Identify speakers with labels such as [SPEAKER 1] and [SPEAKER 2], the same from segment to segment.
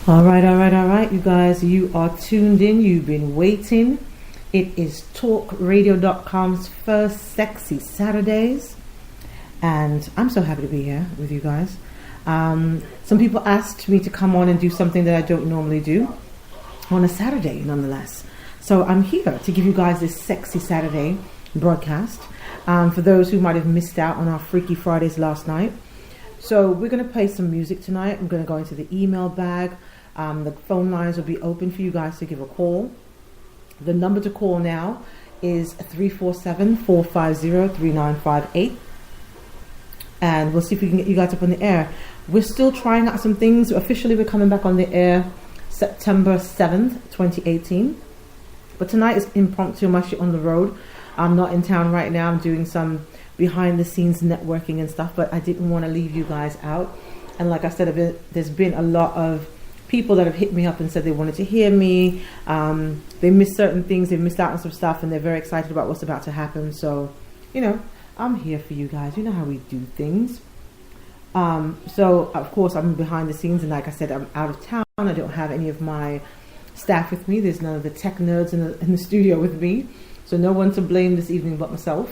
[SPEAKER 1] All right, you guys, you are tuned in. You've been waiting. It is talkradio.com's first Sexy Saturdays, and I'm so happy to be here with you guys. Some people asked me to come on and do something that I don't normally do on a Saturday, nonetheless. So I'm here to give you guys this Sexy Saturday broadcast. For those who might have missed out on our Freaky Fridays last night. So we're going to play some music tonight. I'm going to go into the email bag. The phone lines will be open for you guys to give a call. The number to call now is 347-450-3958. And we'll see if we can get you guys up on the air. We're still trying out some things. Officially, we're coming back on the air September 7th, 2018. But tonight is impromptu. I'm actually on the road. I'm not in town right now. I'm doing some behind the scenes networking and stuff. But I didn't want to leave you guys out. And like I said, there's been a lot of people that have hit me up and said they wanted to hear me. They missed certain things. They missed out on some stuff. And they're very excited about what's about to happen. So, I'm here for you guys. You know how we do things. So, of course, I'm behind the scenes. And like I said, I'm out of town. I don't have any of my staff with me. There's none of the tech nerds in the studio with me. So no one to blame this evening but myself.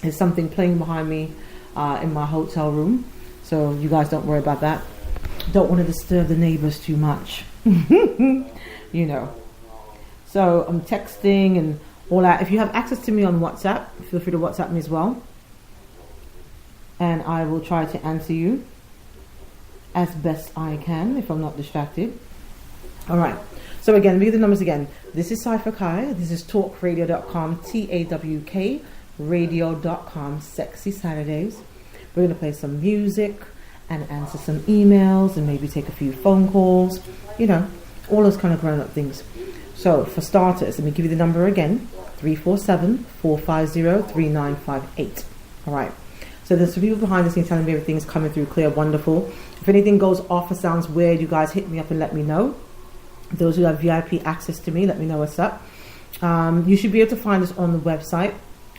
[SPEAKER 1] There's something playing behind me in my hotel room. So you guys don't worry about that. Don't want to disturb the neighbors too much. So I'm texting and all that. If you have access to me on WhatsApp, feel free to WhatsApp me as well. And I will try to answer you as best I can if I'm not distracted. All right. So again, read the numbers again. This is Cypher Kai. This is talkradio.com, TAWK radio.com, Sexy Saturdays. We're going to play some music and answer some emails and maybe take a few phone calls, all those kind of grown-up things. So for starters, let me give you the number again, 347-450-3958. All right. So there's some people behind the scenes telling me everything's coming through clear, wonderful. If anything goes off or sounds weird, you guys hit me up and let me know. Those who have VIP access to me, let me know what's up. You should be able to find us on the website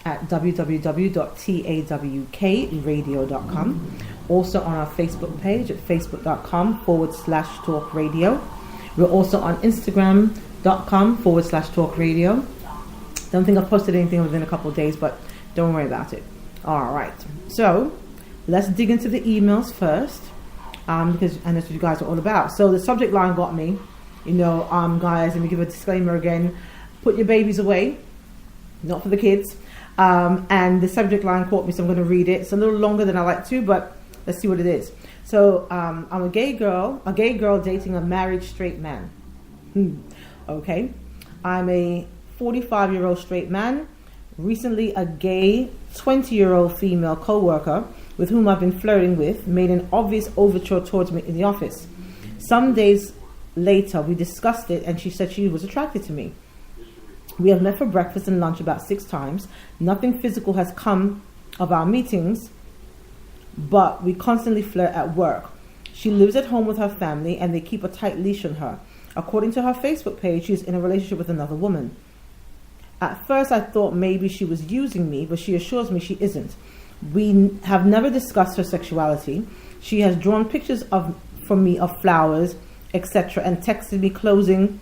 [SPEAKER 1] at www.tawkradio.com. Also on our Facebook page at facebook.com/talkradio. We're also on Instagram.com/talkradio. Don't think I've posted anything within a couple of days, but don't worry about it. All right. So let's dig into the emails first, because that's what you guys are all about. So the subject line got me. Guys, let me give a disclaimer again. Put your babies away, not for the kids. And the subject line caught me, so I'm going to read it. It's a little longer than I like to, but let's see what it is. So, I'm a gay girl dating a married straight man. Okay. I'm a 45-year-old straight man. Recently, a gay 20-year-old female co-worker with whom I've been flirting with made an obvious overture towards me in the office. Some days later, we discussed it, and she said she was attracted to me. We have met for breakfast and lunch about 6 times. Nothing physical has come of our meetings, but we constantly flirt at work. She lives at home with her family, and they keep a tight leash on her. According to her Facebook page, she is in a relationship with another woman. At first, I thought maybe she was using me, but she assures me she isn't. We have never discussed her sexuality. She has drawn pictures for me of flowers, etc., and texted me closing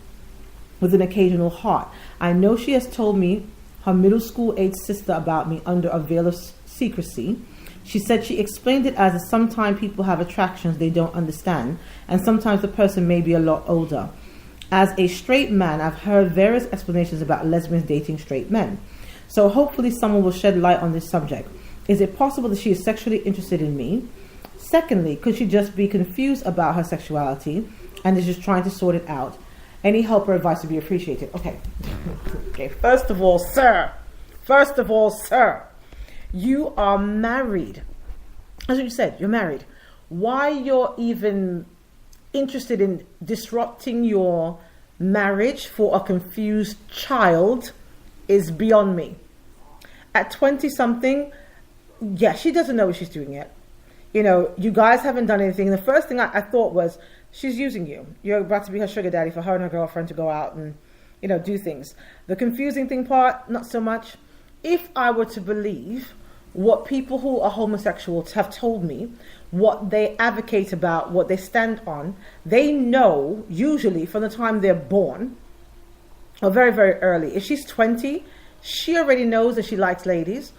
[SPEAKER 1] with an occasional heart. I know she has told me her middle school age sister about me under a veil of secrecy. She said she explained it as sometimes people have attractions they don't understand, and sometimes the person may be a lot older. As a straight man, I've heard various explanations about lesbians dating straight men. So hopefully someone will shed light on this subject. Is it possible that she is sexually interested in me? Secondly, could she just be confused about her sexuality and is just trying to sort it out? Any help or advice would be appreciated. Okay. First of all, sir, you are married. As you said, you're married. Why you're even interested in disrupting your marriage for a confused child is beyond me. At 20-something, yeah, she doesn't know what she's doing yet. You guys haven't done anything. The first thing I thought was, she's using you. You're about to be her sugar daddy for her and her girlfriend to go out and, do things. The confusing thing part, not so much. If I were to believe what people who are homosexuals have told me, what they advocate about, what they stand on, they know usually from the time they're born, or very, very early. If she's 20, she already knows that she likes ladies.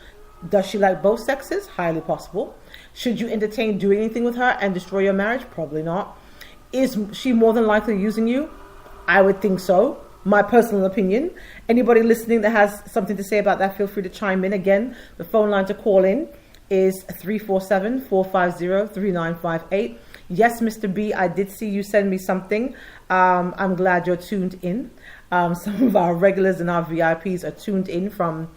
[SPEAKER 1] Does she like both sexes? Highly possible. Should you entertain doing anything with her and destroy your marriage? Probably not. Is she more than likely using you? I would think so. My personal opinion. Anybody listening that has something to say about that, feel free to chime in. Again, the phone line to call in is 347-450-3958. Yes, Mr. B, I did see you send me something. I'm glad you're tuned in. Some of our regulars and our VIPs are tuned in from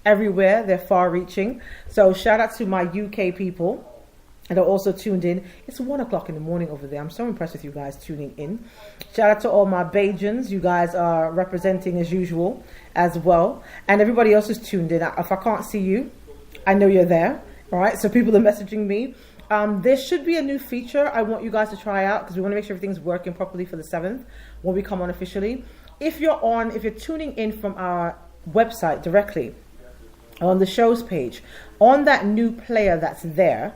[SPEAKER 1] everywhere. They're far-reaching. So shout out to my UK people. And are also tuned in. It's 1 o'clock in the morning over there. I'm so impressed with you guys tuning in. Shout out to all my Bajans. You guys are representing as usual as well. And everybody else is tuned in. If I can't see you, I know you're there. All right. So people are messaging me. There should be a new feature I want you guys to try out because we want to make sure everything's working properly for the 7th when we come on officially. If you're tuning in from our website directly, on the shows page, on that new player that's there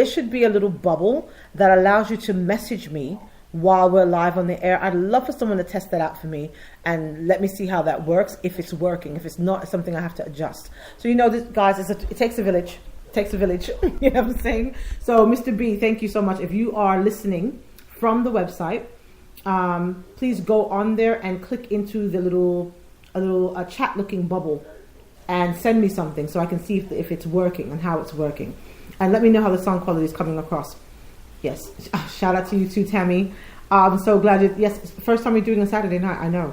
[SPEAKER 1] should be a little bubble that allows you to message me while we're live on the air. I'd love for someone to test that out for me and let me see how that works, if it's working. If it's not, it's something I have to adjust. So this, guys, it takes a village. It takes a village. You know what I'm saying? So Mr. B, thank you so much. If you are listening from the website, please go on there and click into the little chat looking bubble and send me something so I can see if it's working and how it's working. And let me know how the sound quality is coming across. Yes. Shout out to you too, Tammy. I'm so glad yes, first time you're doing a Saturday night, I know.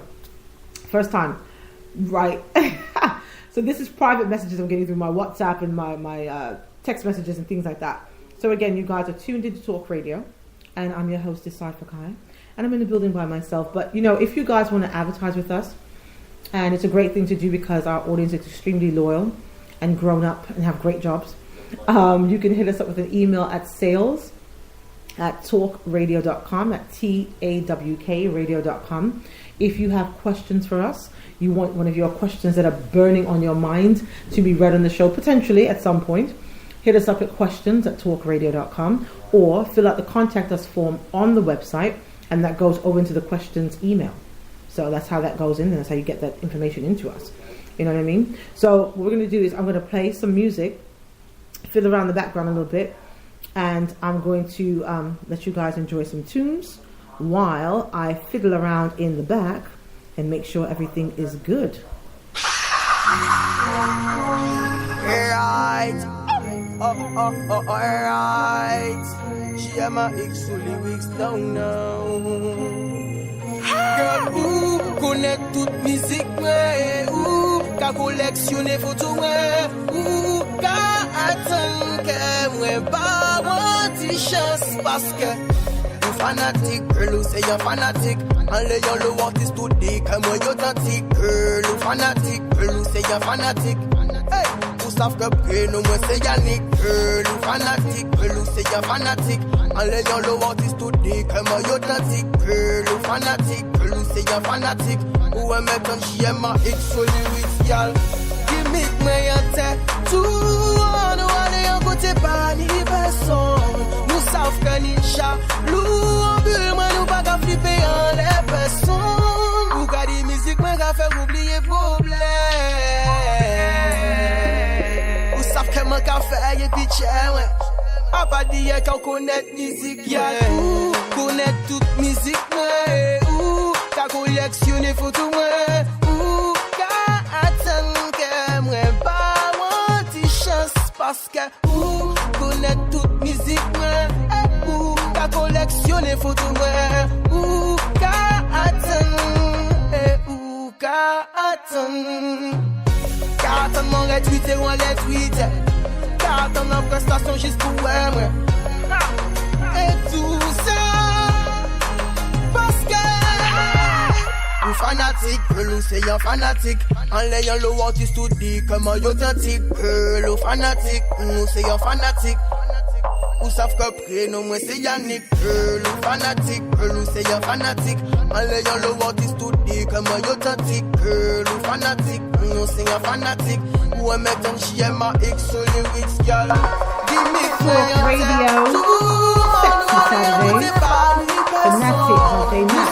[SPEAKER 1] First time. Right. So this is private messages I'm getting through my WhatsApp and my text messages and things like that. So again, you guys are tuned into Talk Radio. And I'm your host, Cypher Kai. And I'm in the building by myself. But, if you guys want to advertise with us, and it's a great thing to do because our audience is extremely loyal and grown up and have great jobs. You can hit us up with an email at sales@talkradio.com, at TAWK-radio.com. If you have questions for us, you want one of your questions that are burning on your mind to be read on the show, potentially at some point, hit us up at questions@talkradio.com or fill out the contact us form on the website, and that goes over into the questions email. So that's how that goes in, and that's how you get that information into us. You know what I mean? So what we're going to do is I'm going to play some music, fiddle around the background a little bit, and I'm going to let you guys enjoy some tunes while I fiddle around in the back and make sure everything is good.
[SPEAKER 2] Alright. Alright. GMAX lyrics down now. Girl, ou connaît toute musique, ou ka collectionner photo, ou ka attendre que moi pas une chance parce que ou fanatique, girl, ou c'est un fanatique. En l'ayant le artiste tout dit que moi authentique, girl, ou fanatique, girl, ou c'est un fanatique. Hey, vous savez que prénom moi c'est Yannick, girl, ou fanatique, girl, ou c'est un fanatique. En l'ayant le artiste tout dit que moi authentique, girl, ou fanatique. C'est un fanatique, ou un mec en GMAX sur lyrics, y'all. Gimmick, mais y'a tête, tout, on doit aller en côté par ni personne. Nous savons que ni jaloux, en bulle, moi nous pas qu'à flipper en les personnes. Ou qu'à des musiques, mais qu'à faire oublier problème. Vous savez que moi qu'à faire, y'a pitché, ouais. A pas dire qu'on connaît musique, y'all. Ou connaît toute musique, mais ka collectionner photo moi ou ka attendre que moi pas une chance parce que ou connaît toute musique moi ou ka collectionner photo moi ou ka attendre ou ka attendre mon retweet ou un retweet ka attendre en prestation juste pour moi et tout ça parce que ou fanatique, girl, ou c'est un fanatique. En l'ayant le artiste tout dit comme un authentique, girl, ou fanatique, ou c'est un fanatique. Ou sav ke prenom mwen se Yannick. Girl ou fanatic, girl ou se yon fanatic. An le yon low artist tout di keman yo tantik. Girl ou fanatic, nou se yon fanatic. Ou eme ton chie ma ex so lyrics, gal.
[SPEAKER 1] Talk Radio, Sexy Saturday, Fanatic, DJ Max.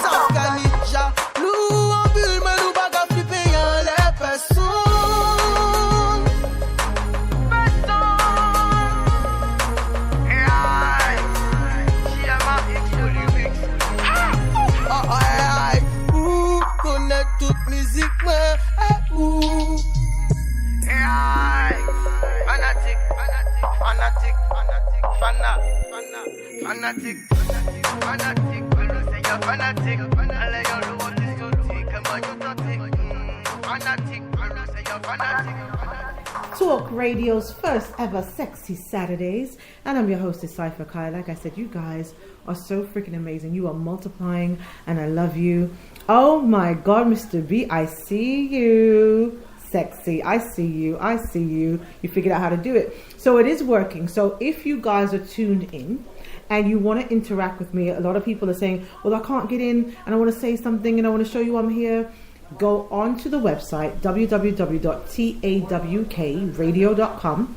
[SPEAKER 1] Talk Radio's first ever Sexy Saturdays, and I'm your hostess Cypher Kai. Like I said, you guys are so freaking amazing. You are multiplying, and I love you. Oh my God, Mr. B, I see you. Sexy, I see you. I see you. You figured out how to do it. So it is working. So if you guys are tuned in and you want to interact with me, a lot of people are saying, well, I can't get in and I want to say something and I want to show you I'm here. Go on to the website, www.tawkradio.com,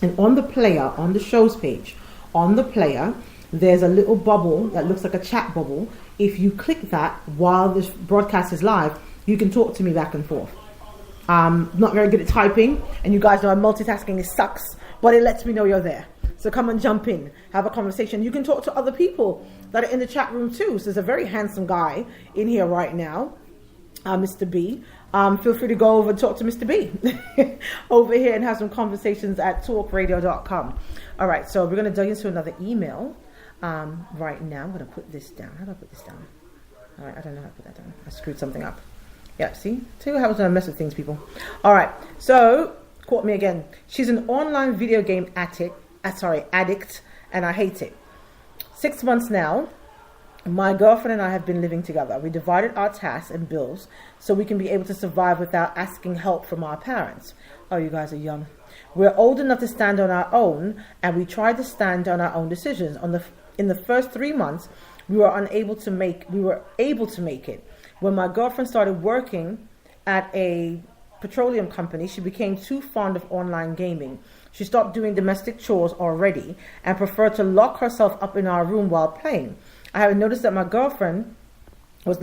[SPEAKER 1] and on the player, on the shows page, on the player, there's a little bubble that looks like a chat bubble. If you click that while this broadcast is live, you can talk to me back and forth. Not very good at typing, and you guys know multitasking sucks, but it lets me know you're there. So come and jump in, have a conversation. You can talk to other people that are in the chat room too. So there's a very handsome guy in here right now, Mr. B. Feel free to go over and talk to Mr. B over here and have some conversations at talkradio.com. All right, so we're going to dive into another email right now. I'm going to put this down. How do I put this down? All right, I don't know how to put that down. I screwed something up. Yeah, see? Tell you how I was going to mess with things, people. All right, so caught me again. She's an online video game addict, and I hate it. 6 months now. My girlfriend and I have been living together. We divided our tasks and bills so we can be able to survive without asking help from our parents. Oh, you guys are young. We're old enough to stand on our own, and we tried to stand on our own decisions. In the first 3 months, we were able to make it. When my girlfriend started working at a petroleum company, she became too fond of online gaming. She stopped doing domestic chores already and preferred to lock herself up in our room while playing. I have noticed that my girlfriend was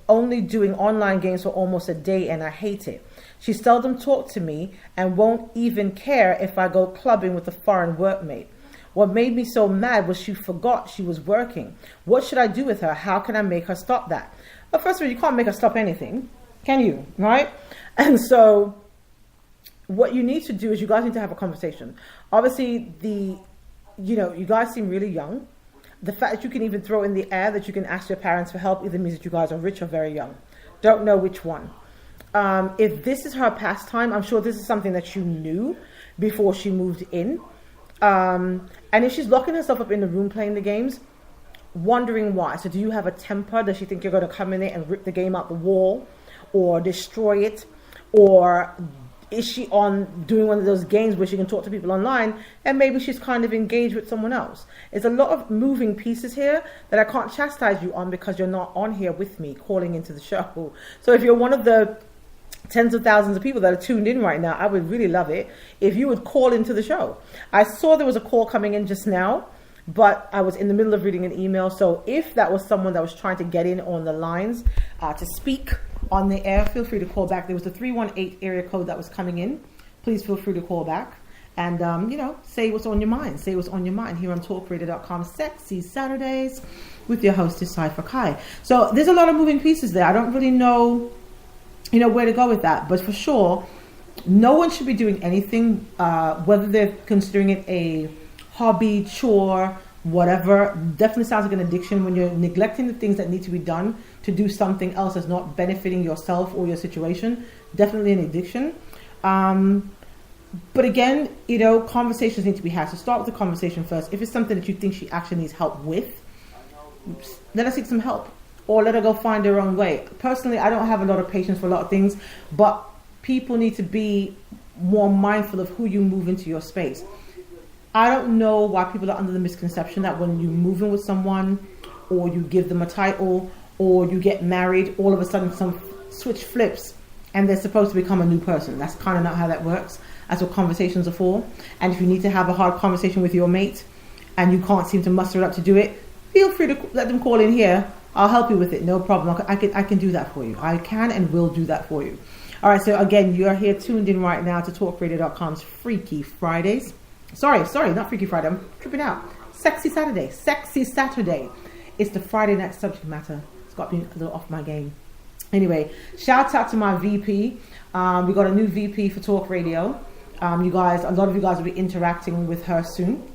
[SPEAKER 1] only doing online games for almost a day, and I hate it. She seldom talks to me and won't even care if I go clubbing with a foreign workmate. What made me so mad was she forgot she was working. What should I do with her? How can I make her stop that? Well, first of all, you can't make her stop anything, can you? Right? And so what you need to do is you guys need to have a conversation. Obviously, you guys seem really young. The fact that you can even throw in the air that you can ask your parents for help either means that you guys are rich or very young. Don't know which one. If this is her pastime, I'm sure this is something that you knew before she moved in. And if she's locking herself up in the room playing the games, wondering why. So do you have a temper? Does she think you're going to come in there and rip the game out the wall or destroy it? Or is she on doing one of those games where she can talk to people online and maybe she's kind of engaged with someone else? There's a lot of moving pieces here that I can't chastise you on because you're not on here with me calling into the show. So if you're one of the tens of thousands of people that are tuned in right now, I would really love it if you would call into the show. I saw there was a call coming in just now, but I was in the middle of reading an email. So if that was someone that was trying to get in on the lines to speak on the air, feel free to call back. There was a 318 area code that was coming in. Please feel free to call back and, say what's on your mind. Say what's on your mind here on talkradio.com. Sexy Saturdays with your hostess, Cypher Kai. So there's a lot of moving pieces there. I don't really know where to go with that, but for sure, no one should be doing anything, whether they're considering it a hobby, chore, whatever. Definitely sounds like an addiction when you're neglecting the things that need to be done to do something else that's not benefiting yourself or your situation. Definitely an addiction. But again, conversations need to be had. So start with the conversation first. If it's something that you think she actually needs help with, let her seek some help. Or let her go find her own way. Personally, I don't have a lot of patience for a lot of things, but people need to be more mindful of who you move into your space. I don't know why people are under the misconception that when you move in with someone, or you give them a title, or you get married, all of a sudden some switch flips and they're supposed to become a new person. That's kind of not how that works. That's what conversations are for. And if you need to have a hard conversation with your mate and you can't seem to muster it up to do it, feel free to let them call in here. I'll help you with it. No problem. I can do that for you. I can and will do that for you. All right. So again, you're here tuned in right now to TalkRadio.com's Freaky Fridays. Sorry, not Freaky Friday. I'm tripping out. Sexy Saturday. Sexy Saturday. It's the Friday night subject matter. It's got me a little off my game. Anyway, shout out to my VP. We got a new VP for Talk Radio. You guys, a lot of you guys will be interacting with her soon.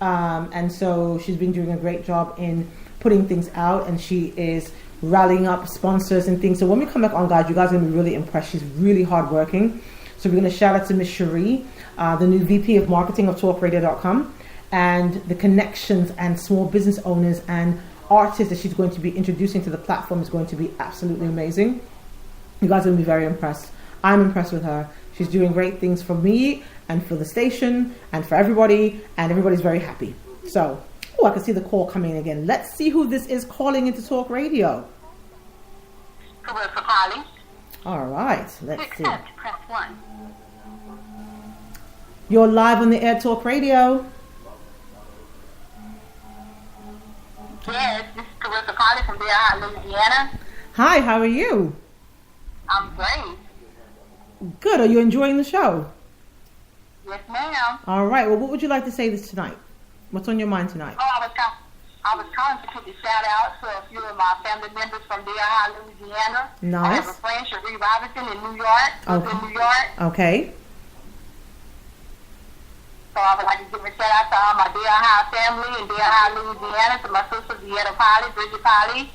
[SPEAKER 1] And so she's been doing a great job in putting things out, and she is rallying up sponsors and things. So when we come back on, guys, you guys are going to be really impressed. She's really hardworking. So we're going to shout out to Miss Cherie, the new VP of Marketing of TalkRadio.com, and the connections and small business owners and artists that she's going to be introducing to the platform is going to be absolutely amazing. You guys are going to be very impressed. I'm impressed with her. She's doing great things for me and for the station and for everybody, and everybody's very happy. So, I can see the call coming in again. Let's see who this is calling into Talk Radio.
[SPEAKER 3] Carissa Polly.
[SPEAKER 1] All right, let's see.
[SPEAKER 3] Press 1.
[SPEAKER 1] You're live on the air, Talk Radio.
[SPEAKER 3] Yes, this is Carissa Polly from Bear High, Louisiana.
[SPEAKER 1] Hi, how are you?
[SPEAKER 3] I'm great.
[SPEAKER 1] Good. Are you enjoying the show?
[SPEAKER 3] Yes, ma'am.
[SPEAKER 1] All right. Well, what would you like to say this tonight? What's on your mind tonight?
[SPEAKER 3] Oh, I was calling to put the shout out to a few of my family members from Bear High, Louisiana.
[SPEAKER 1] Nice.
[SPEAKER 3] I have a friend, Cherie Robinson, in New York.
[SPEAKER 1] Okay.
[SPEAKER 3] In New York.
[SPEAKER 1] Okay.
[SPEAKER 3] So I would like to give a shout out to all my Bear High family in Bear High, Louisiana, to my sister, Vieta Polly, Bridget Polly,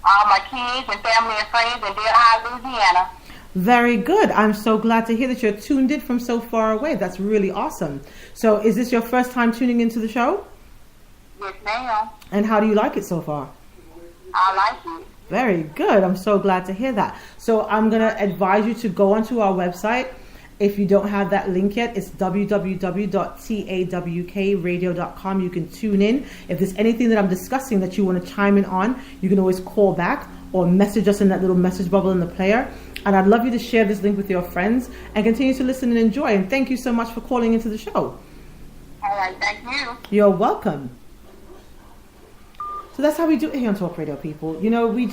[SPEAKER 3] all my kids and family and friends in Bear High, Louisiana.
[SPEAKER 1] Very good. I'm so glad to hear that you're tuned in from so far away. That's really awesome. So is this your first time tuning into the show?
[SPEAKER 3] Yes, ma'am.
[SPEAKER 1] And how do you like it so far?
[SPEAKER 3] I like it. Very
[SPEAKER 1] good. I'm so glad to hear that. So I'm going to advise you to go onto our website. If you don't have that link yet, it's www.tawkradio.com. You can tune in. If there's anything that I'm discussing that you want to chime in on, you can always call back or message us in that little message bubble in the player. And I'd love you to share this link with your friends and continue to listen and enjoy. And thank you so much for calling into the show.
[SPEAKER 3] All right, thank you.
[SPEAKER 1] You're welcome. So that's how we do it here on Talk Radio, people. You know, we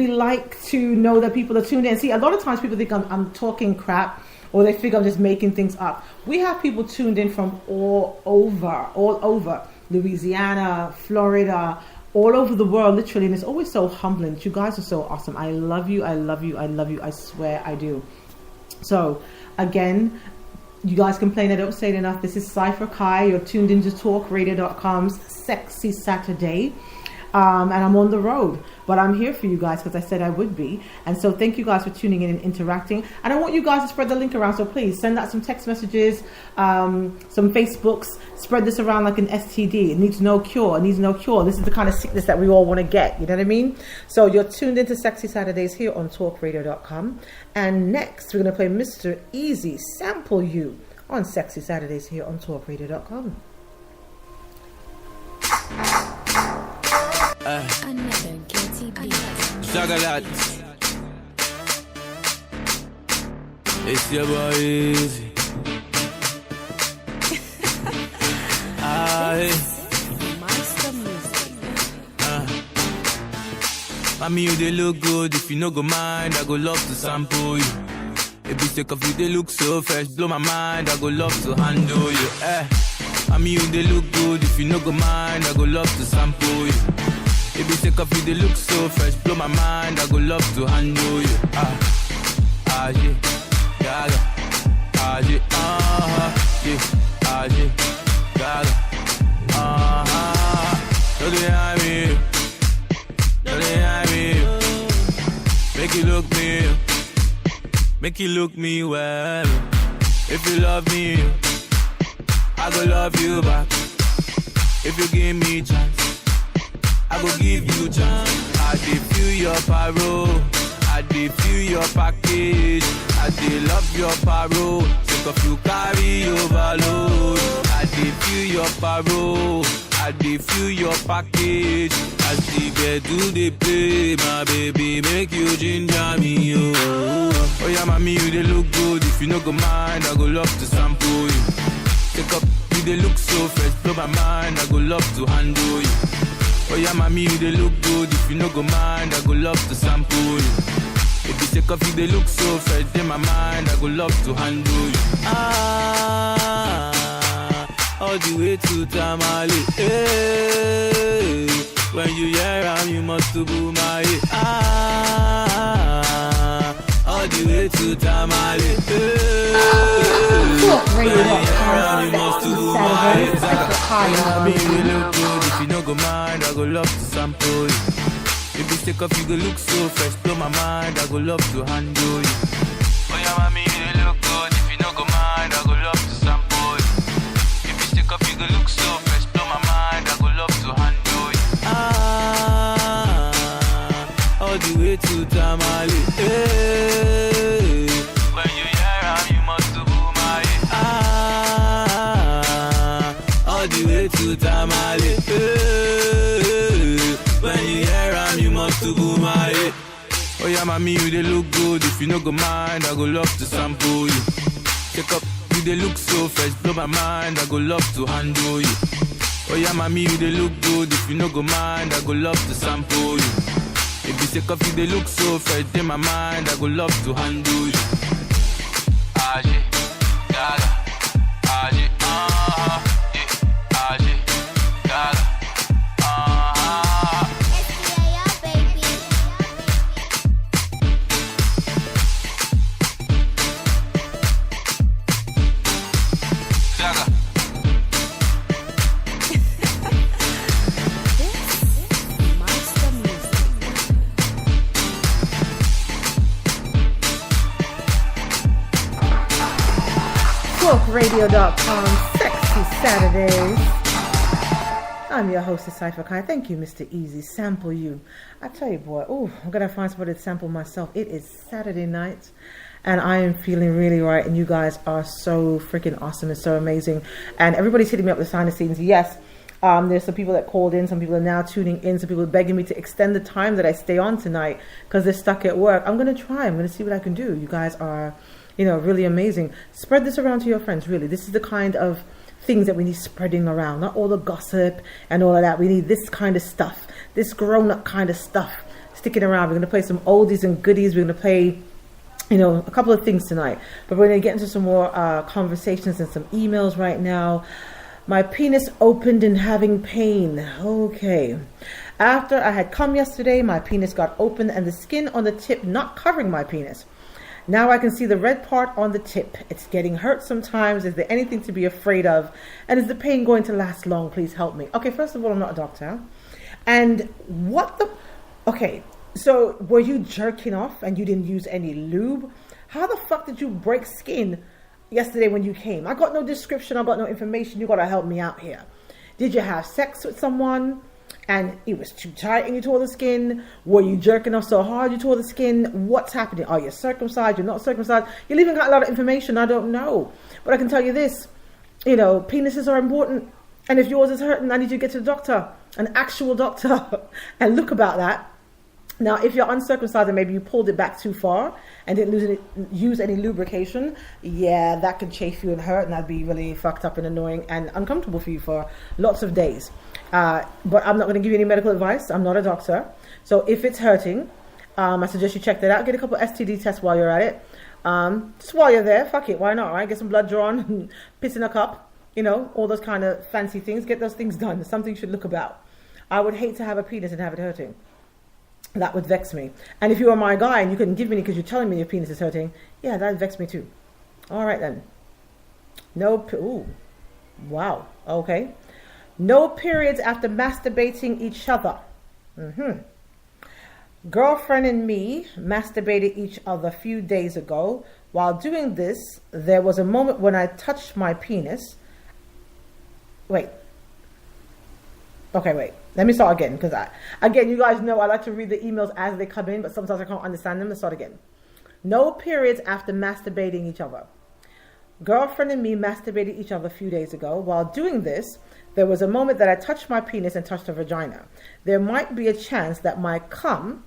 [SPEAKER 1] like to know that people are tuned in. See, a lot of times people think I'm talking crap, or they think I'm just making things up. We have people tuned in from all over Louisiana, Florida, all over the world, literally, and it's always so humbling. You guys are so awesome. I love you. I love you. I love you. I swear I do. So, again, you guys complain I don't say it enough. This is Cypher Kai. You're tuned into TalkRadio.com's Sexy Saturday. And I'm on the road, but I'm here for you guys because I said I would be. And so thank you guys for tuning in and interacting. And I want you guys to spread the link around. So please send out some text messages, some Facebooks, spread this around like an STD. It needs no cure. It needs no cure. This is the kind of sickness that we all want to get. You know what I mean? So you're tuned into Sexy Saturdays here on TalkRadio.com. And next we're going to play Mr. Easy Sample You on Sexy Saturdays here on TalkRadio.com.
[SPEAKER 4] Another guilty beat.
[SPEAKER 2] Shagalat. It's your boy Easy.
[SPEAKER 4] Monster music.
[SPEAKER 2] Mommy, you they look good. If you no go mind, I go love to sample you. If you take off you, they look so fresh. Blow my mind, I go love to handle you. Mommy, you they look good. If you no go mind, I go love to sample you. If you take off you, they look so fresh. Blow my mind, I go love to handle you. Yeah, yeah, yeah, yeah, yeah, yeah, don't they have me? Don't they have me? Make you look me well. If you love me, I go love you back. If you give me chance, I go give you chance. I dey feel your parole, I dey feel your package, I dey love your parole. So sick of you carry overload. I dey feel your parole, I dey feel your package. As the bed do they play, my baby make you ginger me, oh. Oh yeah, mommy, you they look good. If you no go mind, I go love to sample you. Take up, you they look so fresh, blow my mind. I go love to handle you. Oh yeah, mommy, you they look good. If you no go mind, I go love to sample you. If you take off, you they look so fresh in my mind. I go love to handle you. All the way to Tamale. Hey, when you hear am, you must to boom my all the way to Tamale. When you hear am, you must to boom my you look good. If you no go mind, I go love to sample you. If you take off, you go look so fresh, blow my mind. I go love to handle you. Oh yeah, mommy, you look good. If you no go mind, I go love to sample you. If you take off, you go look so fresh, blow my mind. I go love to handle you. All the way to Tamale. Hey, when you hear am, you must do my all the way to Tamale. Hey, when you hear am, you must do my oh yeah, mommy, you they look good. If you no go mind, I go love to sample you. Take up, you they look so fresh, blow my mind. I go love to handle you. Oh yeah, mommy, you they look good. If you no go mind, I go love to sample you. If you take off, you they look so fresh in my mind. I go love to handle you. Aje, gaga, aje, yeah, aje, gaga,
[SPEAKER 1] Radio.com, Sexy Saturdays. I'm your hostess, Cypher Kai. Thank you, Mr. Easy. Sample you. I tell you, boy, I'm going to find somebody to sample myself. It is Saturday night, and I am feeling really right, and you guys are so freaking awesome and so amazing. And everybody's hitting me up with behind the scenes. Yes, there's some people that called in. Some people are now tuning in. Some people are begging me to extend the time that I stay on tonight because they're stuck at work. I'm going to try. I'm going to see what I can do. You guys are really amazing. Spread this around to your friends, really. This is the kind of things that we need spreading around. Not all the gossip and all of that. We need this kind of stuff. This grown-up kind of stuff sticking around. We're going to play some oldies and goodies. We're going to play, a couple of things tonight. But we're going to get into some more conversations and some emails right now. My penis opened and having pain. Okay. After I had come yesterday, my penis got open and the skin on the tip not covering my penis. Now I can see the red part on the tip. It's getting hurt sometimes. Is there anything to be afraid of? And is the pain going to last long? Please help me. Okay, first of all, I'm not a doctor. And okay, so were you jerking off and you didn't use any lube? How the fuck did you break skin yesterday when you came? I got no description. I got no information. You got to help me out here. Did you have sex with someone and it was too tight and you tore the skin? Were you jerking off so hard you tore the skin? What's happening? Are you circumcised? You're not circumcised? You're leaving out a lot of information. I don't know. But I can tell you this, penises are important. And if yours is hurting, I need you to get to the doctor, an actual doctor, and look about that. Now, if you're uncircumcised and maybe you pulled it back too far and didn't use any lubrication, yeah, that could chafe you and hurt, and that'd be really fucked up and annoying and uncomfortable for you for lots of days. But I'm not going to give you any medical advice. I'm not a doctor. So if it's hurting, I suggest you check that out. Get a couple STD tests while you're at it. Just while you're there, fuck it, why not, right? Get some blood drawn, piss in a cup, all those kind of fancy things. Get those things done. It's something you should look about. I would hate to have a penis and have it hurting. That would vex me. And if you were my guy and you couldn't give me any because you're telling me your penis is hurting, yeah, that would vex me too. All right then. Ooh. Wow. Okay. No periods after masturbating each other. Girlfriend and me masturbated each other a few days ago. While doing this, there was a moment when I touched my penis. Wait. Let me start again, because you guys know I like to read the emails as they come in, but sometimes I can't understand them. Let's start again. No periods after masturbating each other. Girlfriend and me masturbated each other a few days ago. While doing this, there was a moment that I touched my penis and touched her vagina. There might be a chance that my cum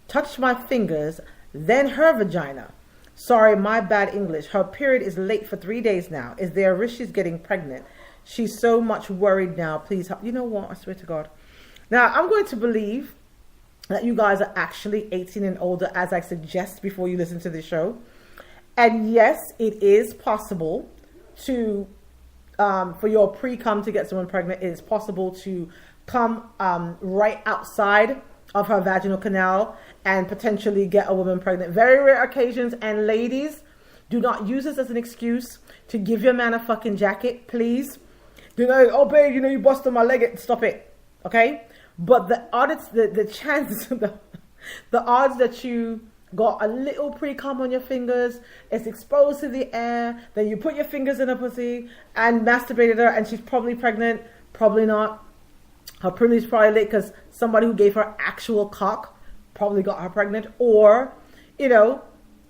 [SPEAKER 1] touched my fingers, then her vagina. Sorry, my bad English. Her period is late for 3 days now. Is there a risk she's getting pregnant? She's so much worried now. Please help. You know what? I swear to God. Now, I'm going to believe that you guys are actually 18 and older, as I suggest before you listen to the show. And yes, it is possible to, for your pre-cum to get someone pregnant. It is possible to come right outside of her vaginal canal and potentially get a woman pregnant. Very rare occasions. And ladies, do not use this as an excuse to give your man a fucking jacket, please. Do not, oh babe, you busted my leg. Stop it, okay? But the odds, the chance, the odds that you got a little pre-cum on your fingers, it's exposed to the air, then you put your fingers in her pussy and masturbated her and she's probably pregnant, probably not. Her period is probably late because somebody who gave her actual cock probably got her pregnant. Or,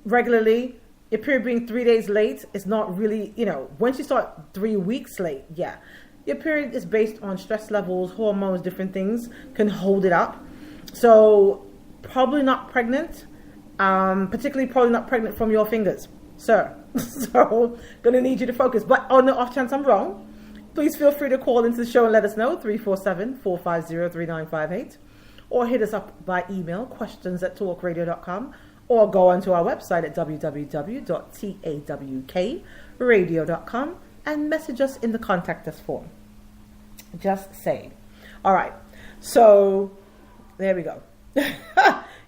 [SPEAKER 1] regularly, your period being 3 days late is not really, once you start 3 weeks late, yeah. Your period is based on stress levels, hormones, different things can hold it up. So, probably not pregnant. Particularly probably not pregnant from your fingers, sir. So, gonna need you to focus. But on the off chance I'm wrong, please feel free to call into the show and let us know, 347-450-3958. Or hit us up by email, questions@talkradio.com. Or go onto our website at www.tawkradio.com and message us in the contact us form. Just saying. All right. So, there we go.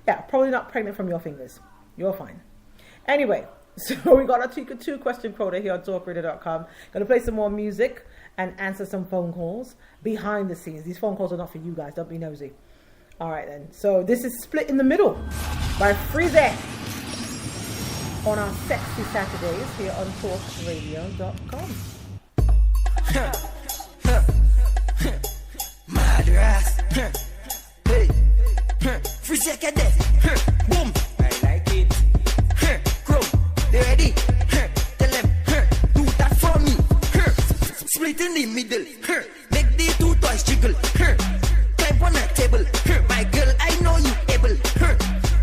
[SPEAKER 1] Yeah, probably not pregnant from your fingers. You're fine. Anyway, so we got a two question quota here on talkradio.com. Gonna play some more music and answer some phone calls behind the scenes. These phone calls are not for you guys. Don't be nosy. All right, then. So this is Split in the Middle by Freeze on our Sexy Saturdays here on talkradio.com.
[SPEAKER 2] Madras. Hey. Freeze cadet. Boom. I like it. Crow. They ready? Tell them. Do that for me. Split in the middle. Make the two toys jiggle. Climb on a table. My girl, I know you able.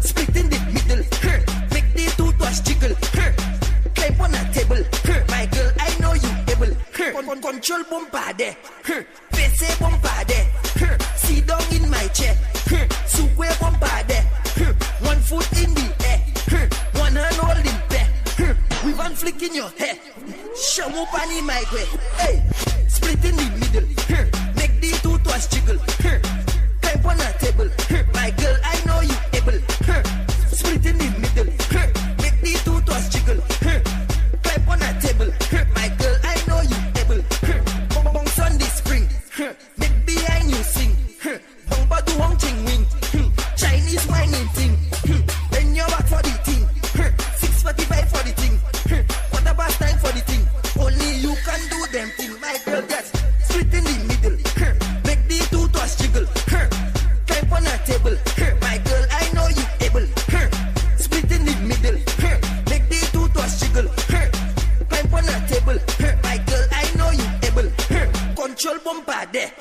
[SPEAKER 2] Split in the middle. Make the two toys jiggle. Climb on a table. My girl, I know you able. Control bombade. Face bombade. Sit down in my chair. Sukwe bombade. One foot in the air. One hand holding back. With one flick in your hair. Shamu pani my way. Hey, split in the middle. Make the two toys jiggle. Climb on a table. My girl, I know you able. Split in the middle. Make the two toys jiggle. Climb on a table. My girl, I know you able. Bounce on the spring. Make behind you sing. Bumper do one ching wing. Chinese whining thing. Then you're back for the thing. 6:45 for the thing. What about time for the thing? Only you can do them thing. My girl gets split in the middle. Make the two toys jiggle. Climb on a table. My girl, I know you able. Split in the middle. Make the two toys jiggle. Climb on a table. My girl, I know you able. Control bombade.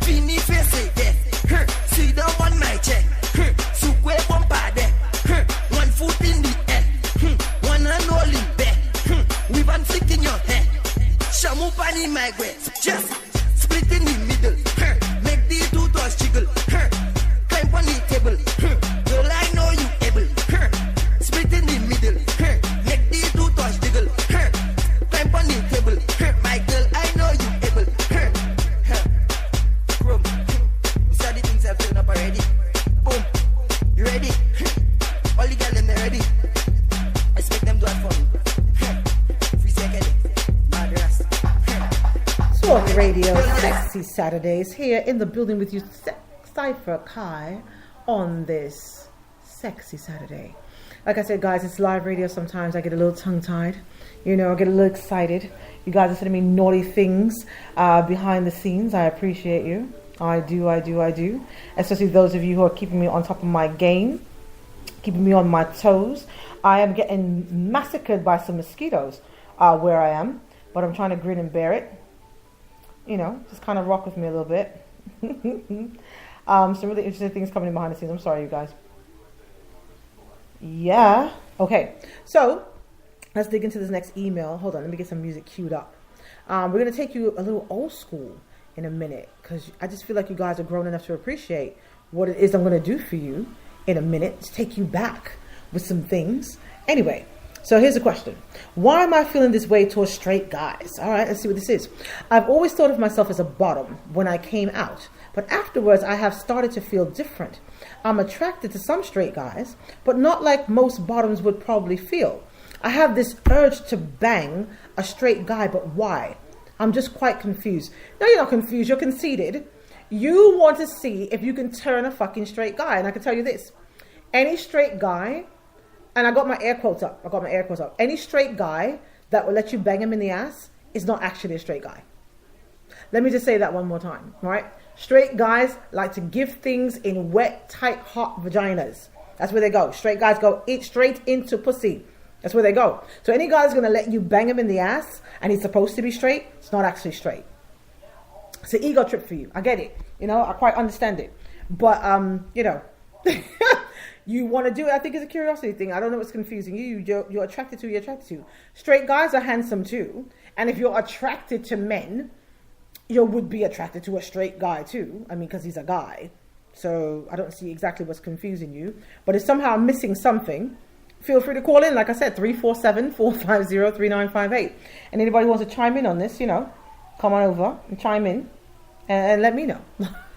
[SPEAKER 2] Fini face there. Sit down on my chair. Sukwe bombade. One foot in the air. One hand holding back. With one flick in your hair. Shamu pani my way. Just split in the middle. Make the two toys jiggle. Climb on the table. Girl, I know you able. Split in the middle. Make the two toys jiggle. Climb on the table. My girl, I know you able. Bro, you saw the things I've filled up already. Boom. You ready? All the girls, they're ready. Expect them to have fun. Free second. Madras.
[SPEAKER 1] Talk Radio Sexy Saturdays here in the building with you, Cypher Kai, on this Sexy Saturday. Like I said, guys, it's live radio. Sometimes I get a little tongue-tied. I get a little excited. You guys are sending me naughty things behind the scenes. I appreciate you. I do. Especially those of you who are keeping me on top of my game, keeping me on my toes. I am getting massacred by some mosquitoes. where I am, but I'm trying to grin and bear it. You know, just kind of rock with me a little bit. Some really interesting things coming in behind the scenes. I'm sorry, you guys. Yeah. Okay. So let's dig into this next email. Hold on. Let me get some music queued up. We're going to take you a little old school in a minute because I just feel like you guys are grown enough to appreciate what it is I'm going to do for you in a minute. To take you back with some things. Anyway. So here's the question. Why am I feeling this way towards straight guys? All right, let's see what this is. I've always thought of myself as a bottom when I came out, but afterwards I have started to feel different. I'm attracted to some straight guys, but not like most bottoms would probably feel. I have this urge to bang a straight guy, but why? I'm just quite confused. No, you're not confused. You're conceited. You want to see if you can turn a fucking straight guy. And I can tell you this. Any straight guy... And I got my air quotes up. Any straight guy that will let you bang him in the ass is not actually a straight guy. Let me just say that one more time, right? Straight guys like to give things in wet, tight, hot vaginas. That's where they go. Straight guys go straight into pussy. That's where they go. So any guy's going to let you bang him in the ass and he's supposed to be straight, it's not actually straight. It's an ego trip for you. I get it. You know, I quite understand it. But, you know... You want to do it, I think it's a curiosity thing. I don't know what's confusing you. You're attracted to, you're attracted to. Straight guys are handsome too. And if you're attracted to men, you would be attracted to a straight guy too. I mean, because he's a guy. So I don't see exactly what's confusing you. But if somehow I'm missing something, feel free to call in. Like I said, 347-450-3958. And anybody who wants to chime in on this, you know, come on over and chime in and let me know.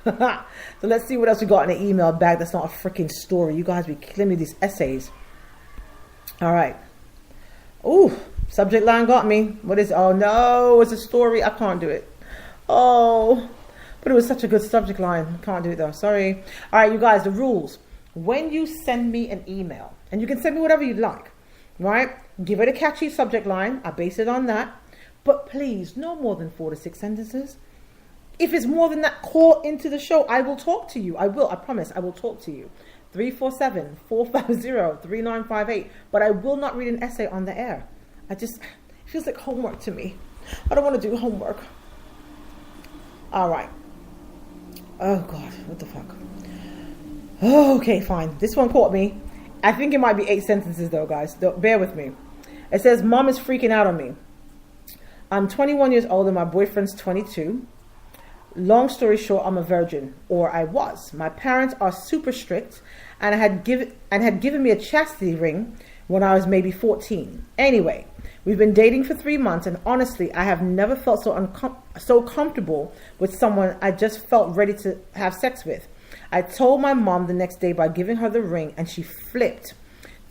[SPEAKER 1] So let's see what else we got in the email bag that's not a freaking story. You guys be killing me these essays. All right. Ooh, subject line got me. What is... Oh, no, it's a story. I can't do it. Oh, but it was such a good subject line. Can't do it, though. Sorry. All right, you guys, the rules. When you send me an email, and you can send me whatever you'd like, right? Give it a catchy subject line. I base it on that. But please, no more than 4 to 6 sentences. If it's more than that, call into the show. I will talk to you. I will. I promise. I will talk to you. 347-450-3958. But I will not read an essay on the air. It feels like homework to me. I don't want to do homework. All right. Oh, God. What the fuck? Okay, fine. This one caught me. I think it might be 8 sentences, though, guys. Bear with me. It says, Mom is freaking out on me. I'm 21 years old and my boyfriend's 22. Long story short, I'm a virgin, or I was. My parents are super strict and had given me a chastity ring when I was maybe 14. Anyway, we've been dating for 3 months, and honestly, I have never felt so comfortable with someone I just felt ready to have sex with. I told my mom the next day by giving her the ring, and she flipped.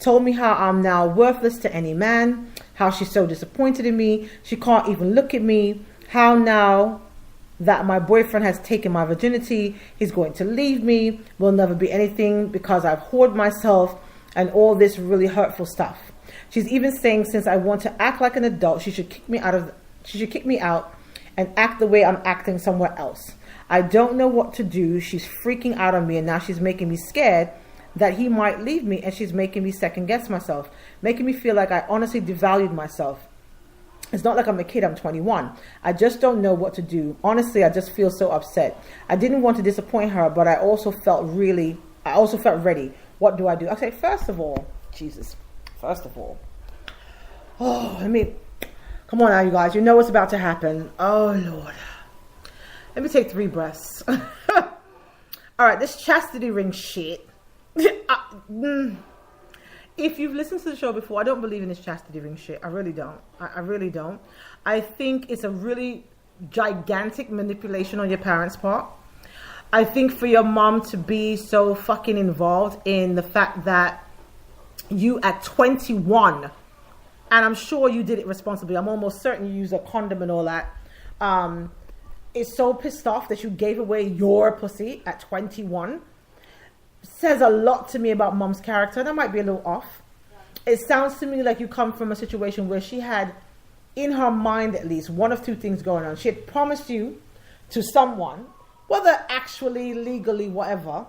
[SPEAKER 1] Told me how I'm now worthless to any man, how she's so disappointed in me, she can't even look at me, how now that my boyfriend has taken my virginity, he's going to leave me, will never be anything because I've whored myself, and all this really hurtful stuff. She's even saying since I want to act like an adult, she should kick me out and act the way I'm acting somewhere else. I don't know what to do. She's freaking out on me, and now she's making me scared that he might leave me, and she's making me second guess myself, making me feel like I honestly devalued myself. It's not like I'm a kid, I'm 21. I just don't know what to do. Honestly, I just feel so upset. I didn't want to disappoint her, but I also felt ready. What do I do? Okay, first of all, come on now, you guys. You know what's about to happen. Oh, Lord. Let me take 3 breaths. All right, this chastity ring shit. If you've listened to the show before, I don't believe in this chastity ring shit. I really don't. I really don't. I think it's a really gigantic manipulation on your parents' part. I think for your mom to be so fucking involved in the fact that you at 21, and I'm sure you did it responsibly. I'm almost certain you used a condom and all that. Is so pissed off that you gave away your pussy at 21. Says a lot to me about mom's character. That might be a little off. It sounds to me like you come from a situation where she had, in her mind at least, one of 2 things going on. She had promised you to someone, whether actually, legally, whatever,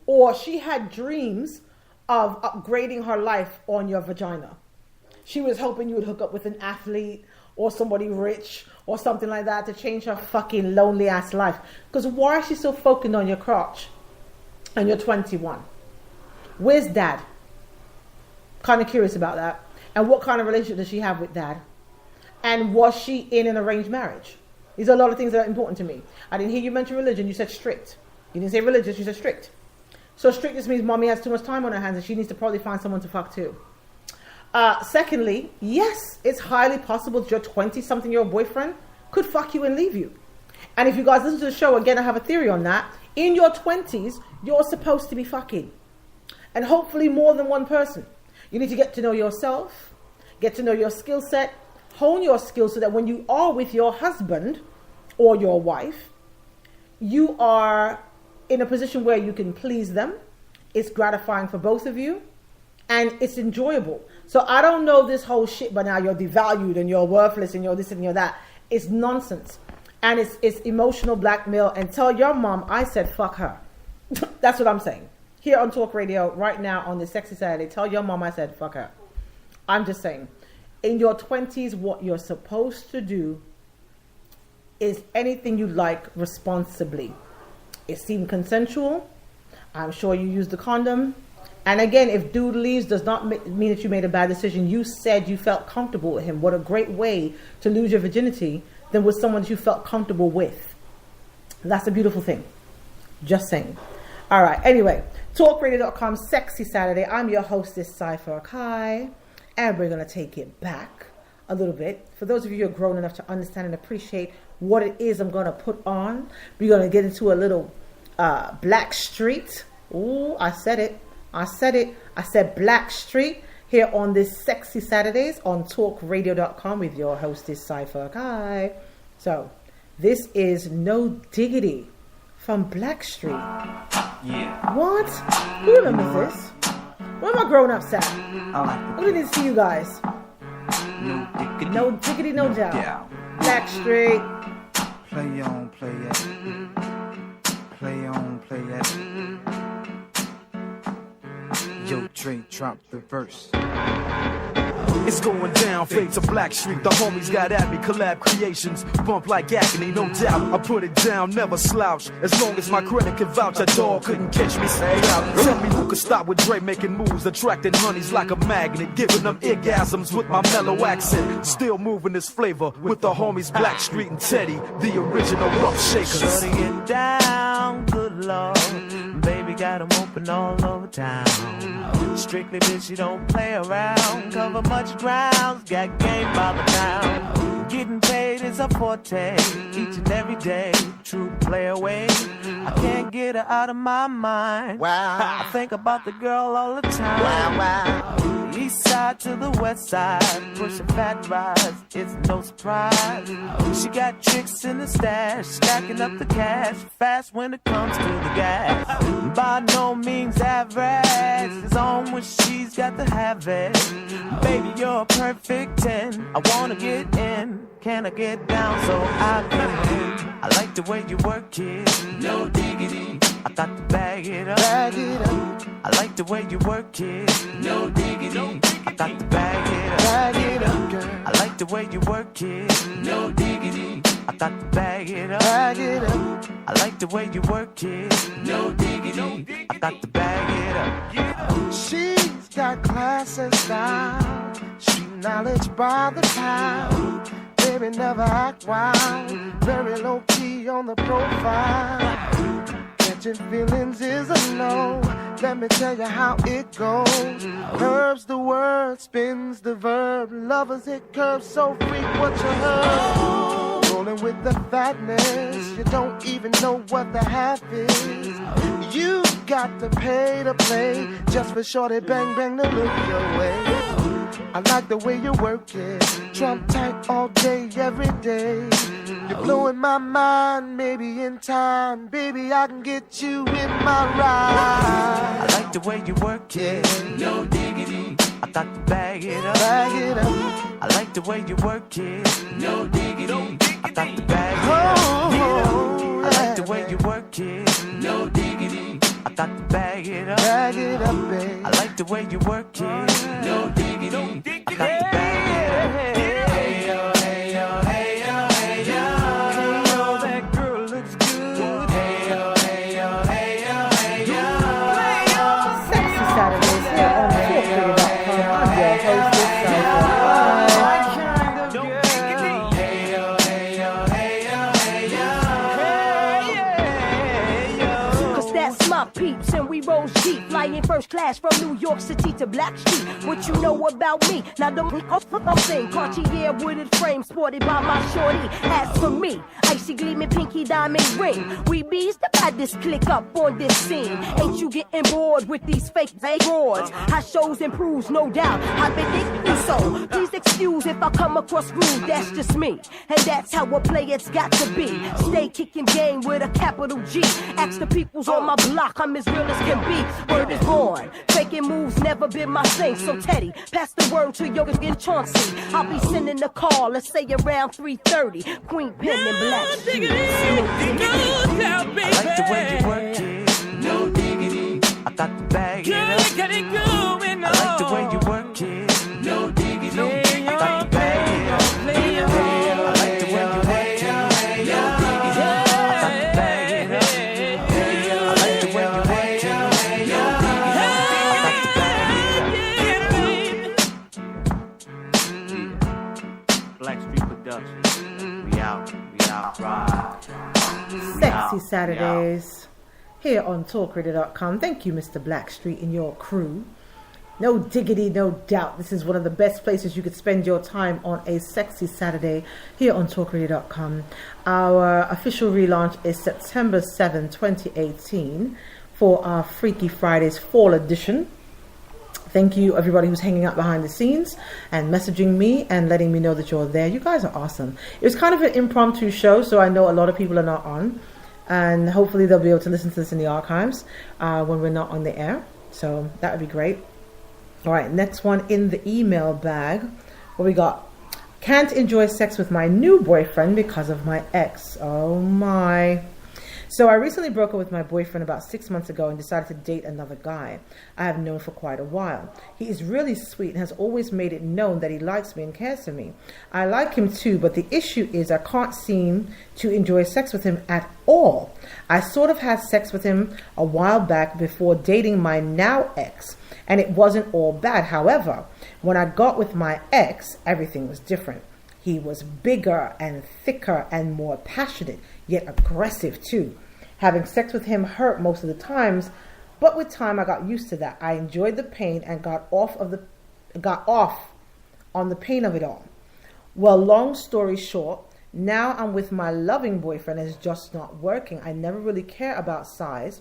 [SPEAKER 1] or she had dreams of upgrading her life on your vagina. she was hoping you would hook up with an athlete or somebody rich or something like that to change her fucking lonely ass life. Because why is she so focused on your crotch and you're 21? Where's dad? Kind of curious about that. And what kind of relationship does she have with dad? And was she in an arranged marriage? These are a lot of things that are important to me. I didn't hear you mention religion. You said strict. You didn't say religious. You said strict. So strict just means mommy has too much time on her hands and she needs to probably find someone to fuck too. Secondly, yes, it's highly possible that your 20-something-year-old boyfriend could fuck you and leave you. And if you guys listen to the show, again, I have a theory on that. In your 20s, you're supposed to be fucking. And hopefully more than one person. You need to get to know yourself, get to know your skill set, hone your skills so that when you are with your husband or your wife, you are in a position where you can please them. It's gratifying for both of you and it's enjoyable. So I don't know this whole shit, but now you're devalued and you're worthless and you're this and you're that. It's nonsense. And it's emotional blackmail. And tell your mom I said fuck her. That's what I'm saying. Here on Talk Radio right now on this Sexy Saturday, tell your mom I said fuck her. I'm just saying. In your 20s, what you're supposed to do is anything you like responsibly. It seemed consensual. I'm sure you used the condom. And again, if dude leaves does not mean that you made a bad decision. You said you felt comfortable with him. What a great way to lose your virginity than with someone that you felt comfortable with. That's a beautiful thing. Just saying. All right. Anyway, talkradio.com, Sexy Saturday. I'm your hostess, Cypher Kai. And we're going to take it back a little bit. For those of you who are grown enough to understand and appreciate what it is I'm going to put on, we're going to get into a little Blackstreet. Ooh, I said it. I said Blackstreet here on this Sexy Saturdays on talkradio.com with your hostess, Cypher Kai. So, this is No Diggity from Blackstreet.
[SPEAKER 5] Yeah.
[SPEAKER 1] What? Who remembers this? Where are my grown-ups at?
[SPEAKER 5] I like
[SPEAKER 1] Look at this to you guys.
[SPEAKER 5] No diggity.
[SPEAKER 1] No diggity, no doubt.
[SPEAKER 5] Yeah.
[SPEAKER 1] Blackstreet.
[SPEAKER 5] Play on, play it. Play on, play it. Yo, Dre, drop the verse.
[SPEAKER 6] It's going down, fade to Blackstreet. The homies got at me, collab creations. Bump like agony, no doubt. I put it down, never slouch. As long as my credit can vouch, a dog couldn't catch me, stay out. Tell me who could stop with Dre making moves, attracting honeys like a magnet, giving them orgasms with my mellow accent. Still moving this flavor with the homies Blackstreet and Teddy, the original rough shakers.
[SPEAKER 7] Shutting it down, good lord. Baby got 'em open all over town. Strictly bitch, you don't play around. Cover much ground, got game by the town. Getting paid is a forte, each and every day. True play away. I can't get her out of my mind.
[SPEAKER 2] Wow.
[SPEAKER 7] I think about the girl all the time.
[SPEAKER 2] Wow, wow.
[SPEAKER 7] East side to the west side, pushing fat rides, it's no surprise. She got tricks in the stash, stacking up the cash, fast when it comes to the gas. By no means average, it's on when she's got to have it. Baby, you're a perfect 10, I wanna get in. Can I get down so I can win? I like the way you work it, no diggity. I got to bag it up.
[SPEAKER 2] Bag it up.
[SPEAKER 7] I like the way you work it, no diggity. I got to bag it up.
[SPEAKER 2] Bag it up, girl.
[SPEAKER 7] I like the way you work it, no diggity. I got to bag it up.
[SPEAKER 2] Bag it up.
[SPEAKER 7] I like the way you work it, no diggity. I got to bag it up.
[SPEAKER 2] She's got class and style, street knowledge by the pound. Baby never act wild, very low key on the profile. Catching feelings is a no. Let me tell you how it goes. Curves the word, spins the verb. Lovers it curves so freak what you heard. Rolling with the fatness, you don't even know what the half is. You got to pay to play just for shorty bang bang to look your way. I like the way you work it, Trump tight all day, every day. You're blowing my mind, maybe in time, baby I can get you in my ride.
[SPEAKER 7] I like the way you work it, no diggity. I got to bag it up.
[SPEAKER 2] Bag it up.
[SPEAKER 7] I like the way you work it, no diggity. I got to bag it up. I like the way you work it, no diggity. I got to bag it up.
[SPEAKER 2] Bag it up, babe.
[SPEAKER 7] I like the way you work it, no diggity. I got to bag
[SPEAKER 8] That's my peeps, and we roll deep, flying first class from New York City to Blackstreet. What you know about me? Now don't thing. Cartier wooded frame sported by my shorty. As for me, icy gleaming pinky diamond ring. We bees the baddest click up on this scene. Ain't you getting bored with these fake broads? How shows improves, no doubt. I've been thinking so. Please excuse if I come across rude. That's just me, and that's how a player's got to be. Stay kicking game with a capital G. Ask the peoples on my block, I'm as real as can be. Word is born. Faking moves never been my thing. So Teddy, pass the word to Yoga and Chauncey. I'll be sending the call, let's say around 3:30. Queen Pen and Black.
[SPEAKER 7] I like the way you work it. No diggity. I got the bag it up. I like the way you work it. No diggity. I got the bag it up. I like the way you work it. No diggity. I got the bag it up. I like the way you work it. No diggity. I got the bag it up. Black Street Productions. We out. Right.
[SPEAKER 1] Sexy Saturdays here on TalkRadio.com. Thank you, Mr. Blackstreet and your crew. No diggity, no doubt. This is one of the best places you could spend your time on a sexy Saturday here on TalkRadio.com. Our official relaunch is September 7, 2018 for our Freaky Fridays Fall Edition. Thank you, everybody who's hanging out behind the scenes and messaging me and letting me know that you're there. You guys are awesome. It was kind of an impromptu show, so I know a lot of people are not on. And hopefully they'll be able to listen to this in the archives when we're not on the air. So that would be great. All right, next one in the email bag. What we got? Can't enjoy sex with my new boyfriend because of my ex. Oh my. So I recently broke up with my boyfriend about 6 months ago and decided to date another guy I have known for quite a while. He is really sweet and has always made it known that he likes me and cares for me. I like him too, but the issue is I can't seem to enjoy sex with him at all. I sort of had sex with him a while back before dating my now ex, and it wasn't all bad. However, when I got with my ex, everything was different. He was bigger and thicker and more passionate, yet aggressive too. Having sex with him hurt most of the times, but with time I got used to that. I enjoyed the pain and got off on the pain of it all. Well, long story short, now I'm with my loving boyfriend and it's just not working. I never really care about size.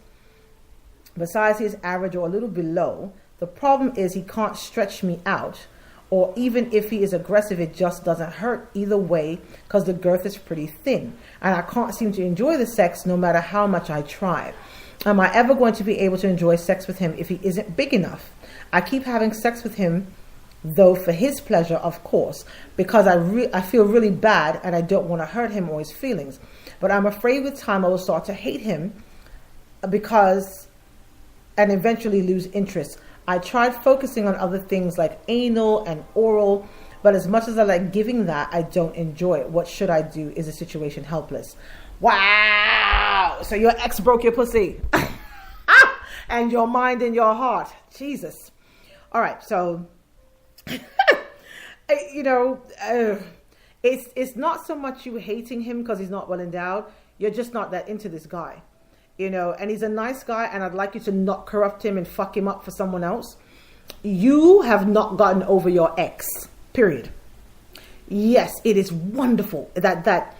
[SPEAKER 1] Besides, he is average or a little below. The problem is he can't stretch me out. Or even if he is aggressive, it just doesn't hurt either way because the girth is pretty thin. And I can't seem to enjoy the sex no matter how much I try. Am I ever going to be able to enjoy sex with him if he isn't big enough? I keep having sex with him, though, for his pleasure, of course, because I feel really bad and I don't want to hurt him or his feelings. But I'm afraid with time I will start to hate him and eventually lose interest. I tried focusing on other things like anal and oral, but as much as I like giving that, I don't enjoy it. What should I do? Is the situation helpless? Wow! So your ex broke your pussy. And your mind and your heart. Jesus. All right, so, it's not so much you hating him because he's not well endowed. You're just not that into this guy. And he's a nice guy, and I'd like you to not corrupt him and fuck him up for someone else. You have not gotten over your ex, period. Yes, it is wonderful that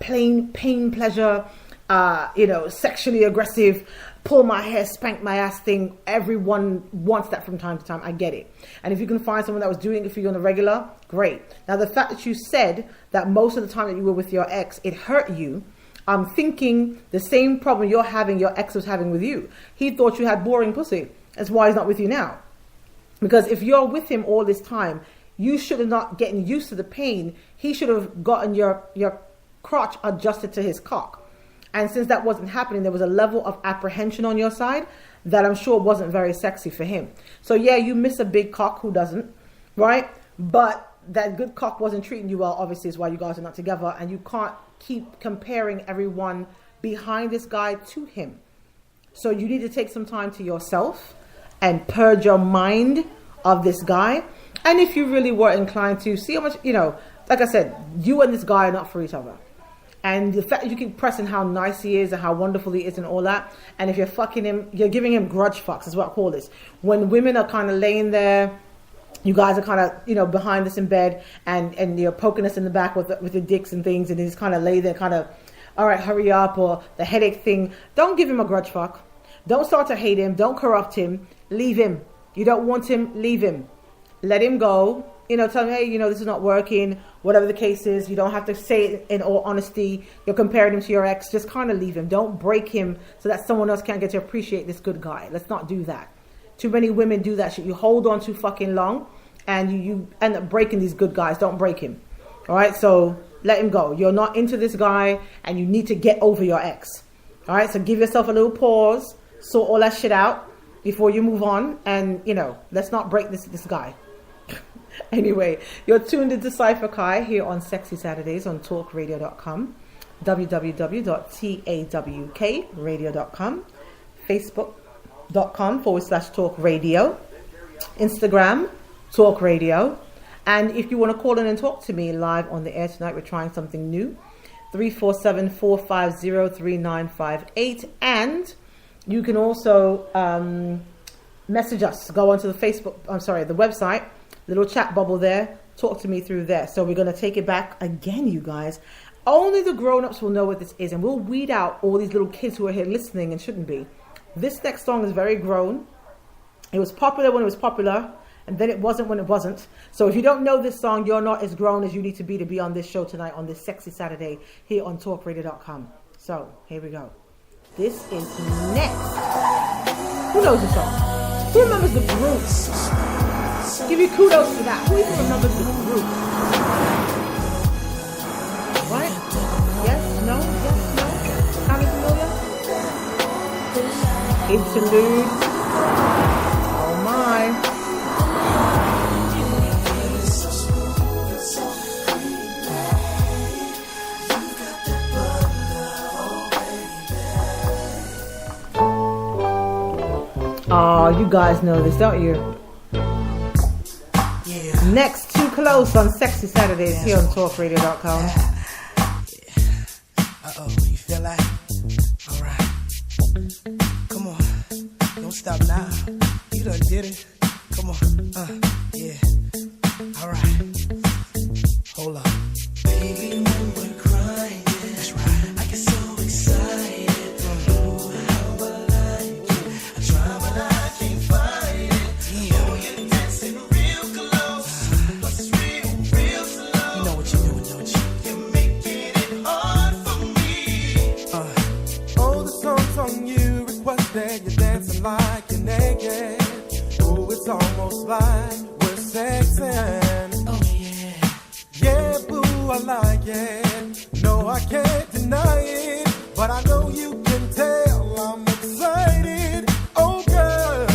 [SPEAKER 1] plain pain, pleasure, sexually aggressive, pull my hair, spank my ass thing. Everyone wants that from time to time. I get it. And if you can find someone that was doing it for you on the regular, great. Now, the fact that you said that most of the time that you were with your ex, it hurt you, I'm thinking the same problem you're having, your ex was having with you. He thought you had boring pussy. That's why he's not with you now. Because if you're with him all this time, you should have not gotten used to the pain. He should have gotten your crotch adjusted to his cock. And since that wasn't happening, there was a level of apprehension on your side that I'm sure wasn't very sexy for him. So yeah, you miss a big cock, who doesn't, right? But that good cock wasn't treating you well, obviously, is why you guys are not together. And you can't keep comparing everyone behind this guy to him. So you need to take some time to yourself and purge your mind of this guy. And if you really were inclined to see how much, like I said, you and this guy are not for each other. And the fact that you keep pressing how nice he is and how wonderful he is and all that. And if you're fucking him, you're giving him grudge fucks, is what I call this. When women are kind of laying there, you guys are kind of, behind us in bed and you're poking us in the back with the dicks and things. And he's kind of lay there kind of, all right, hurry up, or the headache thing. Don't give him a grudge fuck. Don't start to hate him. Don't corrupt him. Leave him. You don't want him, leave him. Let him go. Tell him, hey, this is not working. Whatever the case is, you don't have to say it in all honesty. You're comparing him to your ex. Just kind of leave him. Don't break him so that someone else can't get to appreciate this good guy. Let's not do that. Too many women do that shit. You hold on too fucking long and you end up breaking these good guys. Don't break him. All right? So let him go. You're not into this guy and you need to get over your ex. All right? So give yourself a little pause. Sort all that shit out before you move on. And, let's not break this guy. Anyway, you're tuned into Cypher Kai here on Sexy Saturdays on talkradio.com, www.tawkradio.com, facebook.com/talkradio, Instagram, Talk Radio. And if you want to call in and talk to me live on the air tonight, we're trying something new, 347-450-3958. And you can also message us. Go onto the the website, little chat bubble there. Talk to me through there. So we're going to take it back again, you guys. Only the grown-ups will know what this is, and we'll weed out all these little kids who are here listening and shouldn't be. This next song is very grown. It was popular when it was popular, and then it wasn't when it wasn't. So if you don't know this song, you're not as grown as you need to be on this show tonight on this Sexy Saturday here on talkradio.com. So here we go. This is next. Who knows the song? Who remembers the group? Give you kudos for that. Who even remembers the group? Right? Yes? No? Yes? No? Kind of familiar? Interlude. Oh my. Oh, you guys know this, don't you? Yeah. Next, Too Close on Sexy Saturdays here on talkradio.com.
[SPEAKER 2] Uh-oh, you feel like? All right. Come on. Don't stop now. You done did it. Come on. Yeah. All right. Hold on. Baby, when we're crying, that's right. I get so excited.
[SPEAKER 7] You're dancing like you're naked. Oh, it's almost like we're sexing. Oh yeah. Yeah, boo, I like it. No, I can't deny it. But I know you can tell I'm excited. Oh, girl.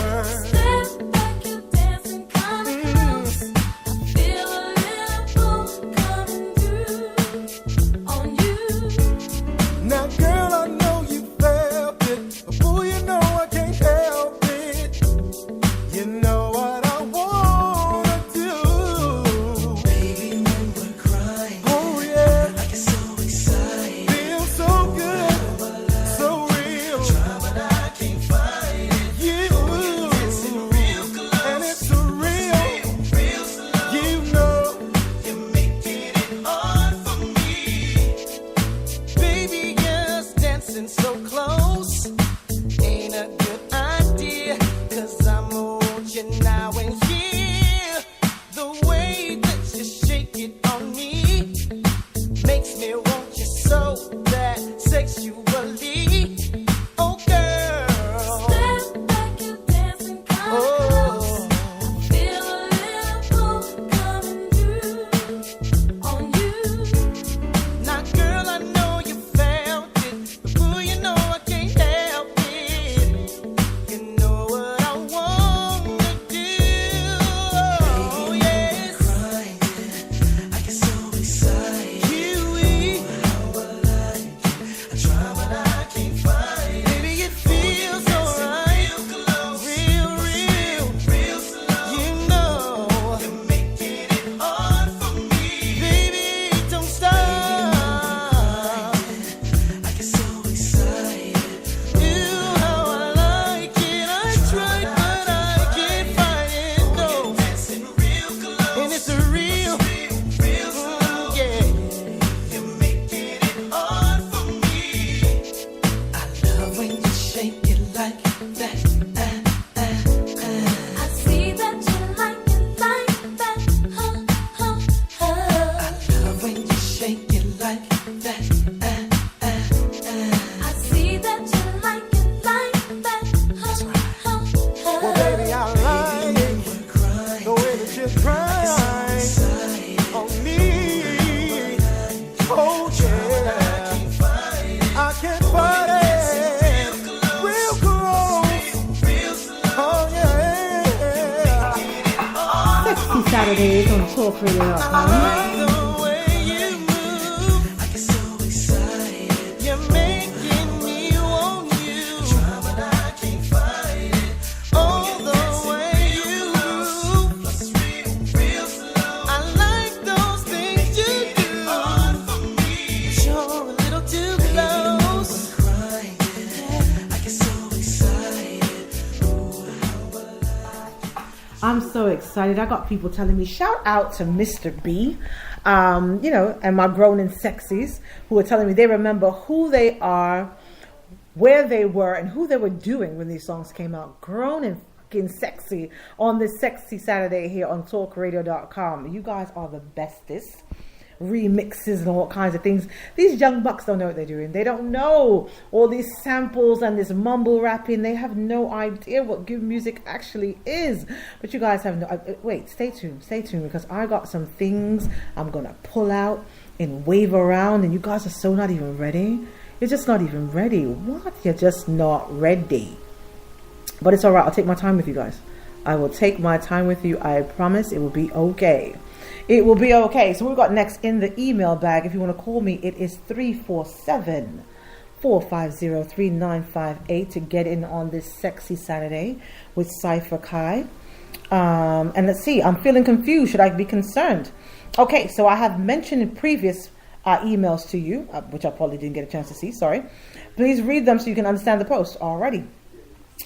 [SPEAKER 7] Step back, you're dancing kinda close. I feel a little boom coming through on you. Now, girl, I know you felt it. Before you know I can't help it. You know what I wanna do. Baby, when we're crying, oh yeah, I get so excited. Feel so good, so
[SPEAKER 2] love when you shake it like that.
[SPEAKER 9] I see that you like it like that.
[SPEAKER 2] I love when you shake it like that.
[SPEAKER 9] I see that you like it like that.
[SPEAKER 7] Well, baby, I like the way that you cry on me. Oh, yeah. I can't fight it. Real close. Oh, yeah.
[SPEAKER 1] Sexy Saturdays on TalkRadio.com.
[SPEAKER 2] The way you move, I get so excited. You're making me want you, but I can't fight it. Oh, the way you move, plus it's real slow. I like those things you do. Hard for me, but you're a little too close. Crying, I get so excited.
[SPEAKER 1] I'm so excited. I got people telling me, shout out to Mr. B, and my grown and sexies who are telling me they remember who they are, where they were, and who they were doing when these songs came out. Grown and fucking sexy on this Sexy Saturday here on TalkRadio.com. You guys are the bestest. Remixes and all kinds of things. These young bucks don't know what they're doing. They don't know all these samples and this mumble rapping. They have no idea what good music actually is. But you guys have no... wait, stay tuned, because I got some things I'm gonna pull out and wave around, and you guys are so not even ready. You're just not even ready. What? You're just not ready. But it's all right. I'll take my time with you guys. I will take my time with you. I promise it will be okay. It will be okay. So we've got next in the email bag. If you want to call me, it is 347-450-3958 to get in on this Sexy Saturday with Cypher Kai. And let's see, I'm feeling confused. Should I be concerned? Okay, so I have mentioned in previous emails to you, which I probably didn't get a chance to see, sorry. Please read them so you can understand the post. Alrighty.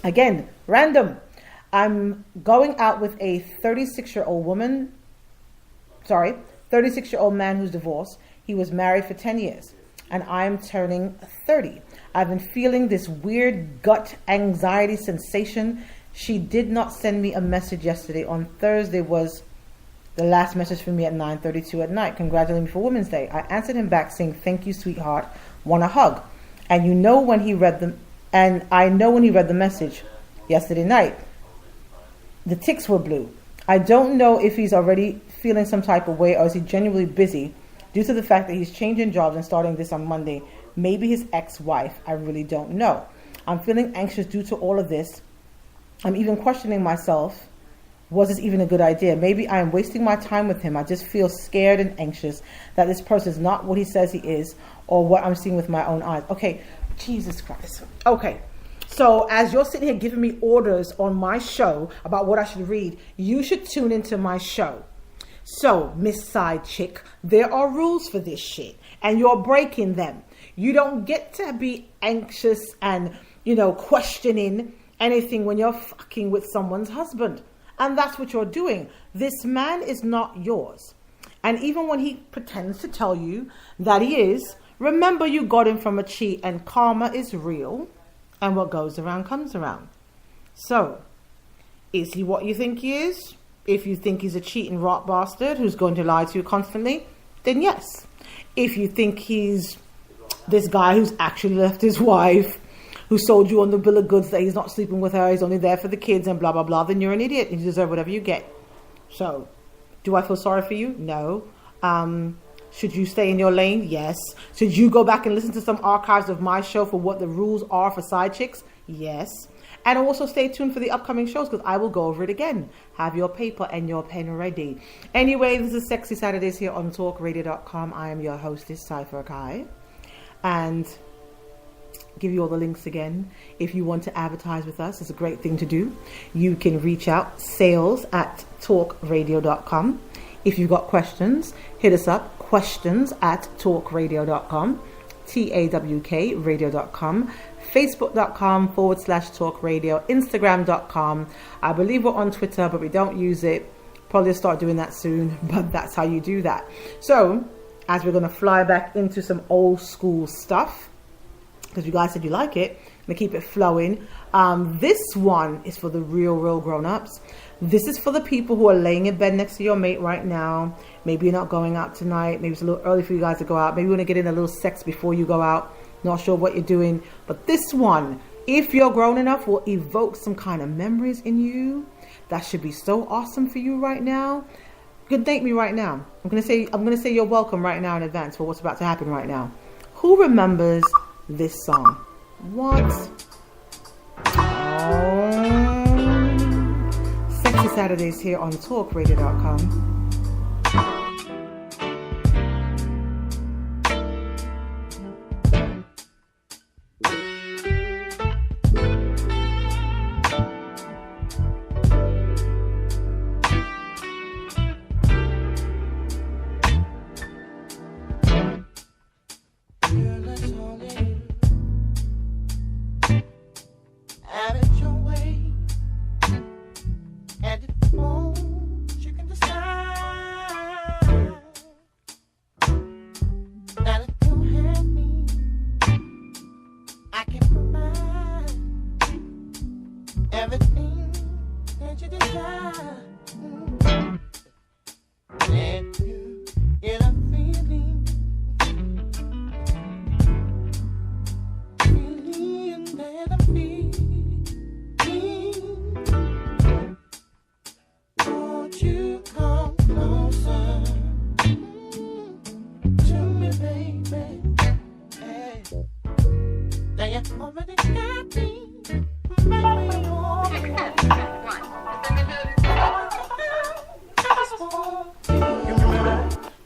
[SPEAKER 1] Again, random. I'm going out with a 36-year-old woman. 36-year-old man who's divorced. He was married for 10 years and I'm turning 30. I've been feeling this weird gut anxiety sensation. She did not send me a message yesterday. On Thursday was the last message for me at 9:32 at night, congratulating me for Women's Day. I answered him back saying, thank you, sweetheart, want a hug. And I know when he read the message yesterday night, the ticks were blue. I don't know if he's already feeling some type of way or is he genuinely busy due to the fact that he's changing jobs and starting this on Monday. Maybe his ex-wife. I really don't know. I'm feeling anxious due to all of this. I'm even questioning myself. Was this even a good idea? Maybe I am wasting my time with him. I just feel scared and anxious that this person is not what he says he is or what I'm seeing with my own eyes. Okay, Jesus Christ. Okay. So as you're sitting here giving me orders on my show about what I should read, you should tune into my show. So, Miss Side Chick, there are rules for this shit, and you're breaking them. You don't get to be anxious and, questioning anything when you're fucking with someone's husband. And that's what you're doing. This man is not yours. And even when he pretends to tell you that he is, remember you got him from a cheat, and karma is real. And what goes around comes around. So, is he what you think he is? If you think he's a cheating rot bastard who's going to lie to you constantly, then yes. If you think he's this guy who's actually left his wife, who sold you on the bill of goods that he's not sleeping with her, he's only there for the kids and blah, blah, blah, then you're an idiot and you deserve whatever you get. So, do I feel sorry for you? No. Should you stay in your lane? Yes. Should you go back and listen to some archives of my show for what the rules are for side chicks? Yes. And also stay tuned for the upcoming shows because I will go over it again. Have your paper and your pen ready. Anyway, this is Sexy Saturdays here on TalkRadio.com. I am your hostess, Cypher Kai. And give you all the links again. If you want to advertise with us, it's a great thing to do. You can reach out, sales@talkradio.com. If you've got questions, hit us up, questions@talkradio.com, TAWK radio.com, facebook.com/talkradio, instagram.com. I believe we're on Twitter, but we don't use it. Probably start doing that soon, but that's how you do that. So, as we're going to fly back into some old school stuff, because you guys said you like it, to keep it flowing. This one is for the real grown-ups. This is for the people who are laying in bed next to your mate right now. Maybe you're not going out tonight. Maybe it's a little early for you guys to go out. Maybe you want to get in a little sex before you go out. Not sure what you're doing. But this one, if you're grown enough, will evoke some kind of memories in you. That should be so awesome for you right now. You can thank me right now. I'm gonna say you're welcome right now in advance for what's about to happen right now. Who remembers this song? What? Sexy Saturdays here on TalkRadio.com.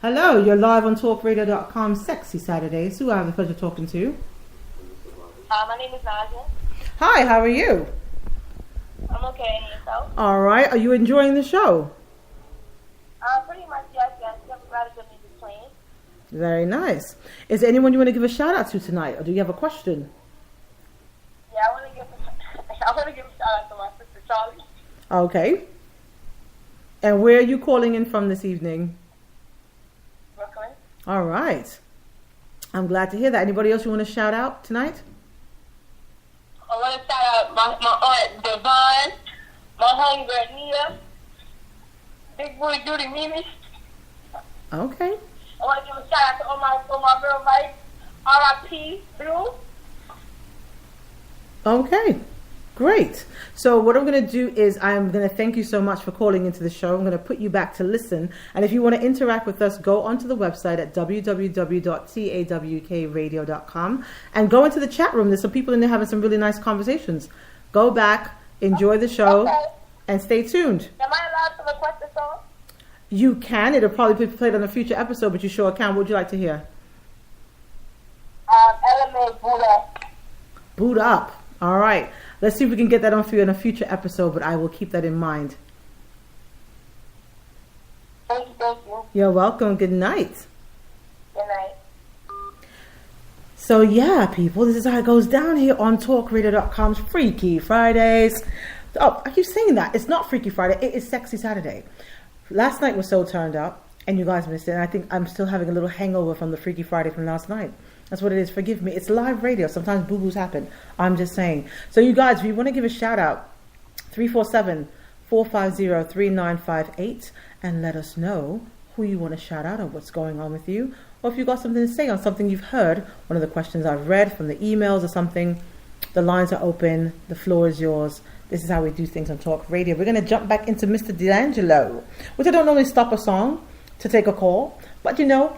[SPEAKER 1] Hello, you're live on TalkRadio.com. Sexy Saturdays. Who I have the pleasure of talking to?
[SPEAKER 3] My name is Nadia.
[SPEAKER 1] Hi, how are you?
[SPEAKER 3] I'm okay, and yourself?
[SPEAKER 1] All right. Are you enjoying the show?
[SPEAKER 3] Pretty much, yes. You have a lot of good music playing.
[SPEAKER 1] Very nice. Is there anyone you want to give a shout out to tonight, or do you have a question?
[SPEAKER 3] Yeah, I want to give a shout out to my sister Charlie.
[SPEAKER 1] Okay. And where are you calling in from this evening?
[SPEAKER 3] Brooklyn.
[SPEAKER 1] All right. I'm glad to hear that. Anybody else you want to shout out tonight?
[SPEAKER 3] I want to shout out my aunt Devon, my homegirl Nia, Big Boy Judy Mimi.
[SPEAKER 1] Okay.
[SPEAKER 3] I want to give a shout out to all my real life R.I.P. Blue.
[SPEAKER 1] Okay. Great. So what I'm going to do is I'm going to thank you so much for calling into the show. I'm going to put you back to listen. And if you want to interact with us, go onto the website at www.tawkradio.com and go into the chat room. There's some people in there having some really nice conversations. Go back, enjoy the show, and stay tuned.
[SPEAKER 3] Am I allowed to request a song?
[SPEAKER 1] You can. It'll probably be played on a future episode, but you sure can. What would you like to hear?
[SPEAKER 3] Element Boot Up.
[SPEAKER 1] Boot Up. All right. Let's see if we can get that on for you in a future episode, but I will keep that in mind.
[SPEAKER 3] Thank you.
[SPEAKER 1] You're welcome. Good night.
[SPEAKER 3] Good night.
[SPEAKER 1] So yeah, people, this is how it goes down here on TalkRadio.com's Freaky Fridays. Oh, I keep saying that. It's not Freaky Friday. It is Sexy Saturday. Last night was so turned up, and you guys missed it. And I think I'm still having a little hangover from the Freaky Friday from last night. That's what it is. Forgive me. It's live radio. Sometimes boo-boos happen. I'm just saying. So you guys, if you want to give a shout out, 347-450-3958 and let us know who you want to shout out or what's going on with you. Or if you've got something to say on something you've heard, one of the questions I've read from the emails or something, the lines are open. The floor is yours. This is how we do things on Talk Radio. We're going to jump back into Mr. D'Angelo, which I don't normally stop a song to take a call. But you know,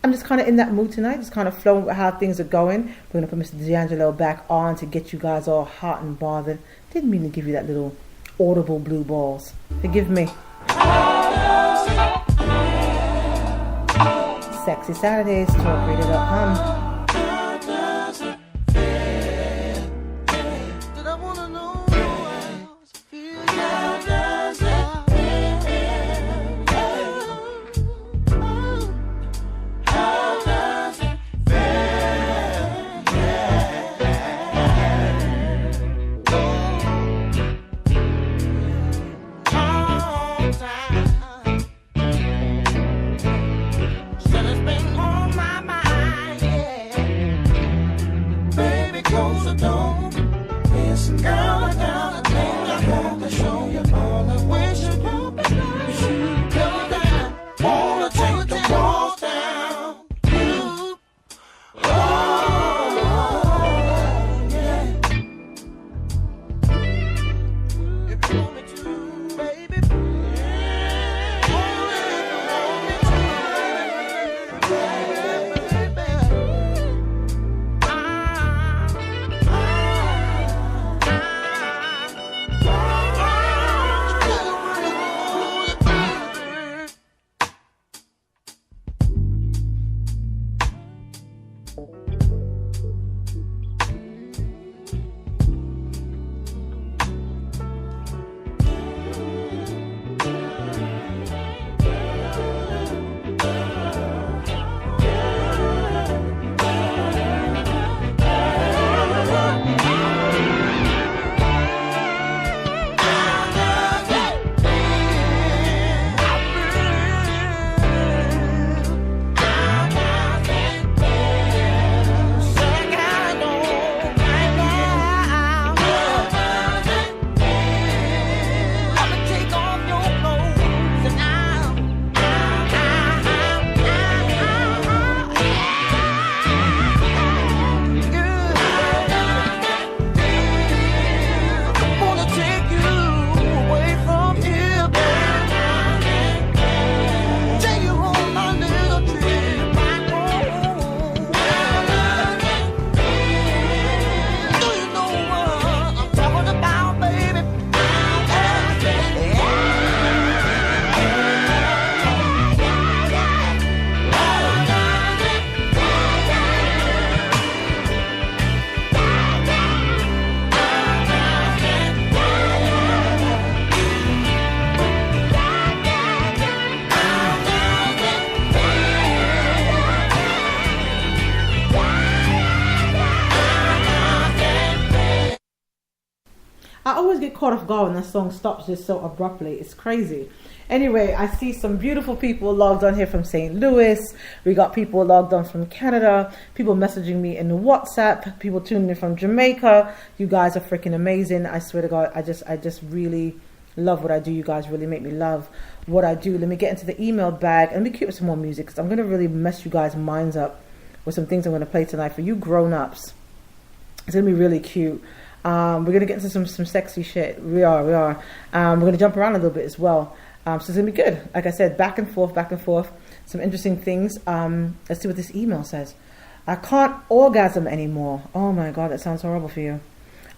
[SPEAKER 1] I'm just kind of in that mood tonight, just kind of flowing with how things are going. We're going to put Mr. D'Angelo back on to get you guys all hot and bothered. Didn't mean to give you that little audible blue balls. Forgive me. Sexy Saturdays, TalkRadio.com.
[SPEAKER 2] Close the door.
[SPEAKER 1] I always get caught off guard when that song stops just so abruptly. It's crazy. Anyway, I see some beautiful people logged on here from St. Louis. We got people logged on from Canada, people messaging me in WhatsApp, people tuning in from Jamaica. You guys are freaking amazing. I swear to God, I just really love what I do. You guys really make me love what I do. Let me get into the email bag and let me keep with some more music because I'm going to really mess you guys' minds up with some things I'm going to play tonight for you grown-ups. It's going to be really cute. We're going to get into some sexy shit. We are. We're going to jump around a little bit as well. So it's going to be good. Like I said, back and forth. Some interesting things. Let's see what this email says. I can't orgasm anymore. Oh my God, that sounds horrible for you.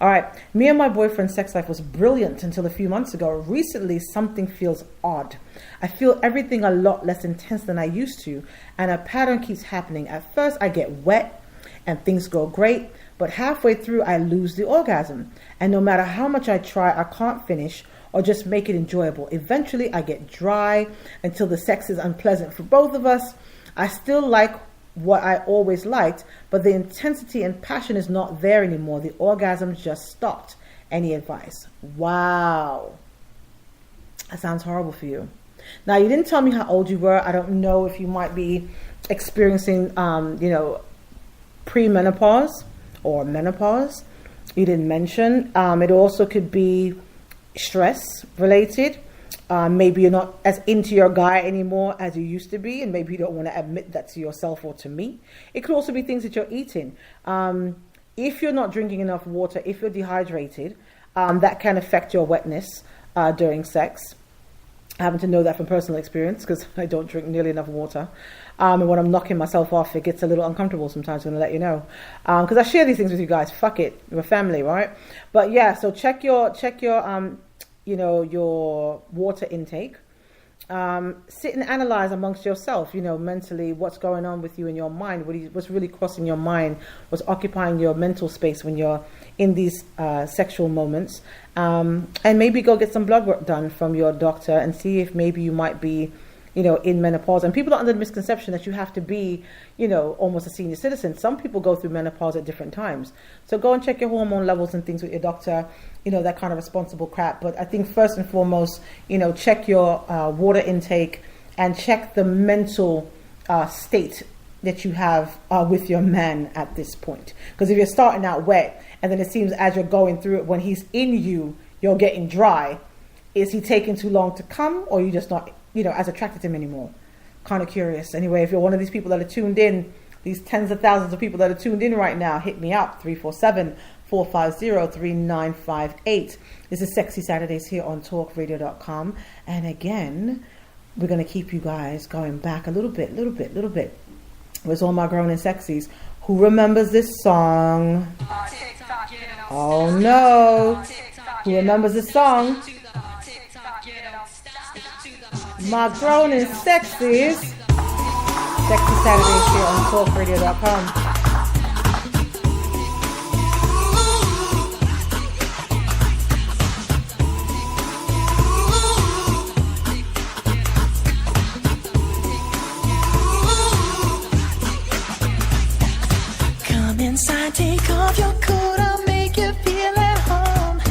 [SPEAKER 1] All right. Me and my boyfriend's sex life was brilliant until a few months ago. Recently, something feels odd. I feel everything a lot less intense than I used to, and a pattern keeps happening. At first, I get wet and things go great, but halfway through, I lose the orgasm. And no matter how much I try, I can't finish or just make it enjoyable. Eventually, I get dry until the sex is unpleasant for both of us. I still like what I always liked, but the intensity and passion is not there anymore. The orgasm just stopped. Any advice? Wow. That sounds horrible for you. Now, you didn't tell me how old you were. I don't know if you might be experiencing, premenopause or menopause. You didn't mention. It also could be stress related. Maybe you're not as into your guy anymore as you used to be, and maybe you don't want to admit that to yourself or to me. It could also be things that you're eating. If you're not drinking enough water, if you're dehydrated, that can affect your wetness during sex. I happen to know that from personal experience because I don't drink nearly enough water. And when I'm knocking myself off, it gets a little uncomfortable sometimes. I'm going to let you know. Because I share these things with you guys. Fuck it. We're family, right? But yeah, so check your water intake. Sit and analyze amongst yourself, mentally what's going on with you in your mind, what's really crossing your mind, what's occupying your mental space when you're in these sexual moments. And maybe go get some blood work done from your doctor and see if maybe you might be, in menopause. And people are under the misconception that you have to be, almost a senior citizen. Some people go through menopause at different times. So go and check your hormone levels and things with your doctor, that kind of responsible crap. But I think first and foremost, check your water intake and check the mental state that you have with your man at this point. Because if you're starting out wet and then it seems as you're going through it, when he's in you, you're getting dry. Is he taking too long to come, or are you just not, as attracted to him anymore? Kind of curious. Anyway, if you're one of these people that are tuned in, these tens of thousands of people that are tuned in right now, hit me up, 347-450-3958. This is Sexy Saturdays here on talkradio.com. And again, we're going to keep you guys going back a little bit. Where's all my grown and sexies? Who remembers this song? Oh no. Who remembers this song? My grown and sexies. Sexy Saturdays here on talkradio.com.
[SPEAKER 10] Come inside, take off your coat, I'll make you feel at home.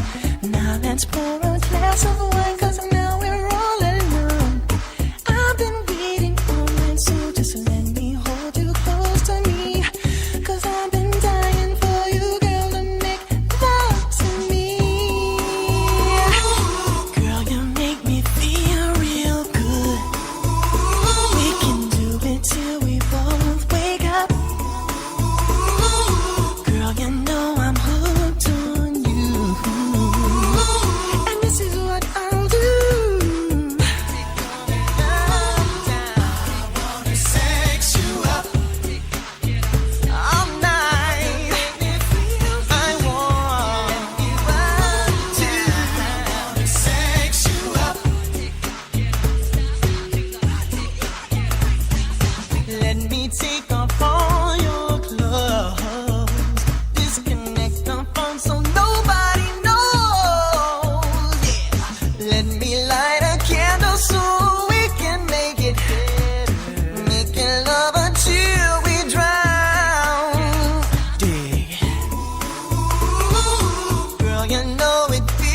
[SPEAKER 10] Now let's pour a glass of wine, 'cause now we're all alone. I've been waiting all night, so just let me hold you close to me, 'cause I've been dying for you, girl, to make love to me. Girl, you make me feel real good. We can do it till we both wake up. Girl, you know I'm hooked on you. And this is what I'll do. I wanna sex you up all night. I want to sex you up. Let me take off all your clothes. Disconnect the phone so nobody knows. Yeah. Let me light a candle so we can make it better. Making love until we drown. Dig. Girl, you know it feels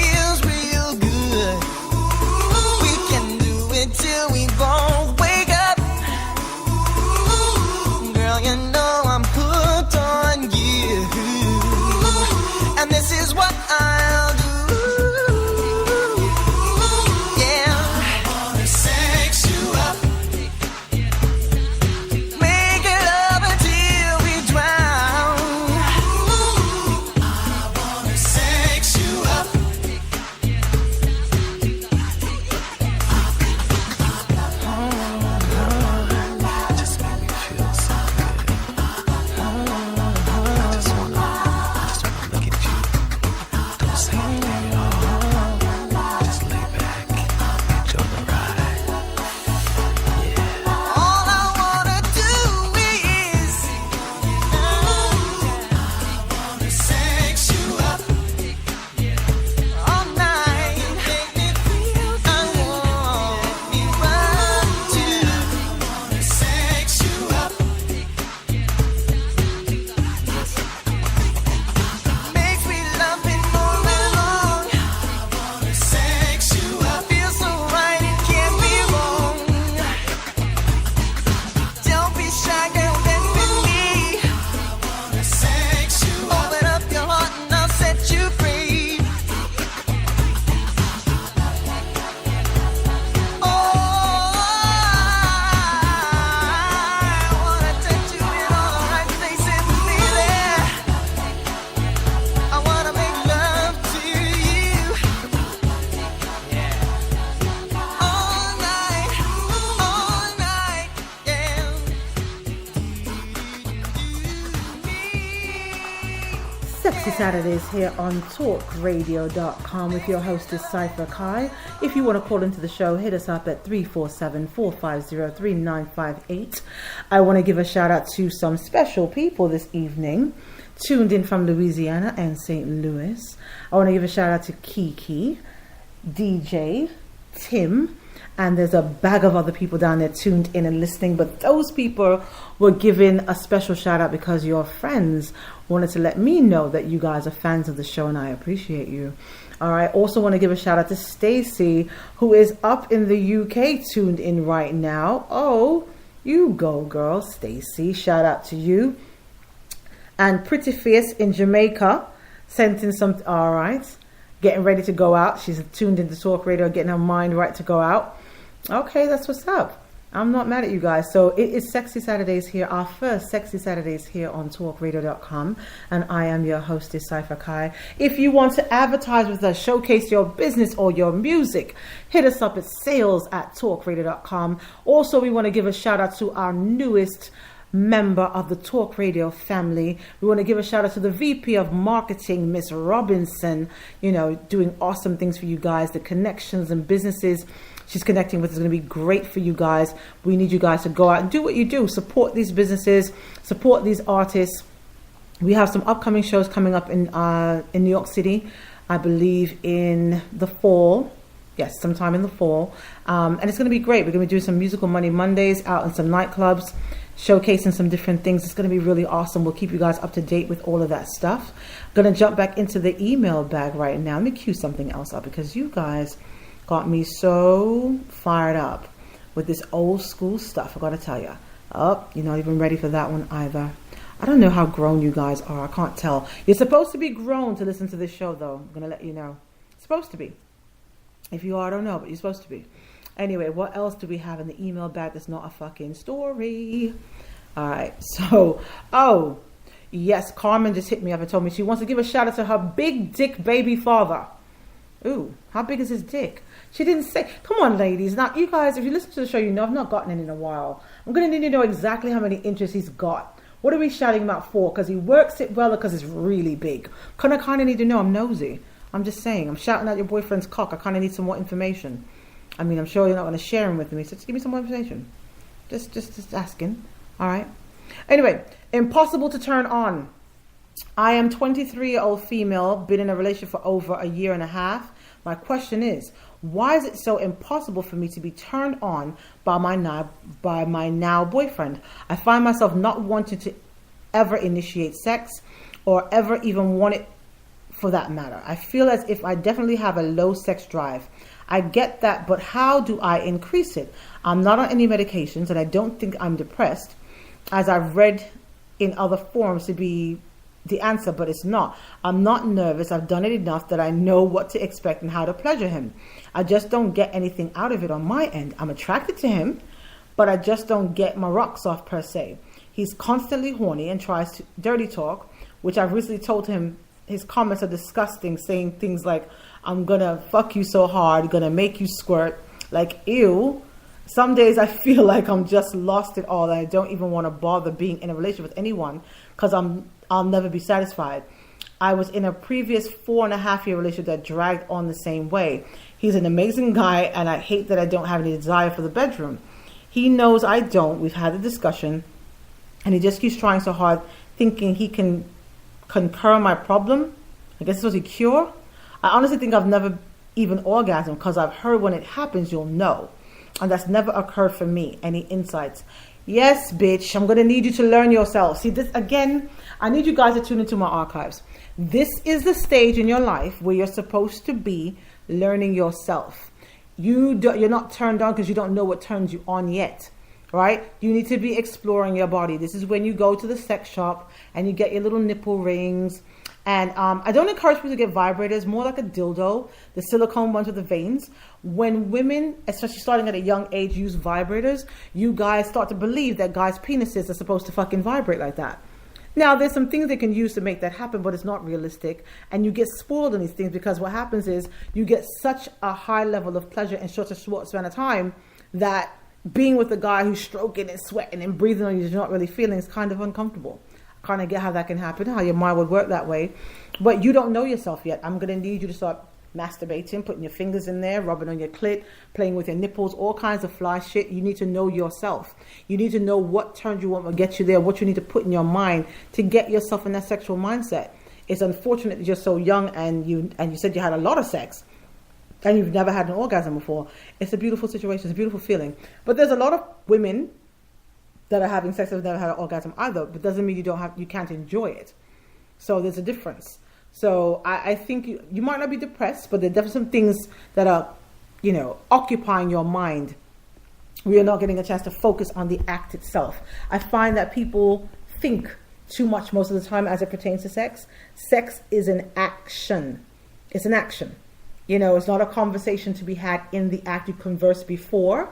[SPEAKER 1] Sexy Saturdays here on talkradio.com with your hostess Cypher Kai. If you want to call into the show, hit us up at 347-450-3958. I want to give a shout out to some special people this evening, tuned in from Louisiana and St. Louis. I want to give a shout out to Kiki, DJ, Tim, and there's a bag of other people down there tuned in and listening, but those people were given a special shout out because your friends wanted to let me know that you guys are fans of the show, and I appreciate you. All right, also want to give a shout out to Stacy, who is up in the UK tuned in right now. Oh, you go, girl, Stacy. Shout out to you. And Pretty Fierce in Jamaica sent in some, all right, getting ready to go out. She's tuned into Talk Radio, getting her mind right to go out. Okay, that's what's up. I'm not mad at you guys. So it is Sexy Saturdays here, our first Sexy Saturdays here on talkradio.com. And I am your hostess, Cypher Kai. If you want to advertise with us, showcase your business or your music, hit us up at sales@talkradio.com. Also, we want to give a shout out to our newest member of the Talk Radio family. We want to give a shout out to the VP of Marketing, Miss Robinson, you know, doing awesome things for you guys. The connections and businesses she's connecting with is going to be great for you guys. We need you guys to go out and do what you do. Support these businesses, support these artists. We have some upcoming shows coming up in New York City, I believe in the fall. Yes, sometime in the fall. And it's going to be great. We're going to be doing some Musical Money Mondays out in some nightclubs, showcasing some different things. It's going to be really awesome. We'll keep you guys up to date with all of that stuff. I'm going to jump back into the email bag right now. Let me cue something else up because you guys got me so fired up with this old school stuff. I got to tell you. Oh, you're not even ready for that one either. I don't know how grown you guys are. I can't tell. You're supposed to be grown to listen to this show, though. I'm going to let you know. Supposed to be. If you are, I don't know, but you're supposed to be. Anyway, what else do we have in the email bag that's not a fucking story? All right. So, oh, yes, Carmen just hit me up and told me she wants to give a shout out to her big dick baby father. Ooh, how big is his dick? She didn't say. Come on, ladies. Now, you guys, if you listen to the show, you know I've not gotten it in a while. I'm going to need to know exactly how many inches he's got. What are we shouting him out for? Because he works it well or because it's really big? I kind of need to know. I'm nosy. I'm just saying. I'm shouting out your boyfriend's cock. I kind of need some more information. I mean, I'm sure you're not going to share him with me. So just give me some more information. Just asking. All right. Anyway, impossible to turn on. I am 23-year-old female, been in a relationship for over a year and a half. My question is, why is it so impossible for me to be turned on by my now boyfriend? I find myself not wanting to ever initiate sex or ever even want it for that matter. I feel as if I definitely have a low sex drive. I get that, but how do I increase it? I'm not on any medications and I don't think I'm depressed, as I've read in other forums to be the answer, but it's not. I'm not nervous. I've done it enough that I know what to expect and how to pleasure him. I just don't get anything out of it on my end. I'm attracted to him, but I just don't get my rocks off per se. He's constantly horny and tries to dirty talk, which I've recently told him his comments are disgusting, saying things like, I'm gonna fuck you so hard, gonna make you squirt. Like, ew. Some days I feel like I'm just lost it all and I don't even want to bother being in a relationship with anyone because I'll never be satisfied. I was in a previous 4.5-year relationship that dragged on the same way. He's an amazing guy and I hate that I don't have any desire for the bedroom. He knows I don't. We've had the discussion and he just keeps trying so hard thinking he can concur my problem. I guess this was a cure. I honestly think I've never even orgasmed because I've heard when it happens, you'll know. And that's never occurred for me. Any insights? Yes, bitch. I'm going to need you to learn yourself. See, this again, I need you guys to tune into my archives. This is the stage in your life where you're supposed to be learning yourself. You're not turned on because you don't know what turns you on yet. Right? You need to be exploring your body. This is when you go to the sex shop and you get your little nipple rings. And I don't encourage people to get vibrators, more like a dildo, the silicone ones with the veins. When women, especially starting at a young age, use vibrators, you guys start to believe that guys' penises are supposed to fucking vibrate like that. Now, there's some things they can use to make that happen, but it's not realistic. And you get spoiled on these things because what happens is you get such a high level of pleasure in such a short span of time that being with a guy who's stroking and sweating and breathing on you, you're not really feeling, is kind of uncomfortable. kind of get how that can happen, how your mind would work that way. But you don't know yourself yet. I'm going to need you to start masturbating, putting your fingers in there, rubbing on your clit, playing with your nipples, all kinds of fly shit. You need to know yourself. You need to know what turns you on or get you there, what you need to put in your mind to get yourself in that sexual mindset. It's unfortunate that you're so young and you said you had a lot of sex and you've never had an orgasm before. It's a beautiful situation. It's a beautiful feeling. But there's a lot of women that are having sex that have never had an orgasm either, but doesn't mean you can't enjoy it. So there's a difference. So I think you might not be depressed, but there are definitely some things that are, occupying your mind. We are not getting a chance to focus on the act itself. I find that people think too much most of the time as it pertains to sex. Sex is an action. It's an action. It's not a conversation to be had in the act. You converse before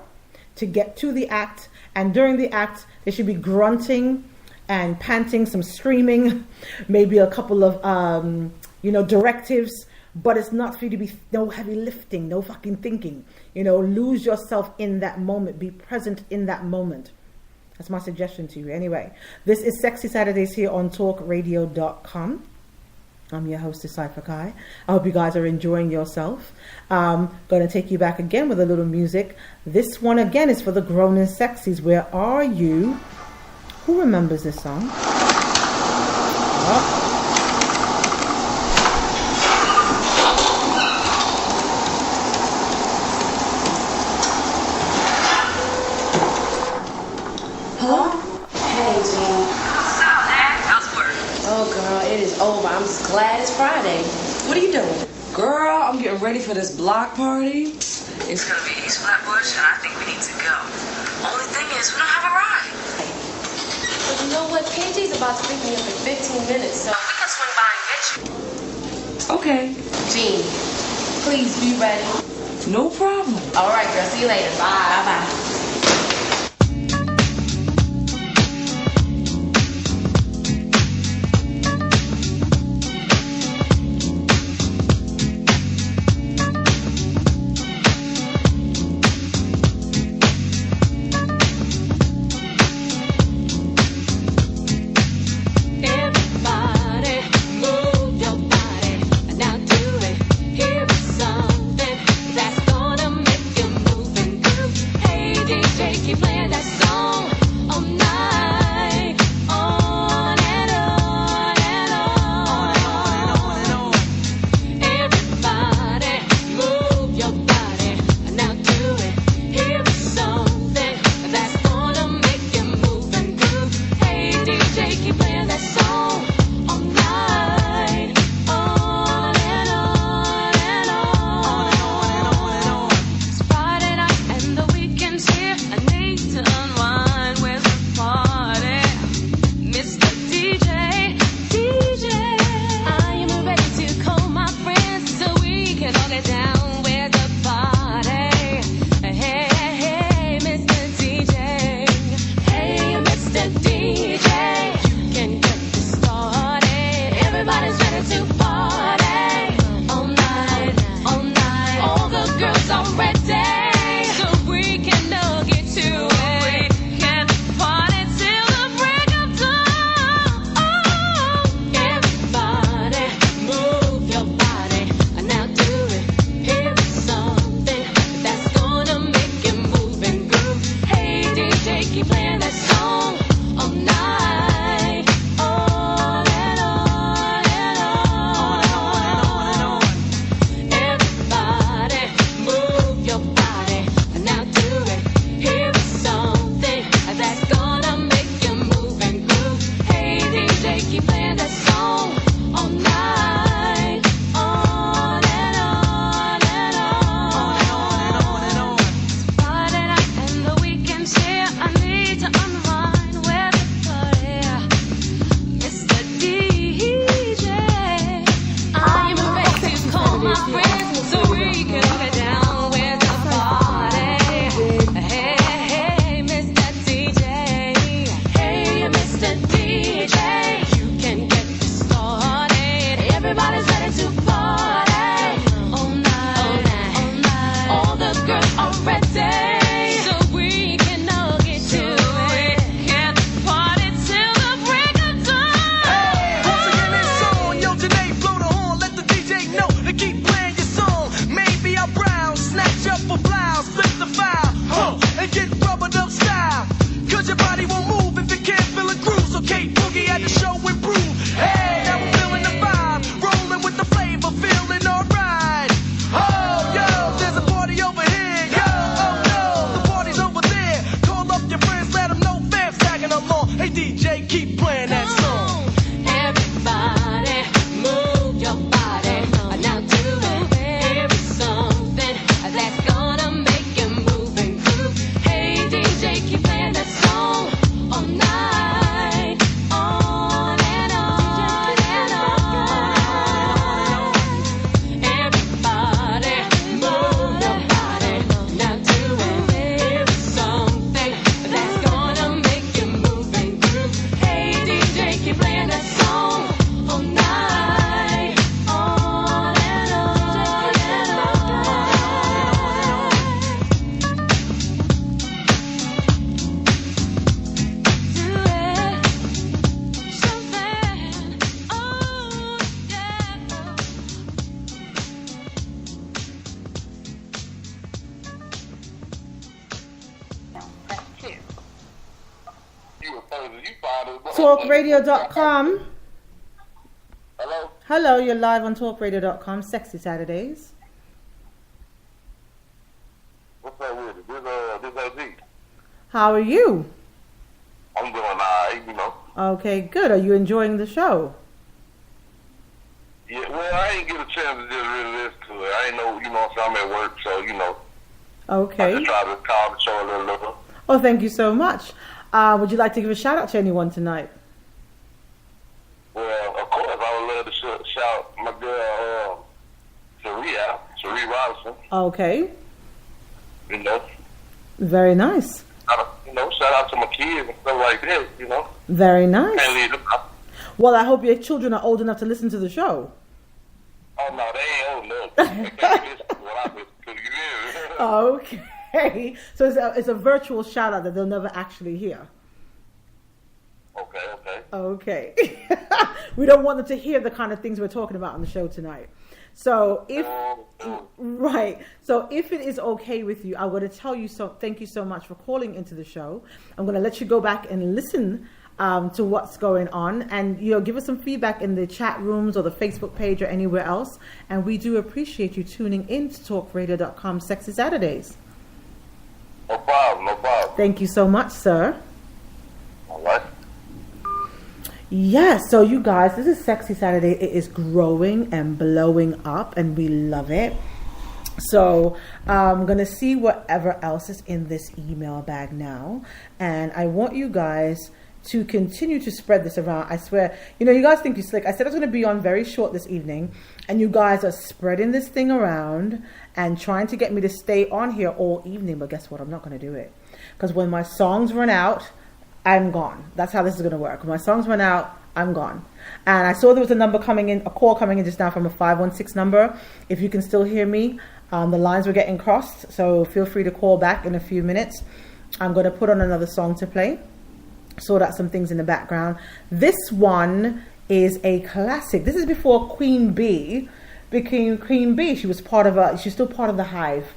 [SPEAKER 1] to get to the act. And during the act, there should be grunting and panting, some screaming, maybe a couple of, directives. But it's not for you to be no heavy lifting, no fucking thinking. Lose yourself in that moment. Be present in that moment. That's my suggestion to you. Anyway, this is Sexy Saturdays here on talkradio.com. I'm your hostess, Cypher Kai. I hope you guys are enjoying yourself. Going to take you back again with a little music. This one again is for the grown and sexies. Where are you? Who remembers this song? Oh.
[SPEAKER 11] Over. I'm just glad it's Friday. What are you doing?
[SPEAKER 12] Girl, I'm getting ready for this block party. It's gonna be East Flatbush, and I think we need to go. Only thing is, we don't have a ride.
[SPEAKER 11] But you know what? PG's about to pick me up in 15 minutes, so
[SPEAKER 12] we can swing by and get you.
[SPEAKER 11] Okay. Jean, please be ready.
[SPEAKER 12] No problem.
[SPEAKER 11] All right, girl. See you later. Bye. Bye-bye.
[SPEAKER 9] Hey
[SPEAKER 1] Talkradio.com.
[SPEAKER 13] Hello?
[SPEAKER 1] Hello, you're live on Talkradio.com. Sexy Saturdays.
[SPEAKER 13] What's up with it? This LG.
[SPEAKER 1] How are you?
[SPEAKER 13] I'm doing alright, you know.
[SPEAKER 1] Okay, good. Are you enjoying the show?
[SPEAKER 13] Yeah, well, I ain't get a chance to just really listen to it. I ain't know, you know, so I'm at work, so, you know.
[SPEAKER 1] Okay.
[SPEAKER 13] I just try to call the show a little.
[SPEAKER 1] Oh, thank you so much. Would you like to give a shout out to anyone tonight?
[SPEAKER 13] Well, of course, I would love to shout my girl, Cherie Robinson.
[SPEAKER 1] Okay.
[SPEAKER 13] You know.
[SPEAKER 1] Very nice.
[SPEAKER 13] You know, shout out to my kids and stuff like that, you know.
[SPEAKER 1] Very nice.
[SPEAKER 13] Can't leave them out.
[SPEAKER 1] Well, I hope your children are old enough to listen to the show.
[SPEAKER 13] Oh, no, they ain't old enough. They can't listen to what I listen to, you know.
[SPEAKER 1] Okay. So it's a virtual shout out that they'll never actually hear. Okay. We don't want them to hear the kind of things we're talking about on the show tonight. So if it is okay with you, I'm going to tell you thank you so much for calling into the show. I'm going to let you go back and listen to what's going on, and give us some feedback in the chat rooms or the Facebook page or anywhere else. And we do appreciate you tuning in to talkradio.com Sexy Saturdays.
[SPEAKER 13] No problem.
[SPEAKER 1] Thank you so much, sir.
[SPEAKER 13] All right.
[SPEAKER 1] Yes, so you guys, this is Sexy Saturday. It is growing and blowing up, and we love it. So I'm going to see whatever else is in this email bag now. And I want you guys to continue to spread this around. I swear, you guys think you're slick. I said I was going to be on very short this evening, and you guys are spreading this thing around and trying to get me to stay on here all evening. But guess what? I'm not going to do it. Because when my songs run out, I'm gone. That's how this is going to work. When my songs run out, I'm gone. And I saw there was a call coming in just now from a 516 number. If you can still hear me, the lines were getting crossed. So feel free to call back in a few minutes. I'm going to put on another song to play. Sort out some things in the background. This one is a classic. This is before Queen Bee became Queen Bee. She was she's still part of the Hive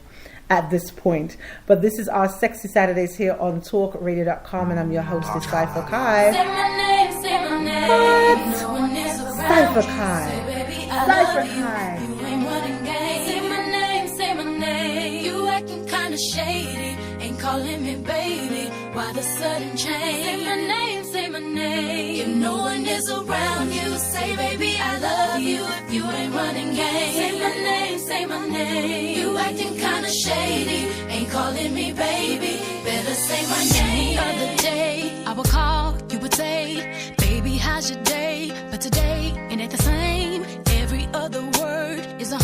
[SPEAKER 1] at this point. But this is our Sexy Saturdays here on talkradio.com, and I'm your hostess, Cypher Kai.
[SPEAKER 9] Say my name, say my name.
[SPEAKER 1] What?
[SPEAKER 9] No one is around.
[SPEAKER 1] Cypher Kai.
[SPEAKER 9] Say, baby, I
[SPEAKER 1] Cypher
[SPEAKER 9] love you.
[SPEAKER 1] Kai.
[SPEAKER 9] You ain't running game. Say my name, say my name. You acting kinda shady, ain't calling me baby. Why the sudden change? Say my name, say my name. If no one is around you, say baby, I love you. If you ain't running game. Say my name, say my name. You acting kinda shady, ain't calling me baby. Better say my name. The other day, I would call, you would say, baby, how's your day? But today, it ain't the same. Every other word is a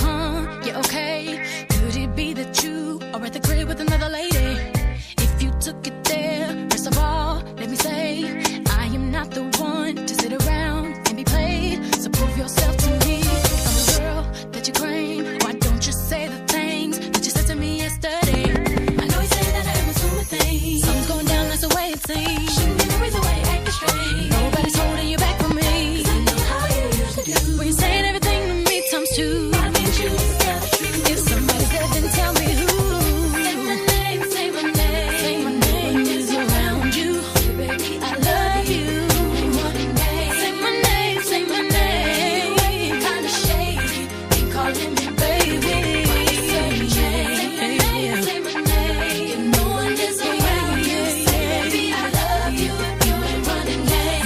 [SPEAKER 9] yeah, okay. Could it be that you are at the crib with another lady? If you took it there, first of all, let me say, I am not the one to sit around and be played. So prove yourself to me. I'm the girl that you claim. Why don't you say the things that you said to me yesterday? I know you say that I was doing things. Something's going down, that's the way it seems. Shouldn't be the reason why you're acting strange. Nobody's holding you back from me. 'Cause I know how you usually do. When you're saying everything to me times two. Why can't you tell the truth? If somebody's dead, then tell me who. Say my name, say my name. Say my name is around you. Baby, I love you. Say my name, say my name. You ain't kinda shady, ain't calling me baby. Say my name, say my name. If no one is around you, say baby, I love you. You ain't running game.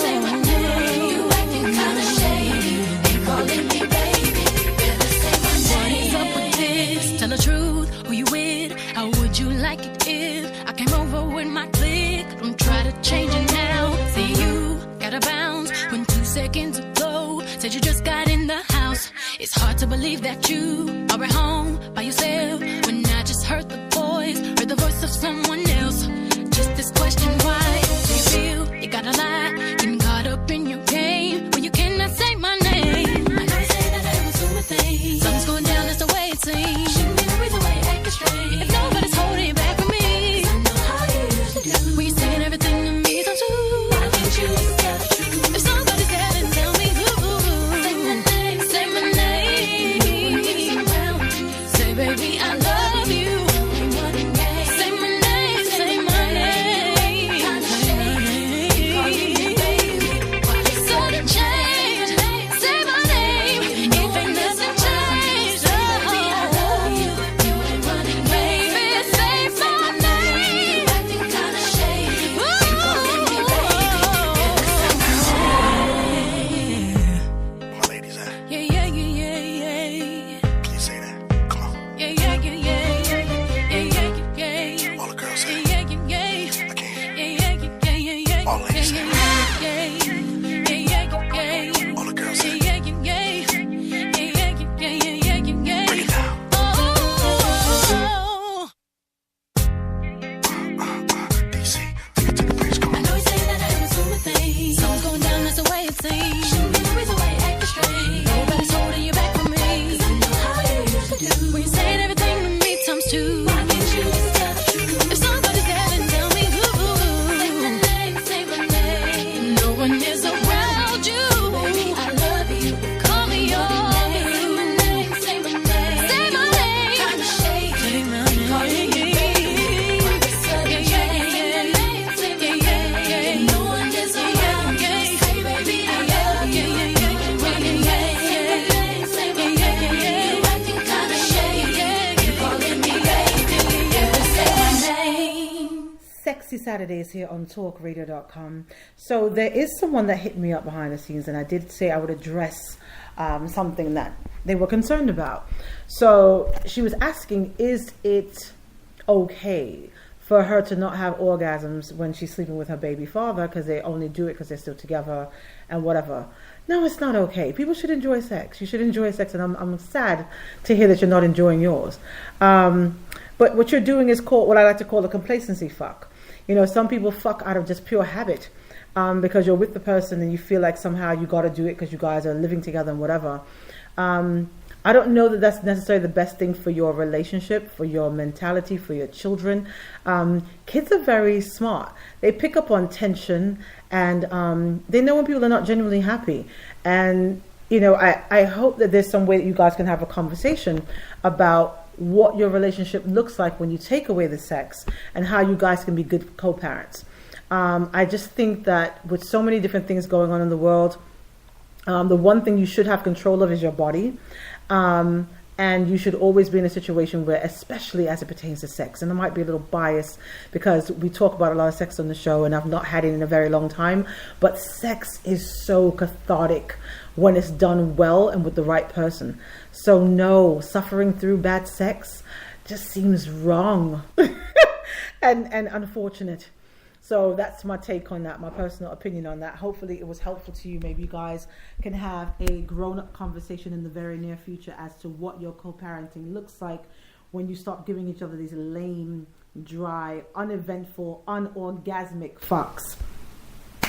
[SPEAKER 9] Say my name, you acting kinda shady, ain't calling me baby. Better say my name. What is up with this? Tell the truth, who you with? How would you like it if I came over with my clique? Don't try to change it now. See you gotta bounce when 2 seconds ago said you just got in the house. It's hard to believe that you are at home by yourself when I just heard the voice of someone else. Just this question, why do you feel you gotta lie? Getting caught up in your game when you cannot say my name. I know you say that I was doing things. Something's going down, that's the way it seems. Shouldn't be the reason why you're acting strange. If nobody's holding you back from me, 'cause I know how you usually do. When you're saying everything to me times two. Why can't you tell the truth? If somebody's dead, then tell me who. Say my name, say my name. Say baby, I love you. Say my name, say my name.
[SPEAKER 1] Sexy Saturdays here on talkradio.com. So there is someone that hit me up behind the scenes, and I did say I would address something that they were concerned about. So she was asking, is it okay for her to not have orgasms when she's sleeping with her baby father because they only do it because they're still together and whatever? No, it's not okay. People should enjoy sex. You should enjoy sex, and I'm sad to hear that you're not enjoying yours. But what you're doing is called what I like to call a complacency fuck. You know, some people fuck out of just pure habit because you're with the person and you feel like somehow you got to do it because you guys are living together and whatever. I don't know that that's necessarily the best thing for your relationship, for your mentality, for your children. Kids are very smart. They pick up on tension, and they know when people are not genuinely happy. And, you know, I hope that there's some way that you guys can have a conversation about what your relationship looks like when you take away the sex and how you guys can be good co-parents. I just think that with so many different things going on in the world, the one thing you should have control of is your body. And you should always be in a situation where, especially as it pertains to sex, and I might be a little biased because we talk about a lot of sex on the show and I've not had it in a very long time, but sex is so cathartic when it's done well and with the right person. So no, suffering through bad sex just seems wrong and unfortunate. So that's my take on that, my personal opinion on that. Hopefully it was helpful to you. Maybe you guys can have a grown-up conversation in the very near future as to what your co-parenting looks like when you stop giving each other these lame, dry, uneventful, unorgasmic fucks.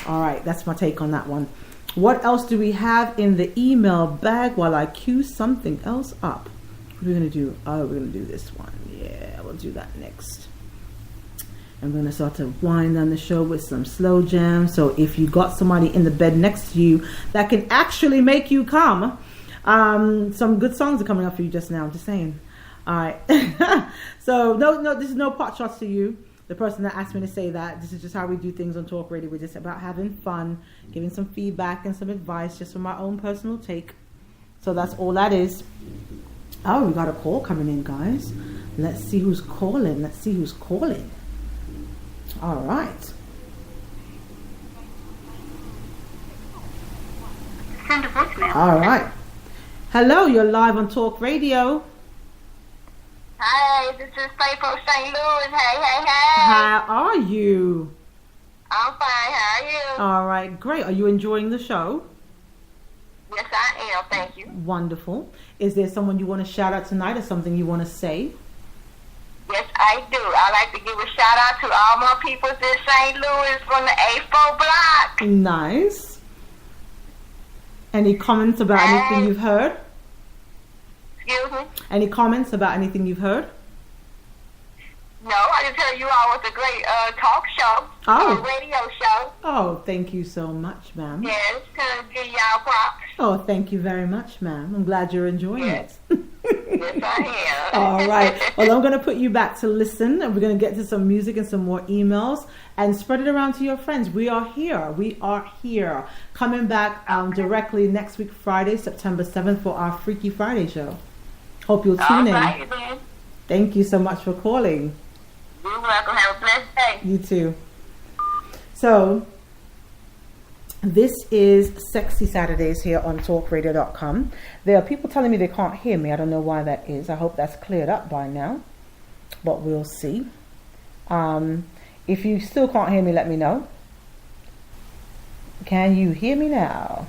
[SPEAKER 1] All right, that's my take on that one. What else do we have in the email bag while I cue something else up? What are we going to do? Oh, we're going to do this one. Yeah, we'll do that next. I'm going to start to wind down the show with some slow jams. So if you got somebody in the bed next to you that can actually make you come, some good songs are coming up for you just now. I'm just saying. All right. So no, this is no pot shots to you. The person that asked me to say that. This is just how we do things on Talk Radio. We're just about having fun, giving some feedback and some advice just from our own personal take. So that's all that is. Oh, we got a call coming in, guys. Let's see who's calling. All right.
[SPEAKER 3] Send a voicemail.
[SPEAKER 1] All right. Hello, you're live on Talk Radio.
[SPEAKER 3] Hi, this is Faye from St. Louis. Hey.
[SPEAKER 1] How are you?
[SPEAKER 3] I'm fine. How are you?
[SPEAKER 1] All right, great. Are you enjoying the show?
[SPEAKER 3] Yes, I am. Thank you.
[SPEAKER 1] Wonderful. Is there someone you want to shout out tonight or something you want to say?
[SPEAKER 3] Yes, I do. I like to give a shout out to all my people in St. Louis from the A4 block.
[SPEAKER 1] Nice. Any comments about anything you've heard?
[SPEAKER 3] Excuse me?
[SPEAKER 1] Any comments about anything you've heard?
[SPEAKER 3] No, I just heard you all was a great talk show, radio show.
[SPEAKER 1] Oh, thank you so much, ma'am.
[SPEAKER 3] Yes, to give y'all props.
[SPEAKER 1] Oh, thank you very much, ma'am. I'm glad you're enjoying it.
[SPEAKER 3] Yes, I am.
[SPEAKER 1] All right. Well, I'm going to put you back to listen, and we're going to get to some music and some more emails, and spread it around to your friends. We are here. Coming back directly next week, Friday, September 7th, for our Freaky Friday show. Hope you'll tune in.
[SPEAKER 3] Right, then.
[SPEAKER 1] Thank you so much for calling.
[SPEAKER 3] You're welcome. Have a blessed day.
[SPEAKER 1] You too. So, this is Sexy Saturdays here on talkradio.com. There are people telling me they can't hear me. I don't know why that is. I hope that's cleared up by now, but we'll see. If you still can't hear me, let me know. Can you hear me now?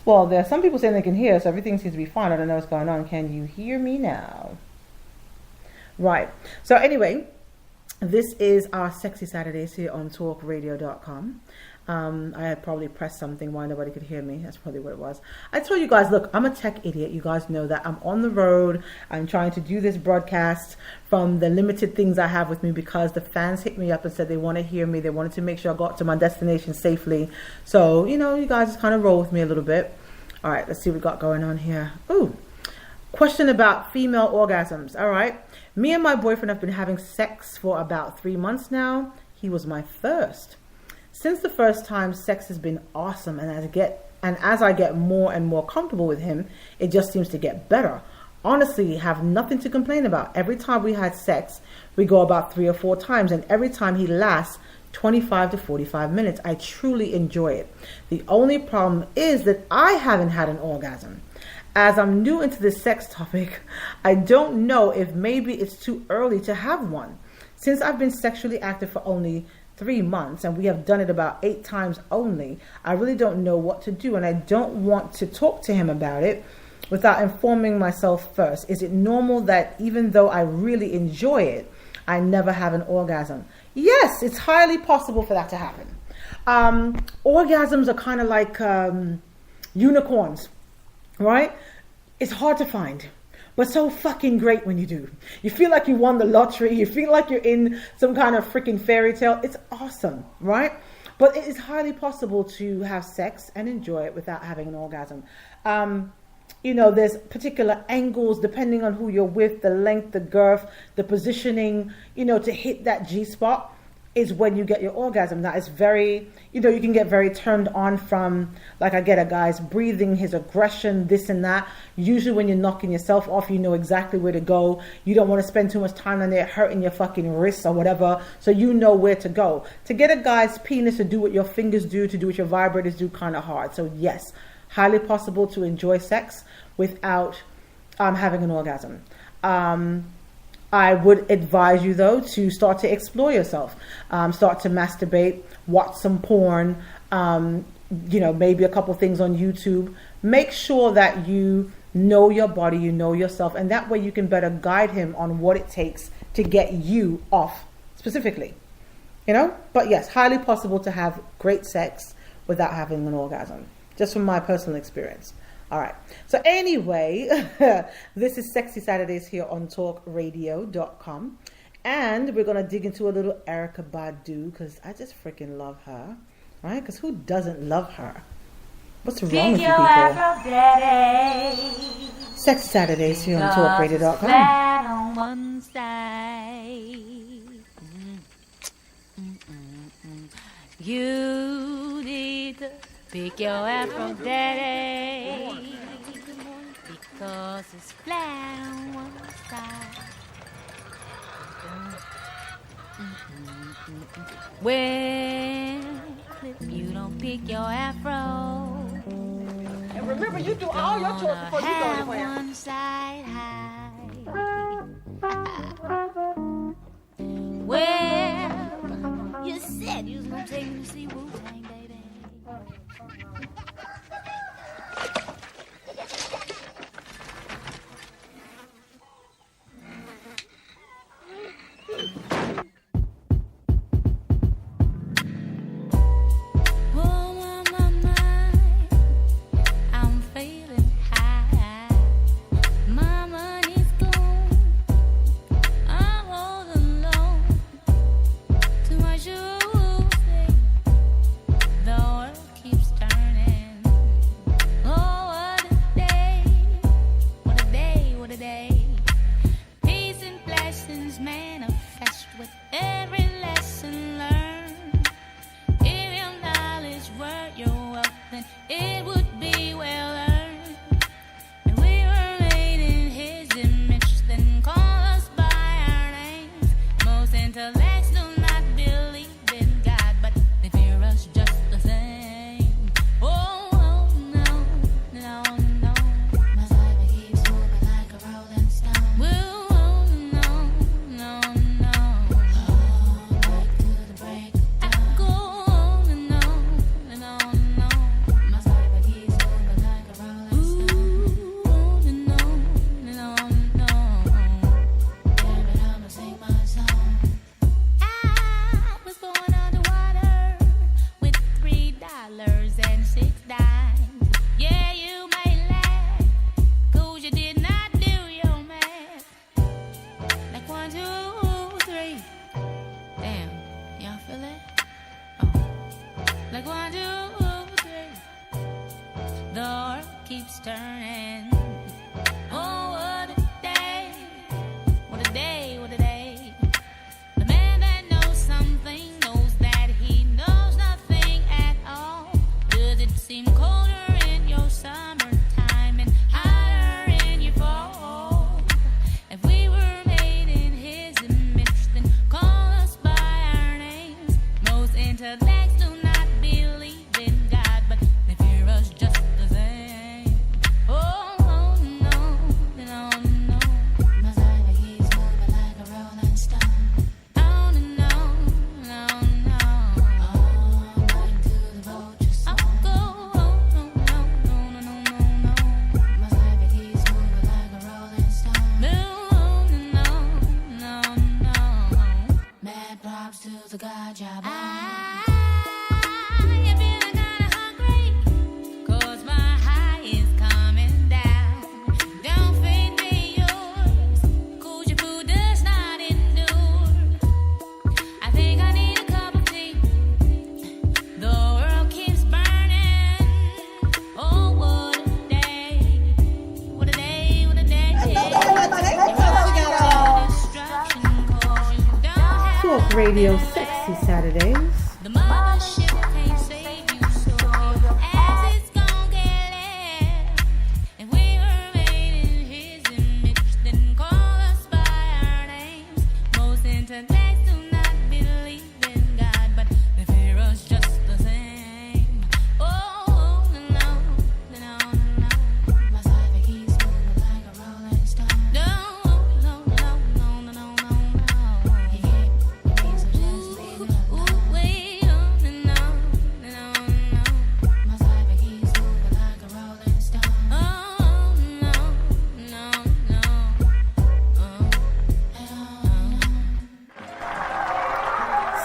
[SPEAKER 1] Well, there are some people saying they can hear, so everything seems to be fine. I don't know what's going on. Can you hear me now? Right. So anyway, this is our Sexy Saturdays here on talkradio.com. I had probably pressed something why nobody could hear me. That's probably what it was. I told you guys, look, I'm a tech idiot. You guys know that. I'm on the road. I'm trying to do this broadcast from the limited things I have with me because the fans hit me up and said they want to hear me. They wanted to make sure I got to my destination safely. So, you know, you guys just kind of roll with me a little bit. All right, let's see what we got going on here. Ooh, question about female orgasms. All right. Me and my boyfriend have been having sex for about 3 months now. He was my first. Since the first time, sex has been awesome, and as I get more and more comfortable with him, it just seems to get better. Honestly, have nothing to complain about. Every time we had sex, we go about 3 or 4 times, and every time he lasts 25 to 45 minutes. I truly enjoy it. The only problem is that I haven't had an orgasm. As I'm new into this sex topic, I don't know if maybe it's too early to have one. Since I've been sexually active for only 3 months and we have done it about 8 times only, I really don't know what to do, and I don't want to talk to him about it without informing myself first. Is it normal that even though I really enjoy it, I never have an orgasm? Yes, it's highly possible for that to happen. Orgasms are kind of like unicorns, right? It's hard to find, but so fucking great when you do. You feel like you won the lottery. You feel like you're in some kind of freaking fairy tale. It's awesome, right? But it is highly possible to have sex and enjoy it without having an orgasm. You know, there's particular angles depending on who you're with, the length, the girth, the positioning, you know, to hit that G-spot is when you get your orgasm. That is very, you know, you can get very turned on from, like I get a guy's breathing, his aggression, this and that. Usually when you're knocking yourself off, you know exactly where to go. You don't want to spend too much time on there hurting your fucking wrists or whatever. So you know where to go. To get a guy's penis to do what your fingers do, to do what your vibrators do, kind of hard. So yes, highly possible to enjoy sex without having an orgasm. I would advise you, though, to start to explore yourself. Start to masturbate, watch some porn, you know, maybe a couple things on YouTube. Make sure that you know your body, you know yourself, and that way you can better guide him on what it takes to get you off specifically. You know? But yes, highly possible to have great sex without having an orgasm. Just from my personal experience. All right. So anyway, this is Sexy Saturdays here on talkradio.com. And we're going to dig into a little Erykah Badu because I just freaking love her. Right? Because who doesn't love her? What's wrong with you people? Sexy Saturdays here on talkradio.com.
[SPEAKER 9] On one side. You need to pick your afro daddy because it's flat on one side. Well, if you don't pick your afro,
[SPEAKER 8] And remember, you do all your chores before you go
[SPEAKER 9] have
[SPEAKER 8] anywhere.
[SPEAKER 9] one side high. Well, you said you was gonna take me to see Wu-Tang, baby. Oh, my mind, I'm feeling high. My money's gone. I'm all alone. Too much to say. The world keeps turning. Oh, what a day. What a day, what a day. Peace and blessings manifest with every lesson learned. If your knowledge were your wealth, then it would be well earned. And we were made in his image, then call us by our names. Most intellects do not believe in God, but they fear us just the same. Oh, oh no, no, no. My life keeps moving like a rolling stone. Whoa, oh no, no, no. Oh,
[SPEAKER 1] Radio Sexy Saturdays.
[SPEAKER 9] The mothership can't save you, so as it's gon' get left. And we were made in his image, then call us by our names. Most intellects do not believe in God, but they fear us just the same. Oh, no. My side keeps moving like a rolling stone. No. He gave me, so just leave it alone. Wait on. My side keeps moving like a rolling stone. Oh, no.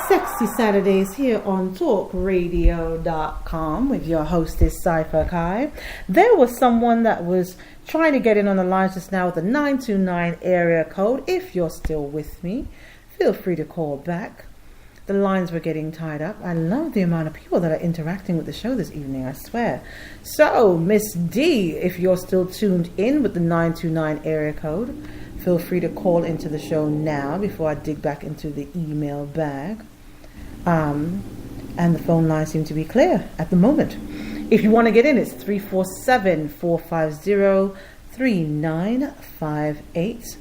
[SPEAKER 1] Sexy Saturdays here on talkradio.com with your hostess Cypher Kai. There was someone that was trying to get in on the lines just now with the 929 area code. If you're still with me, feel free to call back. The lines were getting tied up. I love the amount of people that are interacting with the show this evening, I swear. So, Miss D, if you're still tuned in with the 929 area code, feel free to call into the show now before I dig back into the email bag. And the phone lines seem to be clear at the moment. If you want to get in, it's 347-450-3958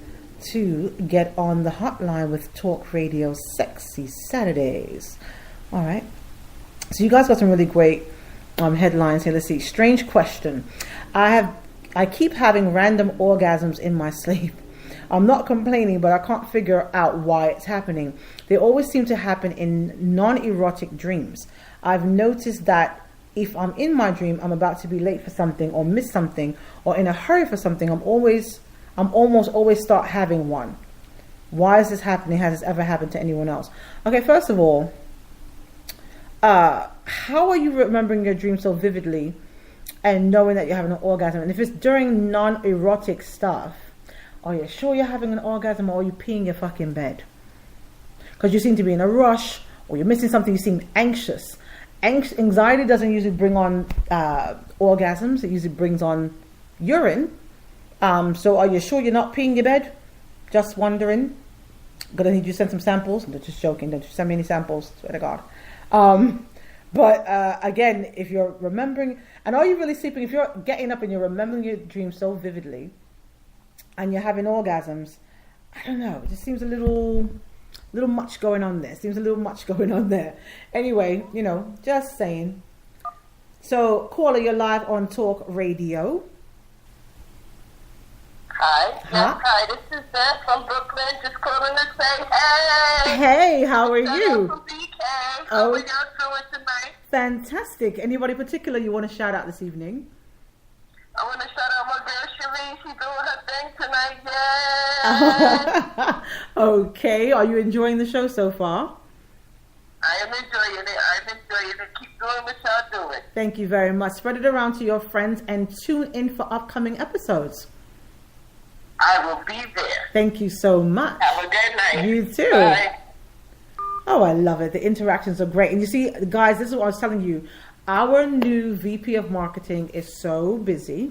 [SPEAKER 1] to get on the hotline with Talk Radio Sexy Saturdays. All right. So you guys got some really great headlines here. Let's see. Strange question. I keep having random orgasms in my sleep. I'm not complaining, but I can't figure out why it's happening. They always seem to happen in non-erotic dreams. I've noticed that if I'm in my dream, I'm about to be late for something or miss something or in a hurry for something, I'm almost always start having one. Why is this happening? Has this ever happened to anyone else? Okay, first of all, how are you remembering your dream so vividly and knowing that you're having an orgasm? And if it's during non-erotic stuff, are you sure you're having an orgasm, or are you peeing your fucking bed? Because you seem to be in a rush, or you're missing something, you seem anxious. Anxiety doesn't usually bring on orgasms, it usually brings on urine. So are you sure you're not peeing your bed? Just wondering. Gonna need you to send some samples. I'm just joking, don't you send me any samples, swear to God. But again, if you're remembering, and are you really sleeping, if you're getting up and you're remembering your dream so vividly, and you're having orgasms, I don't know, it just seems a little much going on there. Anyway, just saying. So, caller, you're live on Talk Radio.
[SPEAKER 3] Hi. Yes, hi. This is Beth from Brooklyn. Just calling to say hey.
[SPEAKER 1] Hey, how are you?
[SPEAKER 3] From BK. How are y'all doing tonight?
[SPEAKER 1] Fantastic. Anybody particular you want to shout out this evening?
[SPEAKER 3] I want to shout out my girl Shireen. She's doing her thing tonight. Yay!
[SPEAKER 1] Okay. Are you enjoying the show so far?
[SPEAKER 3] I am enjoying it. Keep doing what y'all doing.
[SPEAKER 1] Thank you very much. Spread it around to your friends and tune in for upcoming episodes.
[SPEAKER 3] I will be there.
[SPEAKER 1] Thank you so much.
[SPEAKER 3] Have a good night.
[SPEAKER 1] You too.
[SPEAKER 3] Bye.
[SPEAKER 1] Oh, I love it. The interactions are great. And you see, guys, this is what I was telling you. Our new VP of marketing is so busy,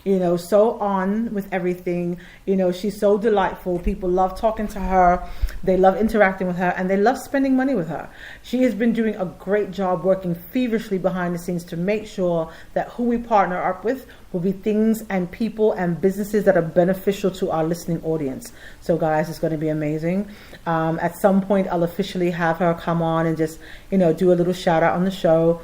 [SPEAKER 1] so on with everything. She's so delightful. People love talking to her. They love interacting with her, and they love spending money with her. She has been doing a great job working feverishly behind the scenes to make sure that who we partner up with will be things and people and businesses that are beneficial to our listening audience. So guys, it's going to be amazing. At some point, I'll officially have her come on and just, do a little shout out on the show.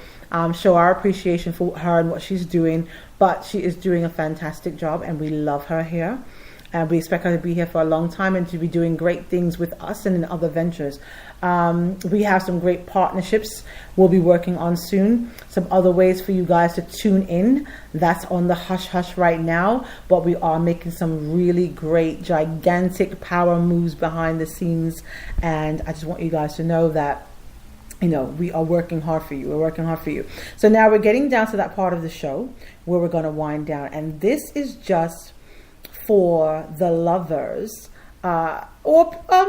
[SPEAKER 1] Show our appreciation for her and what she's doing, but she is doing a fantastic job and we love her here, and we expect her to be here for a long time and to be doing great things with us and in other ventures. We have some great partnerships we'll be working on soon, some other ways for you guys to tune in. That's on the hush hush right now, but we are making some really great gigantic power moves behind the scenes, and I just want you guys to know that we are working hard for you. We're working hard for you. So now we're getting down to that part of the show where we're going to wind down. And this is just for the lovers or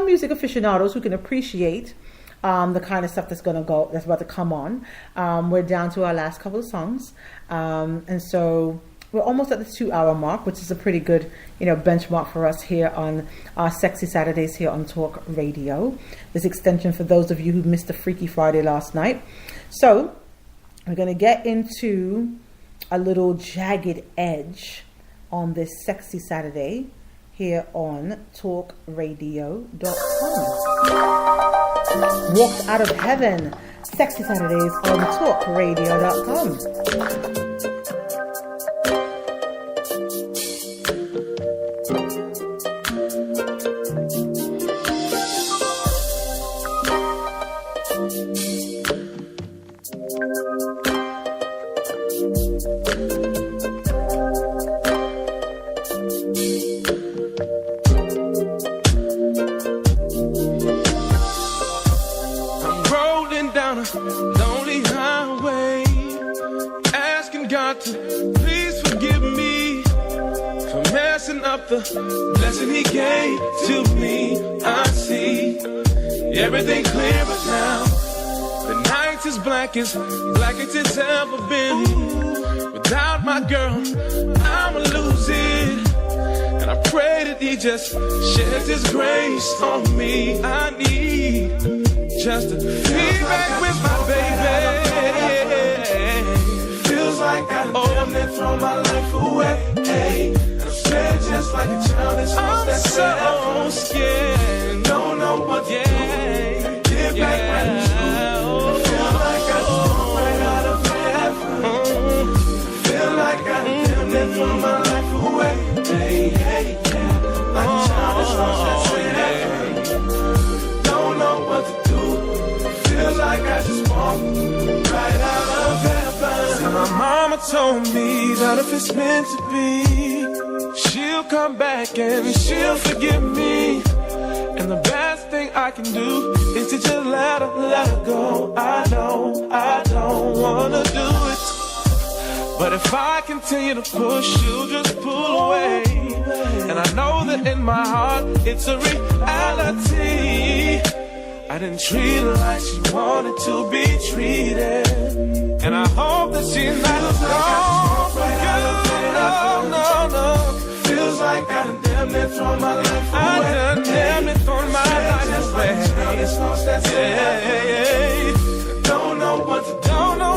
[SPEAKER 1] music aficionados who can appreciate the kind of stuff that's about to come on. We're down to our last couple of songs. And so we're almost at the 2-hour mark, which is a pretty good, benchmark for us here on our Sexy Saturdays here on Talk Radio. This extension for those of you who missed the Freaky Friday last night. So we're going to get into a little jagged edge on this Sexy Saturday here on talkradio.com. Walked Out of Heaven, Sexy Saturdays on talkradio.com.
[SPEAKER 14] Blessing he gave to me, I see everything clearer now. The night's as black as it's ever been. Without my girl, I'ma lose it. And I pray that he just sheds his grace on me. I need just to be back with my baby. Feels like I damn near throw my life away. Just like a child that's lost, I'm so scared. Don't know what to do. Get back right to you. Feel like I just walked right out of heaven. Feel like I damn near threw my life away. Like a child that's lost, that's don't know what to do. Feel like I just walked right out of heaven. See, my mama told me that if it's meant to be, she'll come back and she'll forgive me. And the best thing I can do is to just let her go. I know I don't wanna do it, but if I continue to push, she'll just pull away. And I know that in my heart it's a reality. I didn't treat her like she wanted to be treated, and I hope that she's not gone for you. No. Feels like I done damn near thrown my life away. I done damn near thrown my life away. Don't know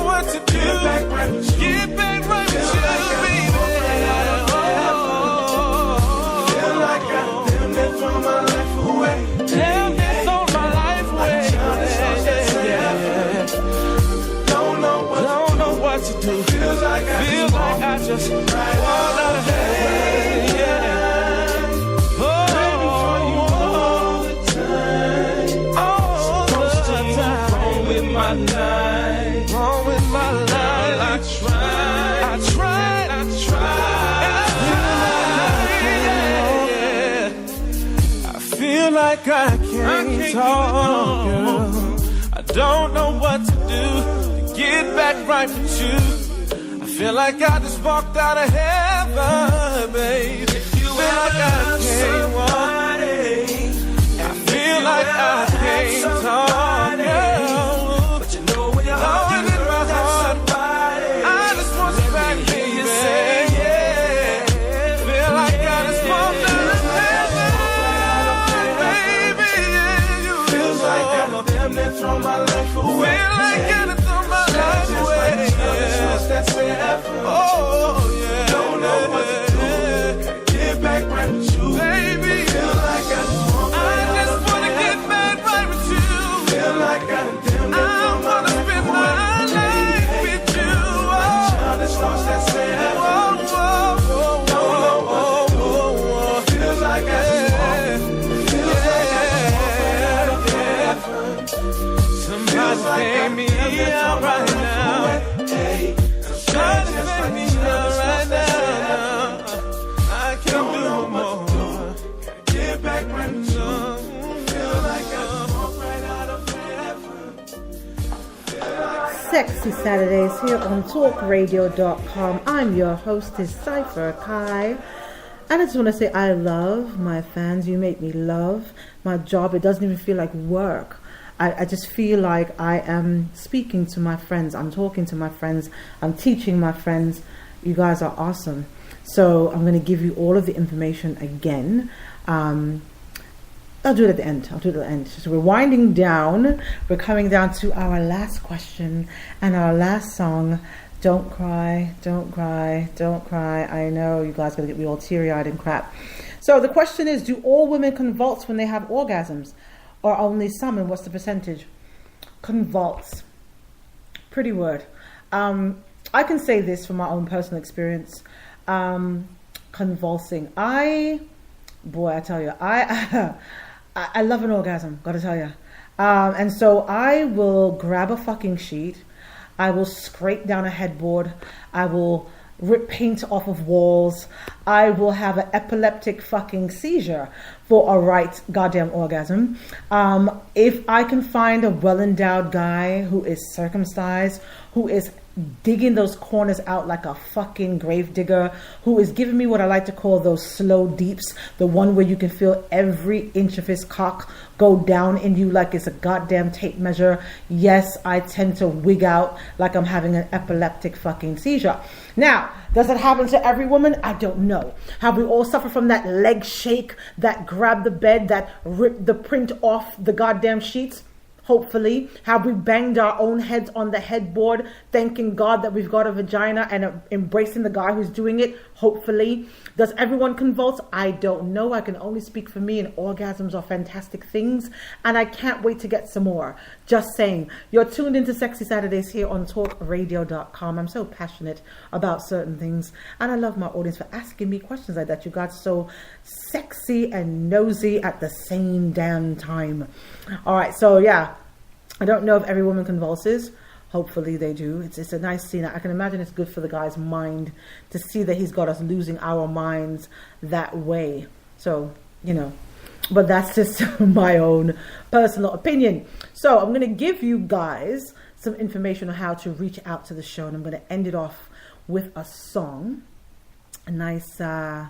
[SPEAKER 14] what to do. Get back right with you. Get back right with you, baby. Feel like I done damn near thrown my life away. Damn near thrown my life away. Don't know what to do. Feels like I just want out of heaven. Wrong with my life. I tried. I feel like I can't talk, girl. I don't know what to do to get back right with you. I feel like I just walked out of heaven, baby. Feel like I can't walk. I feel like I can't talk, girl. Throw my life away. Feel like I done throw my life away. Oh yeah. Don't know what to do. Get back right with you, baby. Feel like I just wanna get back right with you. Feel like I done damn near throw my life away. I wanna spend my life with you. Child that's lost, that's it. Don't know what to do. Feels like I just pay me out right now. Try to pay me out right now. I can't do no more. Get back right with you. Feel like I just walked right out of heaven.
[SPEAKER 1] Sexy Saturdays here on talkradio.com. I'm your hostess, Cypher Kai. And I just want to say I love my fans. You make me love my job. It doesn't even feel like work. I just feel like I am speaking to my friends. I'm talking to my friends. I'm teaching my friends. You guys are awesome. So I'm going to give you all of the information again. I'll do it at the end. So we're winding down. We're coming down to our last question and our last song. Don't cry, don't cry, don't cry. I know you guys are going to get me all teary-eyed and crap. So the question is, do all women convulse when they have orgasms? Or only some, and what's the percentage? Convulse. Pretty word. I can say this from my own personal experience. Convulsing. I tell you, I love an orgasm, gotta tell you. And so I will grab a fucking sheet. I will scrape down a headboard. I will rip paint off of walls. I will have an epileptic fucking seizure for a right goddamn orgasm. If I can find a well-endowed guy who is circumcised, who is digging those corners out like a fucking grave digger, who is giving me what I like to call those slow deeps, the one where you can feel every inch of his cock go down in you like it's a goddamn tape measure. Yes, I tend to wig out like I'm having an epileptic fucking seizure. Now, does it happen to every woman? I don't know. Have we all suffered from that leg shake, that grab the bed, that rip the print off the goddamn sheets? Hopefully. Have we banged our own heads on the headboard, thanking God that we've got a vagina and embracing the guy who's doing it? Hopefully. Does everyone convulse? I don't know. I can only speak for me, and orgasms are fantastic things, and I can't wait to get some more. Just saying. You're tuned into Sexy Saturdays here on talkradio.com. I'm so passionate about certain things, and I love my audience for asking me questions like that. You got so sexy and nosy at the same damn time. All right, so yeah, I don't know if every woman convulses. Hopefully they do. It's a nice scene. I can imagine it's good for the guy's mind to see that he's got us losing our minds that way. So, you know, but that's just my own personal opinion. So I'm going to give you guys some information on how to reach out to the show, and I'm going to end it off with a song. A nice song.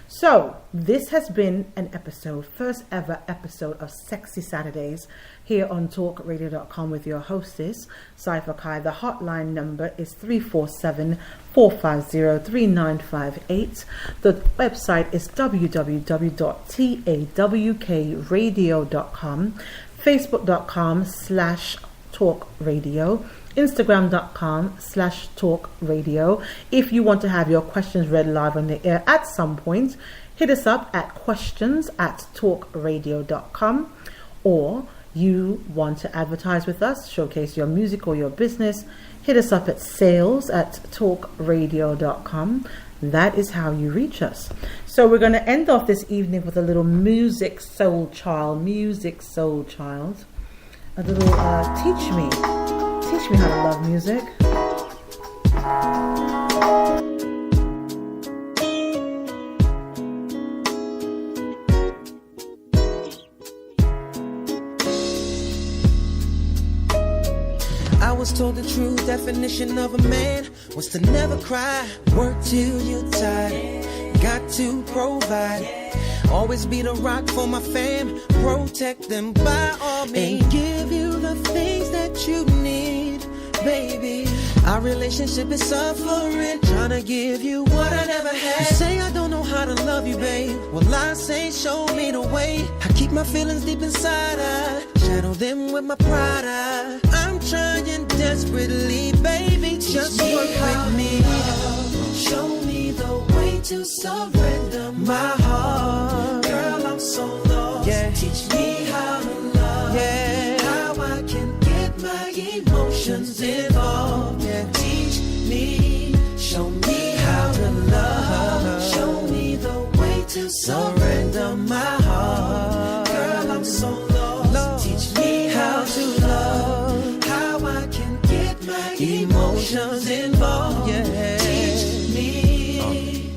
[SPEAKER 1] So this has been an episode, first ever episode of Sexy Saturdays here on talkradio.com with your hostess, Cypher Kai. The hotline number is 347-450-3958. The website is www.tawkradio.com, facebook.com/talkradio, Instagram.com/talkradio. If you want to have your questions read live on the air at some point, hit us up at questions@talkradio.com. Or you want to advertise with us, showcase your music or your business, hit us up at sales@talkradio.com. That is how you reach us. So we're going to end off this evening with a little music soul child. A little Teach Me How to Love Music.
[SPEAKER 2] I was told the true definition of a man was to never cry, work till you're tired, got to provide, always be the rock for my fam, protect them by all means, and give you the things that you need, baby. Our relationship is suffering, trying to give you what I never had. You say I don't know how to love you, babe. Well, I say show me the way. I keep my feelings deep inside, I shadow them with my pride. I'm trying desperately, baby, just work with me. Show me the way to surrender my heart. Girl, I'm so lost. Yeah. Teach me how to love. Yeah. How I can get my emotions involved. Yeah. Teach me, show me how to love. Show me the way to surrender my heart. Girl, I'm so lost. Teach me how to love. How I can get my emotions involved. Yeah. Teach me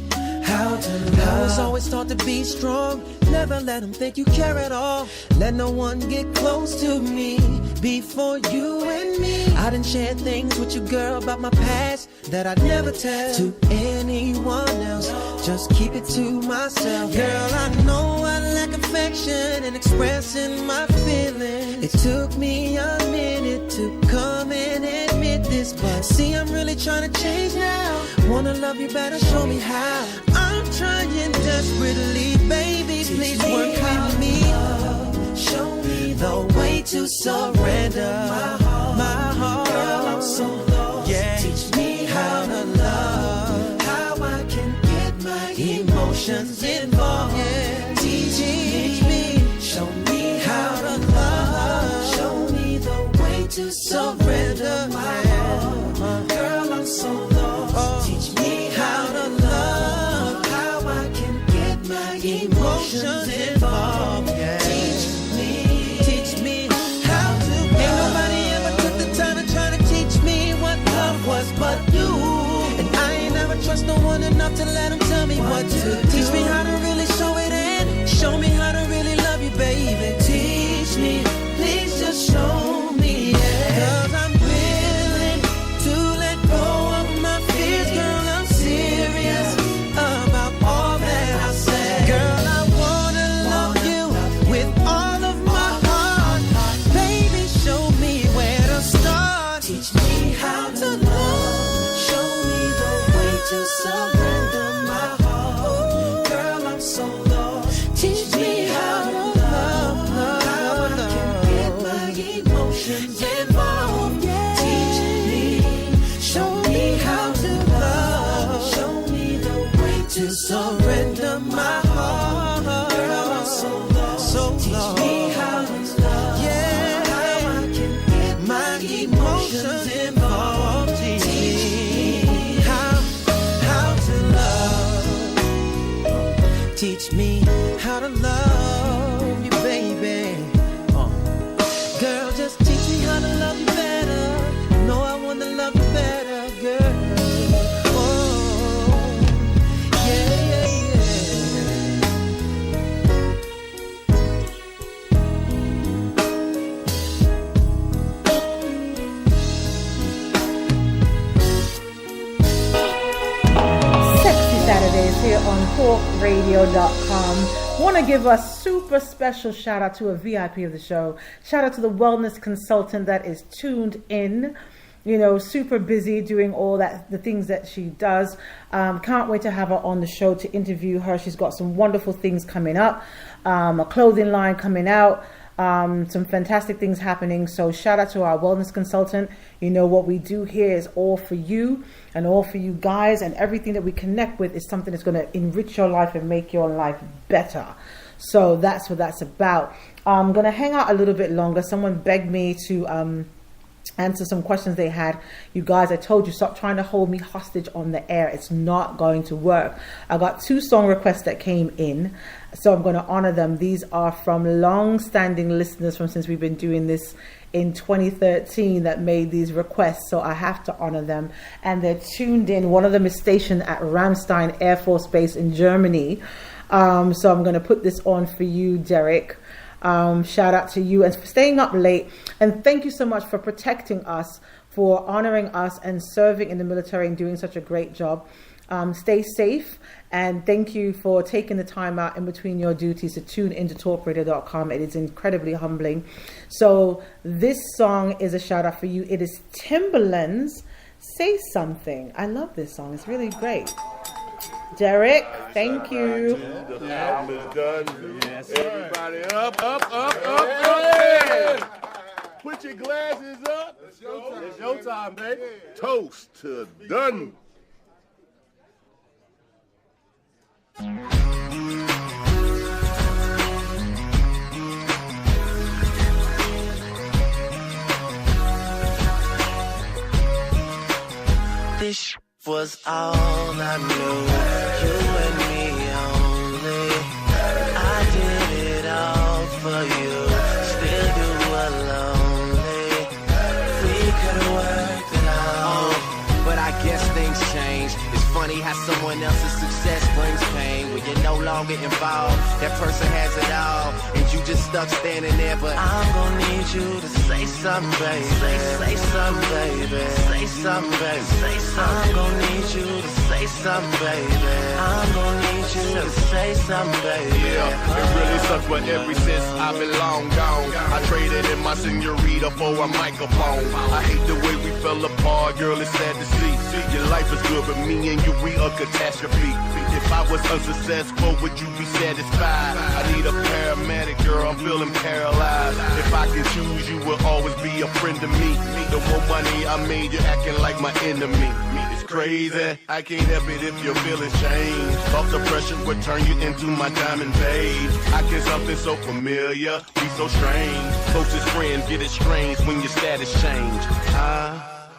[SPEAKER 2] how to love. I was always taught to be strong. Never let them think you care at all. Let no one get close to me before you and me. I done shared things with you, girl, about my past that I'd never tell to anyone else. Just keep it to myself. Girl, I know I lack affection and expressing my feelings. It took me a minute to come and admit
[SPEAKER 10] this, but see, I'm really trying to change now. Wanna love you better, show me how. I'm trying desperately, baby, please work with me. Show me the way to surrender my heart. Girl, I'm so lost. Yeah. Teach me how to love, how I can get my emotions involved. Yeah. Teach me, show me how to love. Show me the way to surrender my heart. Girl, I'm so lost. Teach me how to love, how I can get my emotions involved. Yeah. Teach me how to love. Ain't nobody ever took the time to try to teach me what love was but you. And I ain't never trust no one enough to let him tell me what to do. Teach me how to really show it in. Show me how to really love you, baby. Teach me, please just show me, yeah. 'Cause I'm willing to let go of my fears, girl. I'm serious about all that I say. Girl, I wanna love you with all of my heart. Baby, show me where to start. Teach me how to love. Show me the way to surrender my heart. Girl, I'm so lost. Teach me how to love, how I can get my emotions involved. Yeah. Teach me, show me how to love. Show me the way to surrender my heart. Girl, I'm so lost. Teach me how to love. Yeah. How I can get my emotions involved. Teach me how to love. Teach me how to love you, baby. Girl, just teach me how to love you better. No, I want to love you better, girl. Oh, yeah, yeah, yeah.
[SPEAKER 1] Sexy Saturdays here on talkradio.com. Want to give a super special shout out to a VIP of the show. Shout out to the wellness consultant that is tuned in. You know, super busy doing all that, the things that she does. Can't wait to have her on the show to interview her. She's got some wonderful things coming up, a clothing line coming out, some fantastic things happening. So shout out to our wellness consultant. You know, what we do here is all for you and all for you guys, and everything that we connect with is something that's going to enrich your life and make your life better. So that's what that's about. I'm going to hang out a little bit longer. Someone begged me to answer some questions they had. You guys, I told you, stop trying to hold me hostage on the air. It's not going to work. I got 2 song requests that came in, so I'm going to honor them. These are from long-standing listeners from since we've been doing this in 2013 that made these requests, so I have to honor them. And they're tuned in. One of them is stationed at Ramstein Air Force Base in Germany. So I'm going to put this on for you, Derek. Shout out to you and for staying up late, and thank you so much for protecting us, for honoring us and serving in the military and doing such a great job. Stay safe, and thank you for taking the time out in between your duties to tune into talkradio.com. It is incredibly humbling. So this song is a shout out for you. It is Timbaland's Say Something. I love this song. It's really great. Derek, thank you.
[SPEAKER 15] The album is done. Yes, everybody up. Put your glasses up. It's your time, baby. Toast to done.
[SPEAKER 7] This was all I knew, you and me only. I did it all for you, still do it lonely. We could've worked it out,
[SPEAKER 16] but I guess things change. It's funny how someone else's success brings pain. When you're no longer involved, that person has it all, and you just stuck standing there. But
[SPEAKER 7] I'm gonna need you to say something, baby. Say something, baby. Say something, baby. Say something. I'm gonna need you to say something, baby. I'm gonna need you to say something, baby.
[SPEAKER 15] Yeah, it really
[SPEAKER 17] suck, but ever since I've been long gone, I traded in my senorita for a microphone. I hate the way we fell apart, girl, it's sad to see. Your life is good, but me and you, we a catastrophe. If I was unsuccessful, would you be satisfied? I need a paramedic, girl, I'm feeling paralyzed. If I can choose, you will always be a friend to me. The more money I made, you're acting like my enemy. It's crazy, I can't help it if your feelings change. Off the pressure would turn you into my diamond babe. I can something so familiar, be so strange. Closest friends get it strange when your status change.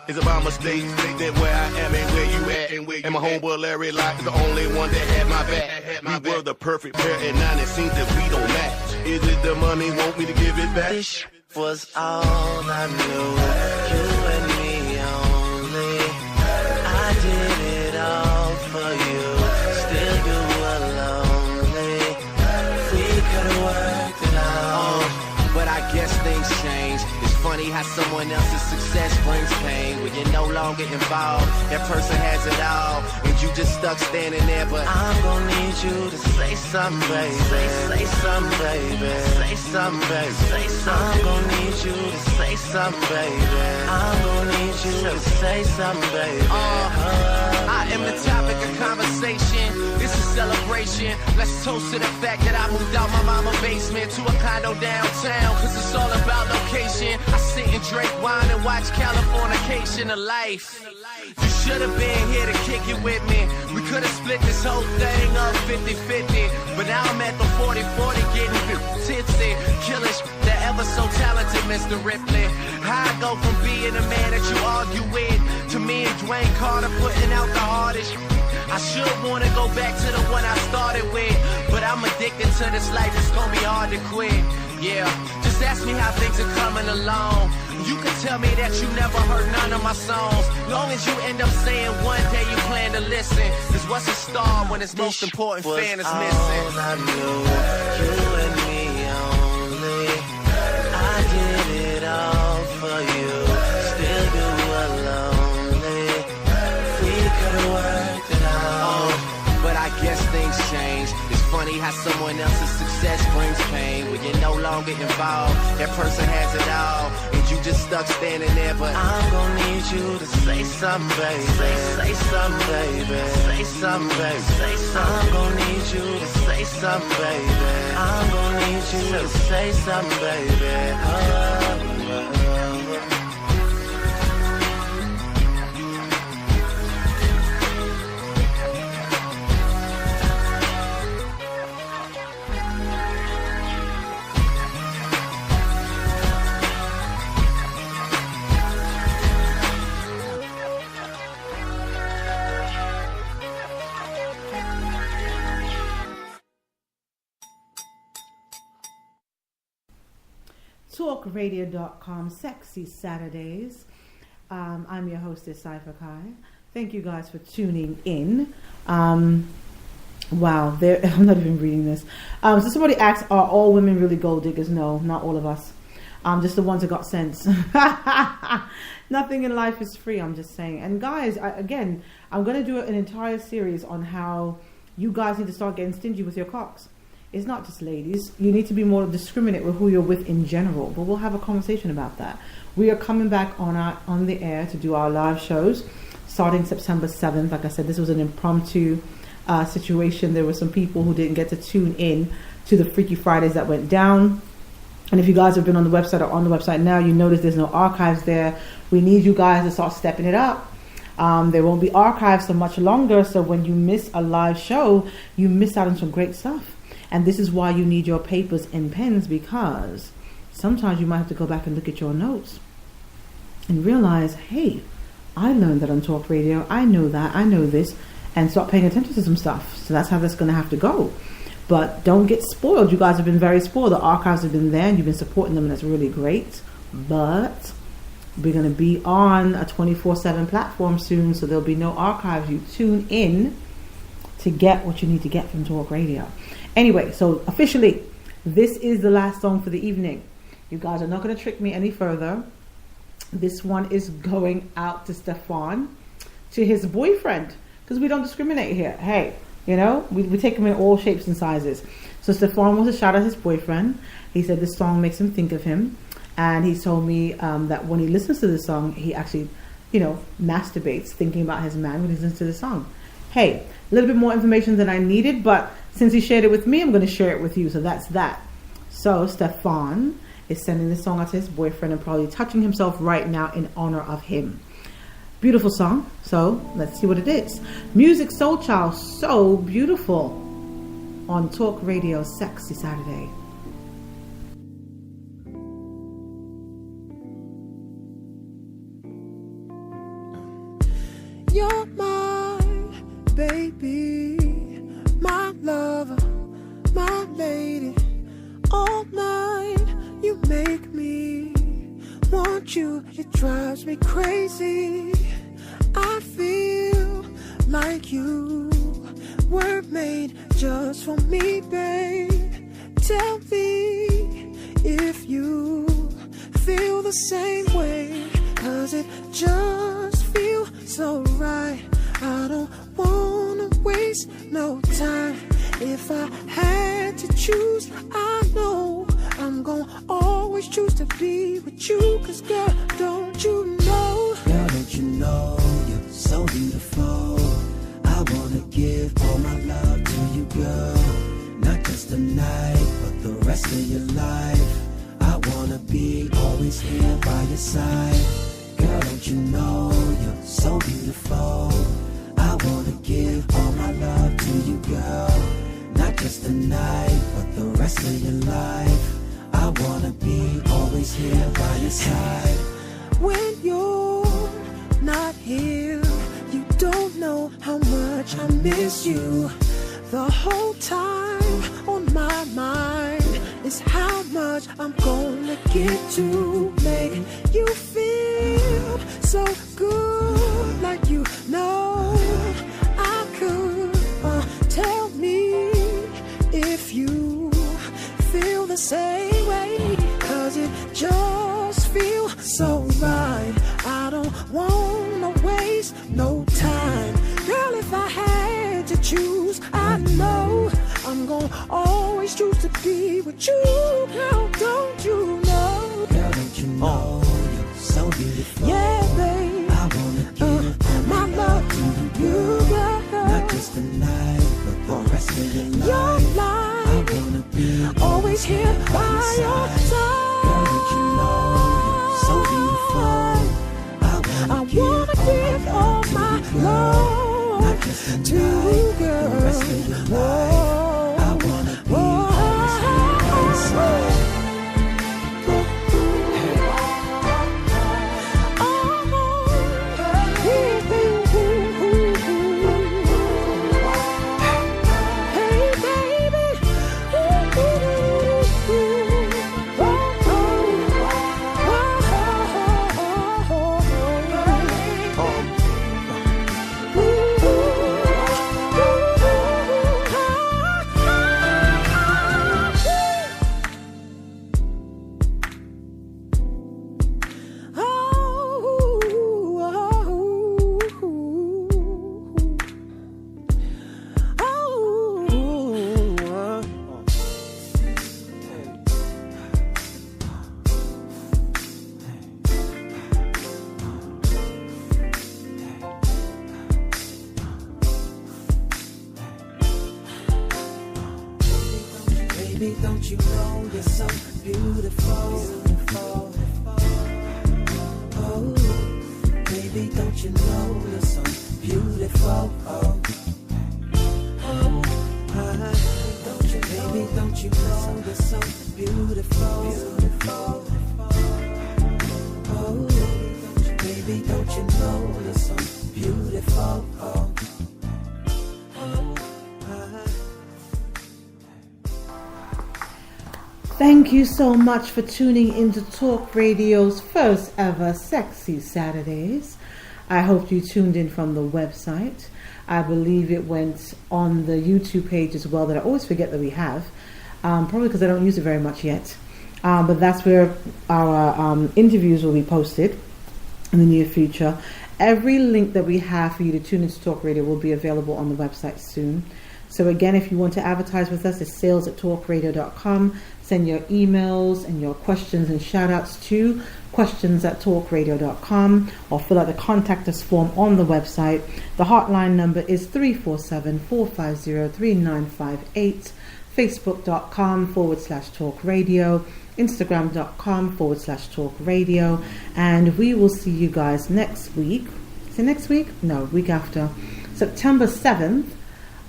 [SPEAKER 17] It's about mistakes, that where I am and where you at. And my homeboy Larry Locke is the only one that had my back. We were the perfect pair, and now it seems that we don't match. Is it the money, want me to give it back?
[SPEAKER 7] This was all I knew, you and me only. I did it all for you, still you were lonely. We could've worked it out,
[SPEAKER 16] but I guess things change. It's funny how someone else's success brings pain. When you're no longer involved, that person has it all, and you just stuck standing there. But
[SPEAKER 7] I'm gonna need you to say something, baby. Say something, baby. Say something, baby. Say something. I'm gonna need you to say something, baby. I'm gonna need you to say something, baby.
[SPEAKER 16] I am the topic of conversation. This is celebration. Let's toast to the fact that I moved out my mama's basement to a condo downtown, cause it's all about location. I sit and drink wine and watch Californication of life. You should have been here to kick it with me. We could have split this whole thing up 50-50. But now I'm at the 40-40 getting tipsy. Killing the ever so talented Mr. Ripley. How I go from being a man that you argue with to me and Dwayne Carter putting out the hardest. I should wanna go back to the one I started with, but I'm addicted to this life, it's gonna be hard to quit. Yeah, just ask me how things are coming along. You can tell me that you never heard none of my songs, long as you end up saying one day you plan to listen. Cause what's a star when its most important fan is missing?
[SPEAKER 7] All I knew, you and me only. I did it all for you, still you were lonely. We could've worked it out,
[SPEAKER 16] but I guess things change. It's funny how someone else's success brings pain. When you're no longer involved, that person has it all, and you just stuck standing there. But
[SPEAKER 7] I'm gonna need you to say something, baby. Say something, baby. Say something, baby. Say something. I'm gonna need you to say something, baby. I'm gonna need you to say something, baby.
[SPEAKER 1] TalkRadio.com, Sexy Saturdays. I'm your hostess, Cypher Kai. Thank you guys for tuning in. Wow, I'm not even reading this. So somebody asked, are all women really gold diggers? No, not all of us. Just the ones that got sense. Nothing in life is free, I'm just saying. And guys, I'm going to do an entire series on how you guys need to start getting stingy with your cocks. It's not just ladies. You need to be more discriminate with who you're with in general. But we'll have a conversation about that. We are coming back on the air to do our live shows starting September 7th. Like I said, this was an impromptu situation. There were some people who didn't get to tune in to the Freaky Fridays that went down. And if you guys have been on the website or on the website now, you notice there's no archives there. We need you guys to start stepping it up. There won't be archives so much longer. So when you miss a live show, you miss out on some great stuff. And this is why you need your papers and pens, because sometimes you might have to go back and look at your notes and realize, hey, I learned that on Talk Radio. I know that. I know this. And start paying attention to some stuff. So that's how that's going to have to go. But don't get spoiled. You guys have been very spoiled. The archives have been there and you've been supporting them, and that's really great. But we're going to be on a 24/7 platform soon, so there'll be no archives. You tune in to get what you need to get from Talk Radio. Anyway, so officially, this is the last song for the evening. You guys are not going to trick me any further. This one is going out to Stefan, to his boyfriend, because we don't discriminate here. Hey, You know, we take him in all shapes and sizes. So Stefan wants to shout out his boyfriend. He said this song makes him think of him. And he told me that when he listens to the song, he actually, masturbates thinking about his man when he listens to the song. Hey, a little bit more information than I needed, but since he shared it with me, I'm going to share it with you. So that's that. So Stefan is sending this song out to his boyfriend and probably touching himself right now in honor of him. Beautiful song. So let's see what it is. Music Soul Child, So Beautiful on Talk Radio Sexy Saturday.
[SPEAKER 10] You're my baby, my lover, my lady. All night you make me want you. It drives me crazy. I feel like you were made just for me, babe. Tell me if you feel the same way, 'cause it just feels so right. I don't wanna waste no time. If I had to choose, I know I'm gonna always choose to be with you. 'Cause girl, don't you know?
[SPEAKER 18] Girl, don't you know you're so beautiful? I wanna give all my love to you, girl. Not just tonight, but the rest of your life. I wanna be always here by your side. Girl, don't you know you're so beautiful? I wanna give all my love to you, girl. Not just tonight, but the rest of your life. I wanna be always here by your side.
[SPEAKER 10] When you're not here, you don't know how much I miss you. The whole time on my mind is how much I'm gonna get to make you feel so good, like you know I could. Tell me if you feel the same way, 'cause it just feels so right. I don't wanna waste no time. Girl, if I had to choose, I know I'm gonna always choose to be with you. Girl, don't you know?
[SPEAKER 18] Girl, don't you know you're so beautiful?
[SPEAKER 10] Yeah, babe.
[SPEAKER 18] I wanna give
[SPEAKER 10] my love to you, girl.
[SPEAKER 18] Not just tonight, but the rest of your life.
[SPEAKER 10] Your life.
[SPEAKER 18] I wanna be
[SPEAKER 10] always here by your side.
[SPEAKER 18] Girl, don't you know you're so beautiful?
[SPEAKER 10] I wanna give all my love to you, girl.
[SPEAKER 18] The rest of your life. I wanna be always here by your side. Baby, don't you know you're so beautiful? Oh, baby, don't you know you're so beautiful? Oh, baby, don't you know you're so beautiful? Oh, baby, don't you know you're so beautiful? Oh.
[SPEAKER 1] Thank you so much for tuning into Talk Radio's first ever Sexy Saturdays. I hope you tuned in from the website. I believe it went on the YouTube page as well, that I always forget that we have, probably because I don't use it very much yet. But that's where our interviews will be posted in the near future. Every link that we have for you to tune into Talk Radio will be available on the website soon. So again, if you want to advertise with us, it's sales@talkradio.com. Send your emails and your questions and shout outs to questions@talkradio.com, or fill out the contact us form on the website. The hotline number is 347-450-3958. Facebook.com/talkradio. Instagram.com/talkradio. And we will see you guys next week. Is it next week? No, week after. September 7th,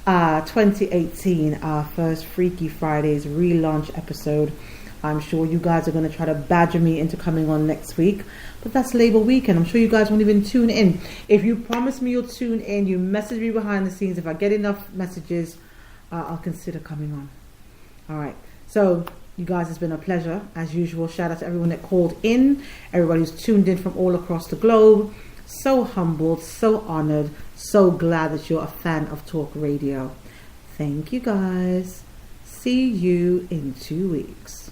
[SPEAKER 1] 2018, our first Freaky Fridays relaunch episode. I'm sure you guys are going to try to badger me into coming on next week, but that's Labor Weekend. I'm sure you guys won't even tune in. If you promise me you'll tune in, you message me behind the scenes. If I get enough messages, I'll consider coming on. All right. So, you guys, it's been a pleasure as usual. Shout out to everyone that called in, everybody who's tuned in from all across the globe. So humbled, so honored, so glad that you're a fan of Talk Radio. Thank you guys. See you in 2 weeks.